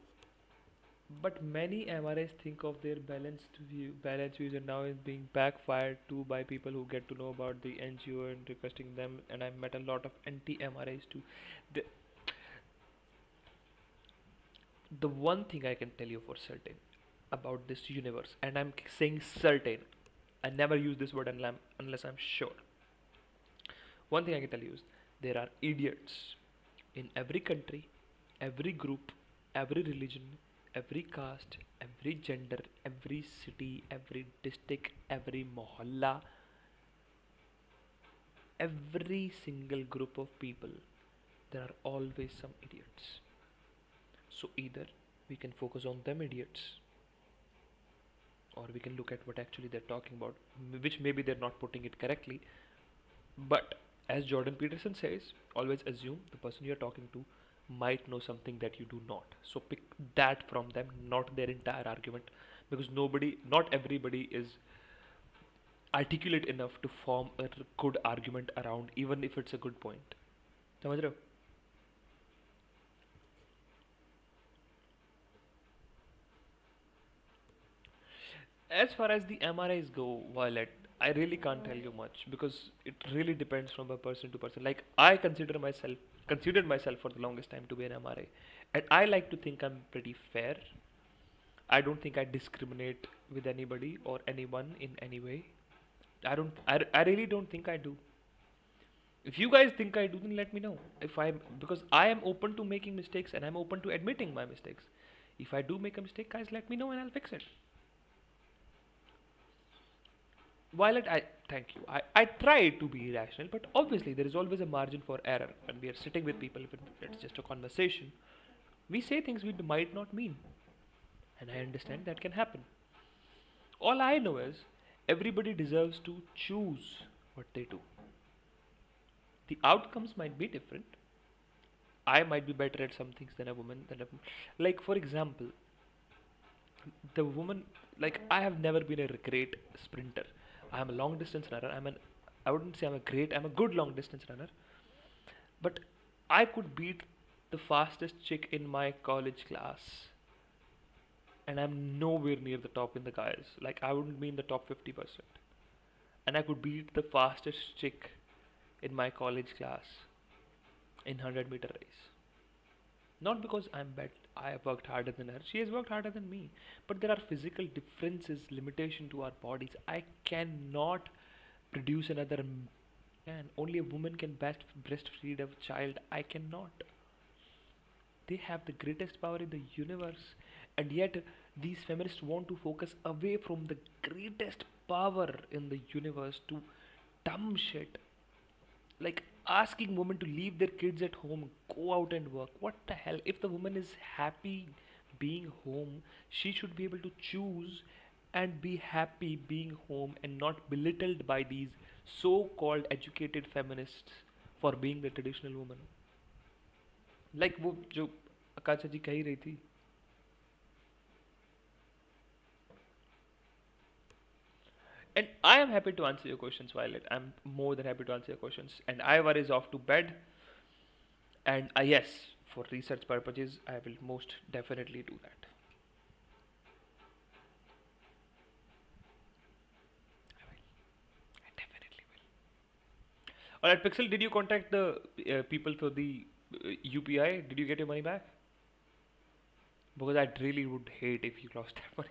but many MRIs think of their balanced views, and now is being backfired too by people who get to know about the NGO and requesting them. And I met a lot of anti-MRIs too. The, the one thing I can tell you for certain about this universe, and I'm saying certain, I never use this word unless I'm sure. One thing I can tell you is there are idiots in every country, every group, every religion, every caste, every gender, every city, every district, every mohalla, every single group of people, there are always some idiots. So either we can focus on them idiots, or we can look at what actually they're talking about, which maybe they're not putting it correctly. But as Jordan Peterson says, always assume the person you're talking to might know something that you do not. So pick that from them, not their entire argument, because not everybody is articulate enough to form a good argument around, even if it's a good point. समझ रहे हो? As far as the MRIs go, Violet, I really can't tell you much because it really depends from a person to person. Like I considered myself for the longest time to be an MRI, and I like to think I'm pretty fair. I don't think I discriminate with anybody or anyone in any way. I really don't think I do. If you guys think I do, then let me know. Because I am open to making mistakes and I'm open to admitting my mistakes. If I do make a mistake, guys, let me know and I'll fix it. Violet, I thank you. I try to be rational, but obviously there is always a margin for error when we are sitting with people. If it's just a conversation, we say things we might not mean, and I understand that can happen. All I know is everybody deserves to choose what they do. The outcomes might be different. I might be better at some things than a woman. Like for example, the woman. Like I have never been a great sprinter. I am a long distance runner. I wouldn't say I'm a great. I'm a good long distance runner. But I could beat the fastest chick in my college class, and I'm nowhere near the top in the guys. Like I wouldn't be in the top 50%, and I could beat the fastest chick in my college class in 100-meter race. Not because I'm bad, I have worked harder than her. She has worked harder than me. But there are physical differences, limitation to our bodies. I cannot produce another man. Only a woman can best breastfeed a child. I cannot. They have the greatest power in the universe. And yet, these feminists want to focus away from the greatest power in the universe to dumb shit, like asking women to leave their kids at home, go out and work. What the hell? If the woman is happy being home, she should be able to choose and be happy being home and not belittled by these so-called educated feminists for being the traditional woman. Like वो जो आकाशा जी कह ही रही थी. And I am happy to answer your questions, Violet. I'm more than happy to answer your questions. And Ivar is off to bed. And yes, for research purposes, I will most definitely do that. I will. I definitely will. Alright, Pixel, did you contact the people for the UPI? Did you get your money back? Because I really would hate if you lost that money.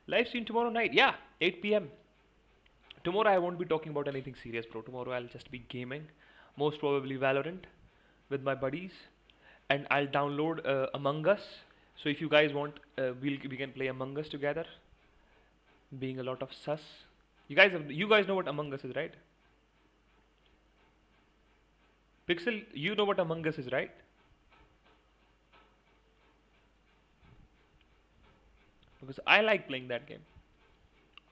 Live stream tomorrow night. Yeah, 8 p.m. Tomorrow I won't be talking about anything serious, bro. Tomorrow I'll just be gaming. Most probably Valorant with my buddies. And I'll download Among Us. So if you guys want, we can play Among Us together. Being a lot of sus. You guys know what Among Us is, right? Pixel, you know what Among Us is, right? Because I like playing that game.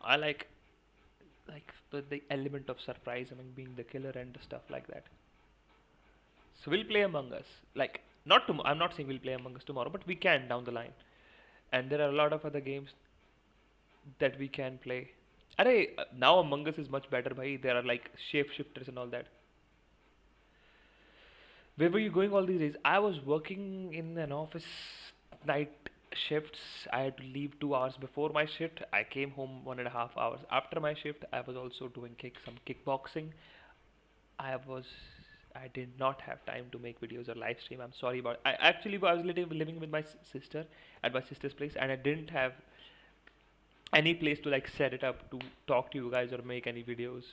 I like the element of surprise. I mean, being the killer and stuff like that. So we'll play Among Us. Like not tomorrow. I'm not saying we'll play Among Us tomorrow, but we can down the line. And there are a lot of other games that we can play. Arey, now Among Us is much better, bhai. There are like shapeshifters and all that. Where were you going all these days? I was working in an office night shifts. I had to leave 2 hours before my shift. I came home 1.5 hours after my shift. I was also doing some kickboxing. I was I did not have time to make videos or live stream. I'm sorry about it. I was living with my sister at my sister's place, and I didn't have any place to like set it up to talk to you guys or make any videos.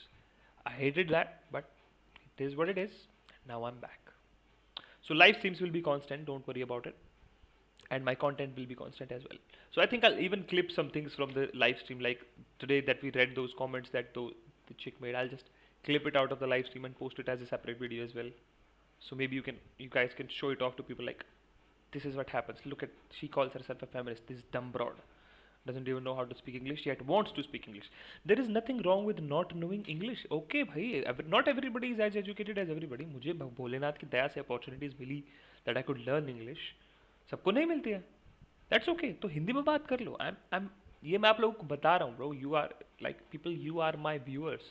I hated that, but it is what it is. Now I'm back. So live streams will be constant, don't worry about it. And my content will be constant as well. So I think I'll even clip some things from the live stream, like today that we read those comments that the chick made. I'll just clip it out of the live stream and post it as a separate video as well. So maybe you guys can show it off to people like, this is what happens. Look at, she calls herself a feminist. This dumb broad doesn't even know how to speak English, yet wants to speak English. There is nothing wrong with not knowing English. Okay भाई, not everybody is as educated as everybody. मुझे भोलेनाथ की दया से opportunities milli that I could learn English. सबको नहीं मिलती है. That's okay. तो हिंदी में बात कर लो. ये मैं आप लोगों को बता रहा हूँ, bro. You are like people. You are my viewers.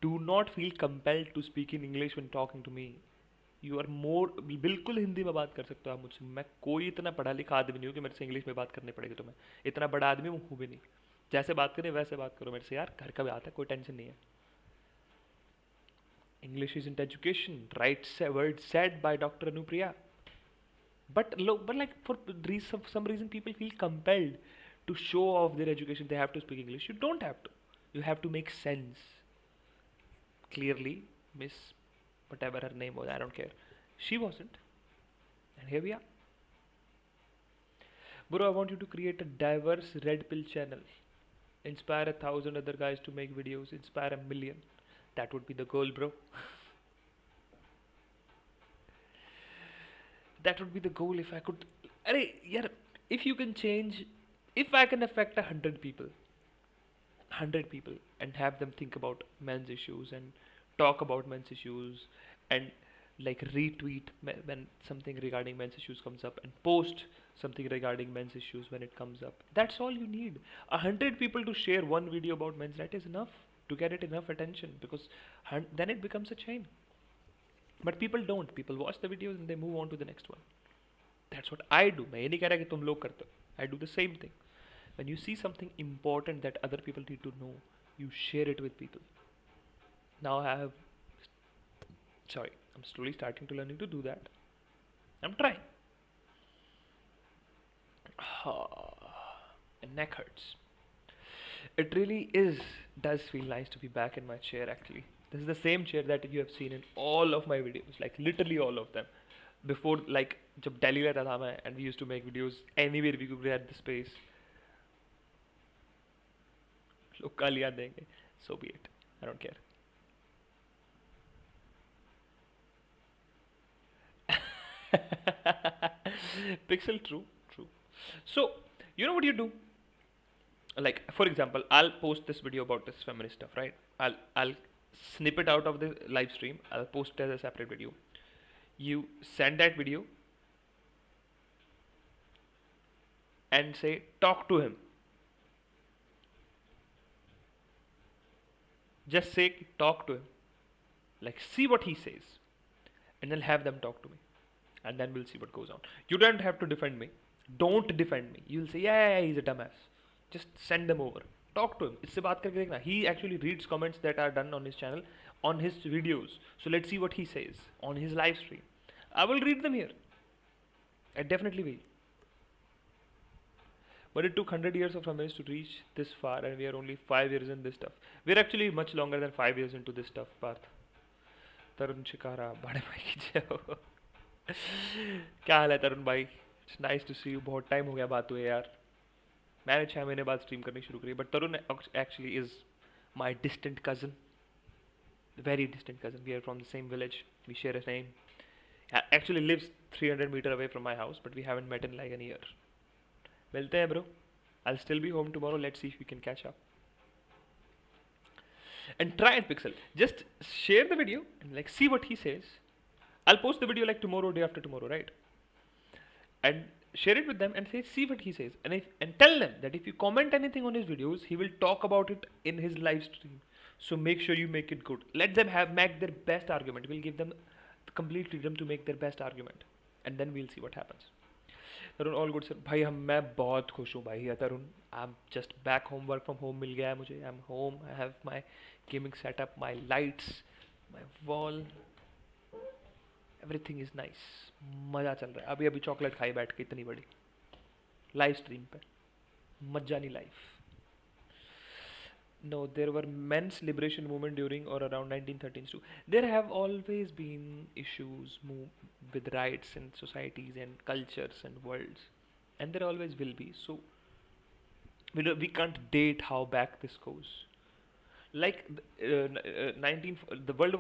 Do not feel compelled to speak in English when talking to me. You are more बिल्कुल हिंदी में बात कर सकते हो आप मुझसे. मैं कोई इतना पढ़ा लिखा आदमी नहीं हूँ कि मेरे से इंग्लिश में बात करनी पड़ेगी तुम्हें. इतना बड़ा आदमी हूँ भी नहीं. जैसे बात करें वैसे बात करो मेरे से यार. घर का भी आता है, कोई टेंशन नहीं है. English isn't education, right? Word said by Dr. Anupriya. But like for some reason people feel compelled to show off their education. They have to speak English. You don't have to. You have to make sense. Clearly, Miss whatever her name was, I don't care. She wasn't. And here we are. Bro, I want you to create a diverse red pill channel. Inspire 1,000 other guys to make videos. Inspire 1,000,000. That would be the goal, bro. That would be the goal if I could. Arey, yeah, if you can change, if I can affect 100 people and have them think about men's issues and talk about men's issues and like retweet when something regarding men's issues comes up and post something regarding men's issues when it comes up. That's all you need. 100 people to share one video about men's right is enough to get it enough attention because then it becomes a chain. But people don't. People watch the videos and they move on to the next one. That's what I do. मैं ये नहीं कह रहा कि तुम लोग करते हो. I do the same thing. When you see something important that other people need to know, you share it with people. Now I have, sorry, I'm slowly starting to learning to do that. I'm trying. And neck hurts. It really does feel nice to be back in my chair actually. This is the same chair that you have seen in all of my videos, like literally all of them. Before, like, जब Delhi रहता था मैं, and we used to make videos anywhere we could get the space. लोग गालियाँ देंगे, so be it. I don't care. Pixel, true. So, you know what you do? Like, for example, I'll post this video about this feminist stuff, right? I'll snip it out of the live stream. I'll post it as a separate video. You send that video and say, talk to him. Just say, talk to him. Like, see what he says. And I'll have them talk to me. And then we'll see what goes on. You don't have to defend me. Don't defend me. You'll say, yeah, he's a dumbass. Just send them over. Talk to him. इससे बात करके देखना. He actually reads comments that are done on his channel, on his videos. So let's see what he says on his live stream. I will read them here. I definitely will. But it took 100 years of feminists to reach this far, and we are only 5 years in this stuff. We're actually much longer than 5 years into this stuff, Parth. Tarun Chhikara, बड़े भाई की जय हो. क्या हाल है तरुण भाई? It's nice to see you. बहुत टाइम हो गया बात हुए यार. मैंने 6 महीने बाद स्ट्रीम करनी शुरू करी. But Tarun actually is my distant cousin. Very distant cousin. We are from the same village. We share a name. Actually lives 300 meters away from my house, but we haven't met in like a year. मिलते हैं bro. I'll still be home tomorrow. Let's see if we can catch up. And try and Pixel. Just share the video and like see what he says. I'll post the video like tomorrow, day after tomorrow, right? And share it with them and say, see what he says. And tell them that if you comment anything on his videos, he will talk about it in his live stream. So make sure you make it good. Let them make their best argument. We'll give them the complete freedom to make their best argument. And then we'll see what happens. Tarun, all good sir. भाई मैं बहुत खुश हूँ भाई. Tarun, I'm just back home. Work from home मिल गया है मुझे. I'm home. I have my gaming setup, my lights, my wall. Everything is nice. मज़ा चल रहा है. अभी चॉकलेट खाई बैठ के इतनी बड़ी लाइव स्ट्रीम पे. मज्जानी life. No, there were men's liberation movement during or around 1913s too. There have always been issues with rights in societies and cultures and worlds, and there always will be. So we can't date how back this goes. Like the World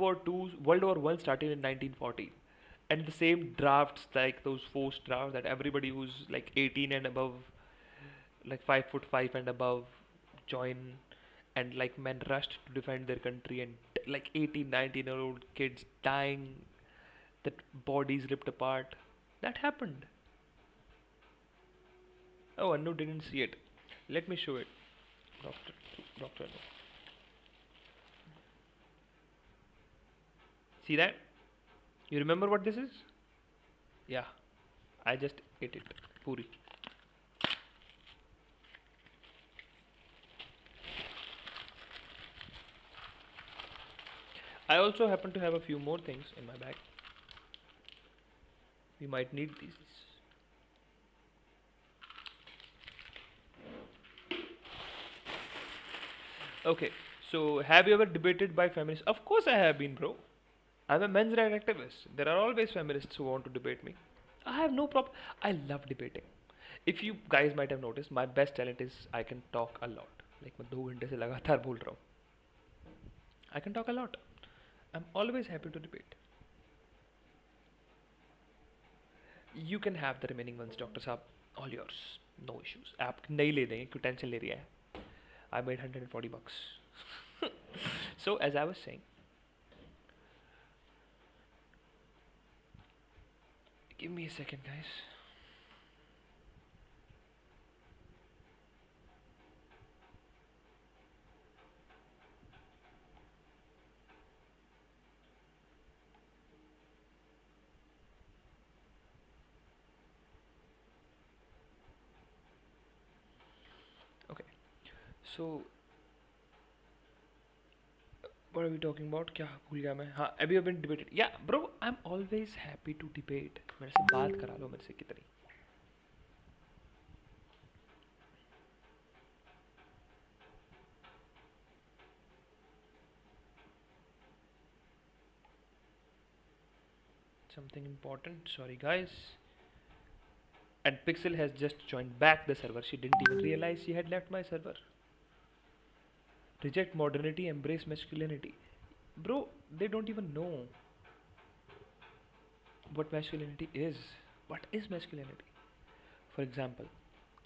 War One started in 1940, and the same drafts, like those forced drafts that everybody who's like 18 and above, like 5'5" and above, join. And like men rushed to defend their country, and like 18, 19-year-old kids dying, that bodies ripped apart. That happened. Oh, Anu didn't see it. Let me show it. Doctor Anu. See that? You remember what this is? Yeah. I just ate it. Puri. I also happen to have a few more things in my bag. We might need these. Okay, so have you ever debated by feminists? Of course I have been, bro. I'm a men's rights activist. There are always feminists who want to debate me. I have no problem. I love debating. If you guys might have noticed, my best talent is I can talk a lot. Like मैं 2 घंटे से लगातार बोल रहा हूँ. I can talk a lot. I'm always happy to debate. You can have the remaining ones, Doctor Saab. All yours. No issues. आप नहीं ले देंगे क्यों टेंशन ले रही है. I made $140. So as I was saying, give me a second, guys. Okay. So what are we talking about? क्या भूल गया मैं. हाँ, have you ever been debated? Yeah, bro, I'm always happy to debate. मेरे से बात करा लो मेरे से कितनी. Something important. Sorry, guys. And Pixel has just joined back the server. She didn't even realize she had left my server. Reject modernity, embrace masculinity. Bro, they don't even know what masculinity is. What is masculinity? For example,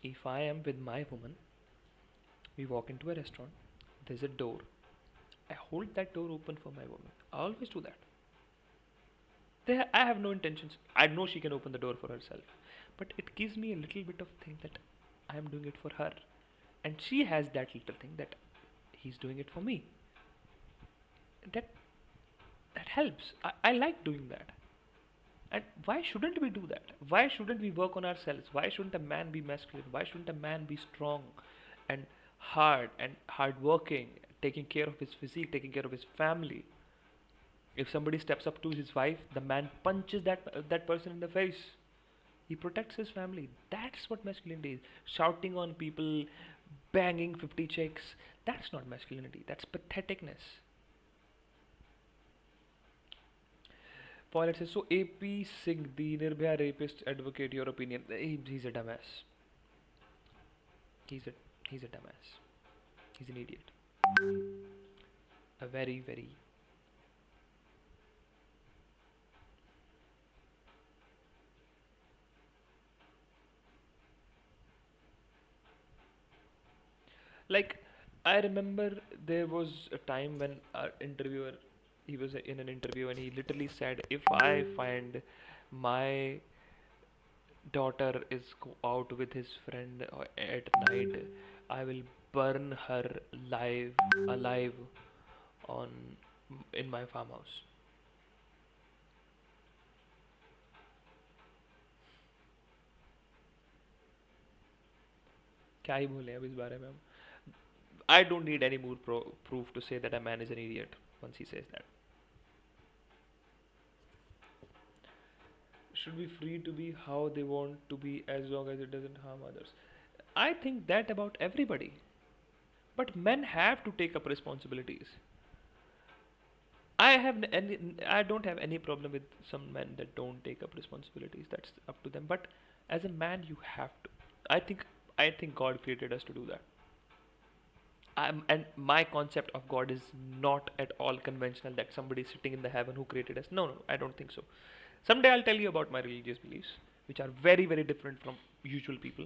if I am with my woman, we walk into a restaurant, there's a door. I hold that door open for my woman. I always do that. I have no intentions. I know she can open the door for herself. But it gives me a little bit of thing that I am doing it for her. And she has that little thing that he's doing it for me. That helps. I like doing that. And why shouldn't we do that? Why shouldn't we work on ourselves? Why shouldn't a man be masculine? Why shouldn't a man be strong and hardworking, taking care of his physique, taking care of his family? If somebody steps up to his wife, the man punches that person in the face. He protects his family. That's what masculinity is. Shouting on people, banging 50 chicks. That's not masculinity. That's patheticness. Paul says, so AP Singh, the Nirbhaya rapist advocate, your opinion? He's a dumbass. He's a dumbass. He's an idiot. A very, very like I remember there was a time when our interviewer, he was in an interview and he literally said, if I find my daughter is out with his friend at night, I will burn her alive on in my farmhouse. क्या ही बोले अब इस बारे में हम. I don't need any more proof to say that a man is an idiot once he says that. Should be free to be how they want to be as long as it doesn't harm others. I think that about everybody. But men have to take up responsibilities. I don't have any problem with some men that don't take up responsibilities. That's up to them. But as a man, you have to. I think God created us to do that. And my concept of God is not at all conventional, that somebody is sitting in the heaven who created us. No, I don't think so. Someday I'll tell you about my religious beliefs, which are very, very different from usual people.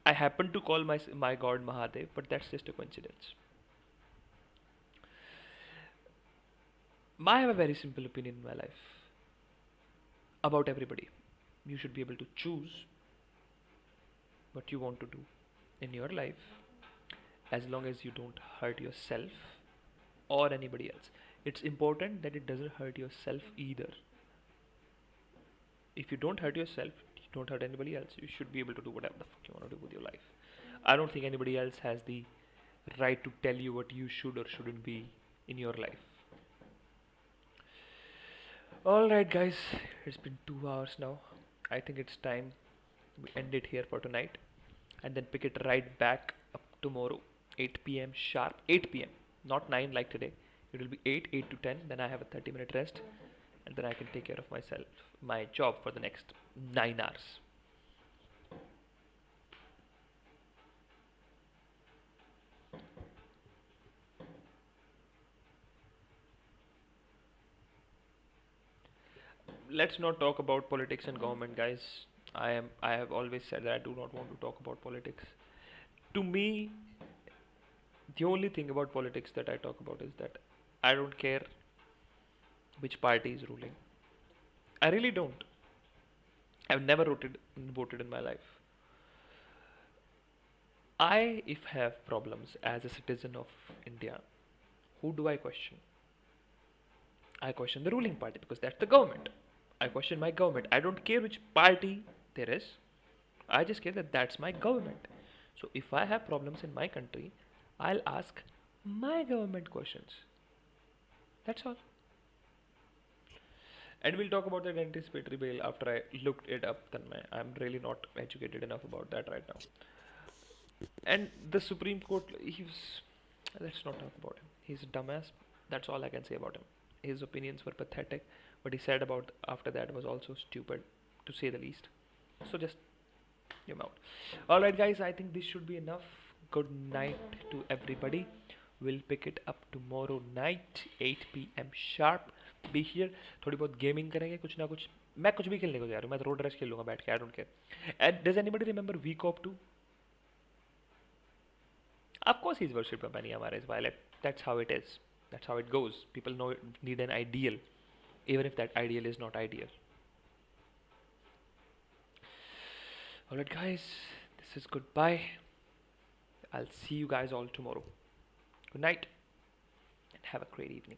I happen to call my God Mahadev, but that's just a coincidence. I have a very simple opinion in my life about everybody. You should be able to choose what you want to do in your life, as long as you don't hurt yourself or anybody else. It's important that it doesn't hurt yourself either. If you don't hurt yourself, you don't hurt anybody else. You should be able to do whatever the fuck you want to do with your life. I don't think anybody else has the right to tell you what you should or shouldn't be in your life. Alright, guys, it's been 2 hours now. I think it's time we end it here for tonight and then pick it right back up tomorrow, 8 p.m. sharp. 8 p.m. Not 9 like today. It will be 8 to 10. Then I have a 30-minute rest and then I can take care of my job for the next 9 hours. let's not talk about politics and government, guys. I have always said that I do not want to talk about politics. To me, the only thing about politics that I talk about is that I don't care which party is ruling. I really don't. I've never voted in my life. I, if have problems as a citizen of India, who do I question? I question the ruling party because that's the government. I question my government. I don't care which party there is. I just care that that's my government. So if I have problems in my country, I'll ask my government questions. That's all. And we'll talk about that anticipatory bail after I looked it up. Then I'm really not educated enough about that right now. And the Supreme Court, he was. Let's not talk about him. He's a dumbass. That's all I can say about him. His opinions were pathetic. What he said about after that was also stupid, to say the least. So just hear him out. Alright, guys, I think this should be enough. Good night to everybody. We'll pick it up tomorrow night, 8 p.m. sharp. Be here. थोड़ी बहुत gaming करेंगे कुछ ना कुछ. मैं कुछ भी खेलने को जा रहा हूँ. मैं तो रोड रश खेल लूँगा बैठ के. I don't care. And does anybody remember Week of 2? Of course he's worshipped by many Amaris Violet. That's how it is. That's how it goes. People know need an ideal, even if that ideal is not ideal. Alright guys, this is goodbye. I'll see you guys all tomorrow. Good night and have a great evening.